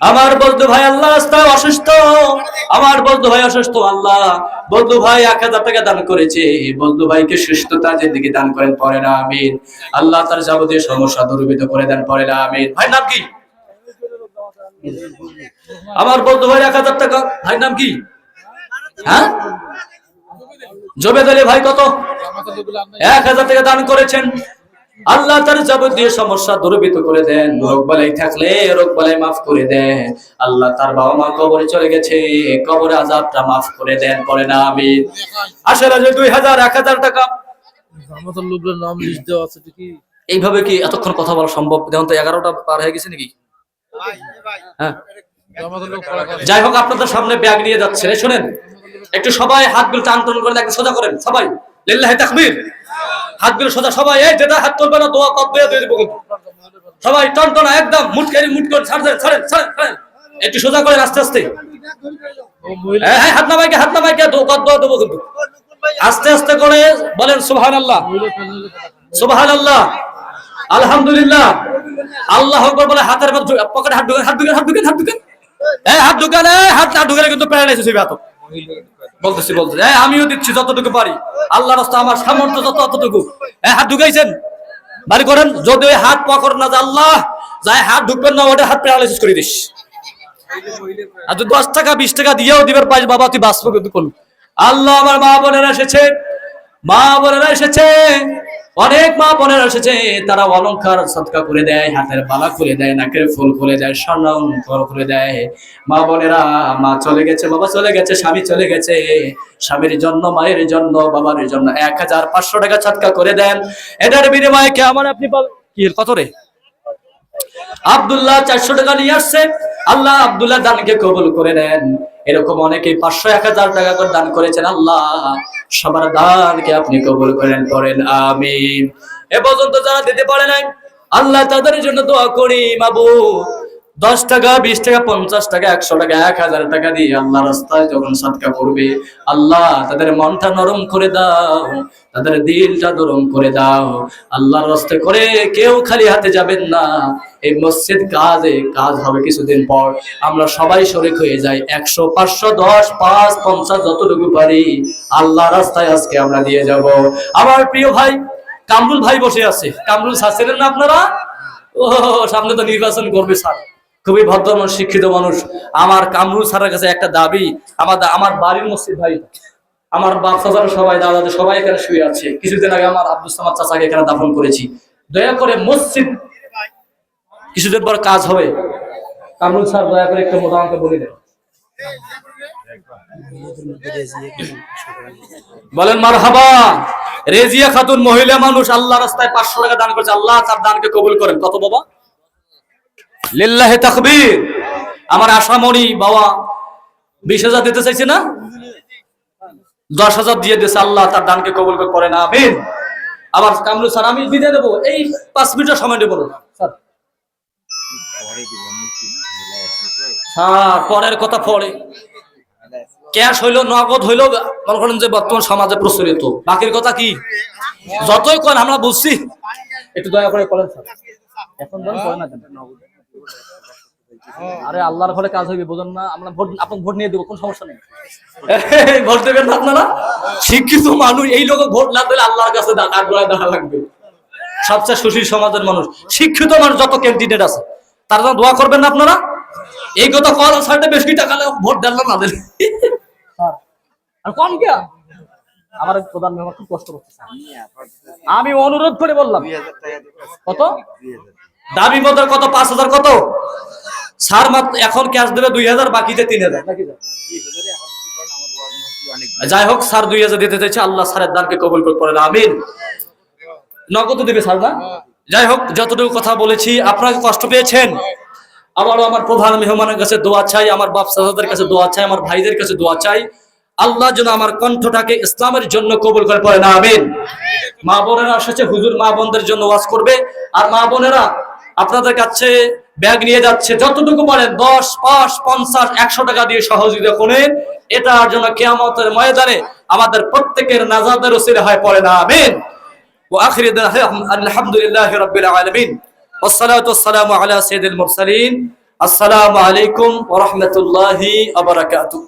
আমার বন্ধু ভাই আল্লাহ রাস্তায় অসুস্থ, আমার বন্ধু ভাই অসুস্থ। আল্লাহ বন্ধু ভাই 1,000 টাকা দান করেছে, বন্ধু ভাইকে সুস্থতা জিন্দেগি দান করেন, পড়ে না আমিন। আল্লাহ তার যাবতীয় সমস্যা দূরীভূত করে দেন, পড়ে না আমিন। ভাই নাম কি? আমার বন্ধু ভাই 1,000 টাকা, ভাই নাম কি? হ্যাঁ, জবেদ আলী ভাই কত? 1,000 টাকা দান করেছেন। আল্লাহ তার যাবতীয় সমস্যা দূরীভূত করে দেন, রোগ বালাই থাকলে রোগ বালাই মাফ করে দেন। আল্লাহ তার বাবা মা কবরে চলে গেছে, কবরে আযাবটা মাফ করে দেন, পড়ে না আমিন। আসলে যে 2,000 1,000 টাকা আমাদের লোকের নাম লিস্ট দেওয়া আছে কি? এইভাবে কি এতক্ষণ কথা বলা সম্ভব? দেখুন তো 11টা পার হয়ে গেছে নাকি? হ্যাঁ, আমাদের লোক যাই হোক, আপনাদের সামনে ব্যাগ নিয়ে যাচ্ছে, শুনেন একটু সবাই হাতগুলো টান টান করে একটু সোজা করেন সবাই। লিল্লাহি তাকবীর। হাতগুলো সোজা সবাই, এই যেটা হাত তুলবে না দোয়া কববে দিয়ে দেব। সবাই টান টান একদম মুট করে ছাড়েন ছাড়েন ছাড়েন, একটু সোজা করেন আস্তে আস্তে। হ্যাঁ, হাত নামাইকে দোয়া দেব কিন্তু আস্তে আস্তে করে বলেন সুবহানাল্লাহ সুবহানাল্লাহ আলহামদুলিল্লাহ আল্লাহু আকবার বলে হাতের পকেটে হাত ঢুকেন। এই হাত ঢুকালে, হাত না ঢুকালে কিন্তু প্যারালাইসিস হইবে। বলতেছি আমিও দিচ্ছি যতটুকু পারি, আল্লাহর রাস্তায় আমার সামর্থ্য যতটুকু। হাত ঢুকাইছেন, বাড়ি করেন। যদি হাত পকড় না, আল্লাহ যাই হাত ঢুকবেন না ওটা হাত প্যারালাইসিস করে দিস। আর তুই 10 টাকা 20 টাকা দিয়েও দিবার পাইস বাবা, তুই বাঁচবো কিন্তু কোন। আল্লাহ, আমার মা বোনেরা এসেছে, মা বোনেরা এসেছে, অনেক মা বোনেরা এসেছে, তারা অলংকার সদকা করে দেয়, হাতের বালা খুলে দেয়, নাকের ফুল খুলে দেয়, স্বর্ণালঙ্কার খুলে দেয়। মা বোনেরা, মা চলে গেছে, বাবা চলে গেছে, স্বামী চলে গেছে, স্বামীর জন্য, মায়ের জন্য, বাবার জন্য 1500 টাকা সদকা করে দেন। এটার বিনিময়ে কে আমার আপনি পাবেন কি কত রে? আব্দুল্লাহ 400 টাকা নিয়ে আসছে, আল্লাহ আব্দুল্লাহ দানকে কবুল করে নেন। এরকম অনেকেই 500 1000 টাকা করে দান করেছেন, আল্লাহ সবার দানকে আপনি কবুল করেন, করেন আমিন। এ পর্যন্ত যারা দিতে পারে নাই, আল্লাহ তাদের জন্য দোয়া করি, মাবুদ 10 টাকা 20 টাকা 50 টাকা 100 টাকা 1000 টাকা দিয়ে আল্লাহ রাস্তায় যখন সাদকা করবে, আল্লাহ তাদের মনটা নরম করে দাও, তাদের দিলটা নরম করে দাও। আল্লাহর রাস্তায় করে কেউ খালি হাতে যাবেন না। এই মসজিদ কাজ হবে কিছুদিন পর, আমরা সবাই শরীক হয়ে যাই, 100 500 10 5 50 যতটুকু পারি আল্লাহ রাস্তায় আজকে আমরা দিয়ে যাব। আমার প্রিয় ভাই কামরুল ভাই বসে আছে, কামরুল স্যার ছিলেন না আপনারা? ও সামনে তো নির্বাচন করবে স্যার, খুবই ভদ্র মানুষ, শিক্ষিত মানুষ। আমার কামরুল স্যারের কাছে একটা দাবি, আমার বাড়ির মসজিদ ভাই, আমার বাপ চাচারা সবাই, দাদা সবাই এখানে শুয়ে আছে। কিছুদিন আগে আমার আব্দুল সামাদ চাচাকে এখানে দাফন করেছি। দয়া করে মসজিদ কিছুদিন পর কাজ হবে, কামরুল স্যার দয়া করে একটু মোটা অঙ্কে বলে দেন। বলেন মারহাবা। রেজিয়া খাতুন মহিলা মানুষ, আল্লাহ রাস্তায় 500 টাকা দান করেছে, আল্লাহ তার দানকে কবুল করেন। কত বাবা? লিল্লাহি তাকবীর। আমার আশামণি বাবা 20,000 দিতে চাইছে না, 10,000 দিয়ে দিয়েছে, আল্লাহ তার দানকে কবুল করেন আমিন। আবার কামরুল স্যার আমি বিদায় দেবো, এই 5 মিনিটের সময় দেবো স্যার। হ্যাঁ পরের কথা পরে, ক্যাশ হইলো নগদ হইলো, মনে করেন যে বর্তমান সমাজে প্রচলিত, বাকির কথা কি যতই করেন আমরা বুঝছি, একটু দয়া করে করেন স্যার। এখন করেন না কেন? আরে আল্লাহর ঘরে কাজ হইবে, বোঝেন না? আমরা আপনার ভোট নিয়ে দেবো, কোন সমস্যা নেই, ভোট দেবেন না আপনারা। শিক্ষিত মানুষ এই লোক ভোট না দিলে আল্লাহর কাছে আগ্রহে দেখা লাগবে। সবচেয়ে সুশীল সমাজের মানুষ, শিক্ষিত মানুষ যত ক্যান্ডিডেট আছে তার জন্য দোয়া করবেন না আপনারা? এই কথা কল সাইডে বেশি টাকা ভোট দিলাম না দিলে আর কম কে আমার প্রধান মেম্বার খুব কষ্ট করতেছে। আমি অনুরোধ করে বললাম, কত দাবি মতো কত? 5,000 কত? স্যার মাত্র এখন ক্যাশ দেবে 2,000, বাকিতে 3,000 নাকি? যাই হোক স্যার 2,000 দিতে চাইছে, আল্লাহ স্যারের দানকে কবুল করেন আমিন। নগদ দিবে স্যার না? যাই হোক যতটুকু কথা বলেছি আপনারা কষ্ট পেয়েছেন। আবারও আমার প্রধান মেহমানের কাছে দোয়া চাই, আমার বাপ চাচাদের কাছে দোয়া চাই, আমার ভাইদের কাছে দোয়া চাই, আল্লাহ যেন আমার কণ্ঠটাকে ইসলামের জন্য কবুল করেন আমিন। মা বোনেরা এসেছে, হুজুর মা বোনদের জন্য ওয়াজ করবে, আর মা বোনেরা আপনাদের কাছে ব্যাগ নিয়ে যাচ্ছে, যতটুকু পারেন 10 5 50 100 টাকা দিয়ে সহযোগিতা করেন, এটার জন্য কিয়ামতের ময়দানে আমাদের প্রত্যেকের নাজাতের ওসিলা হয়, পড়েন আমিন। ওয়া আখিরু দাওয়ানা আলহামদুলিল্লাহি রাব্বিল আলামিন, ওয়াসসালাতু ওয়াসসালামু আলা সাইয়্যিদিল মুরসালিন। আসসালামু আলাইকুম ওয়া রাহমাতুল্লাহি ওয়া বারাকাতুহু।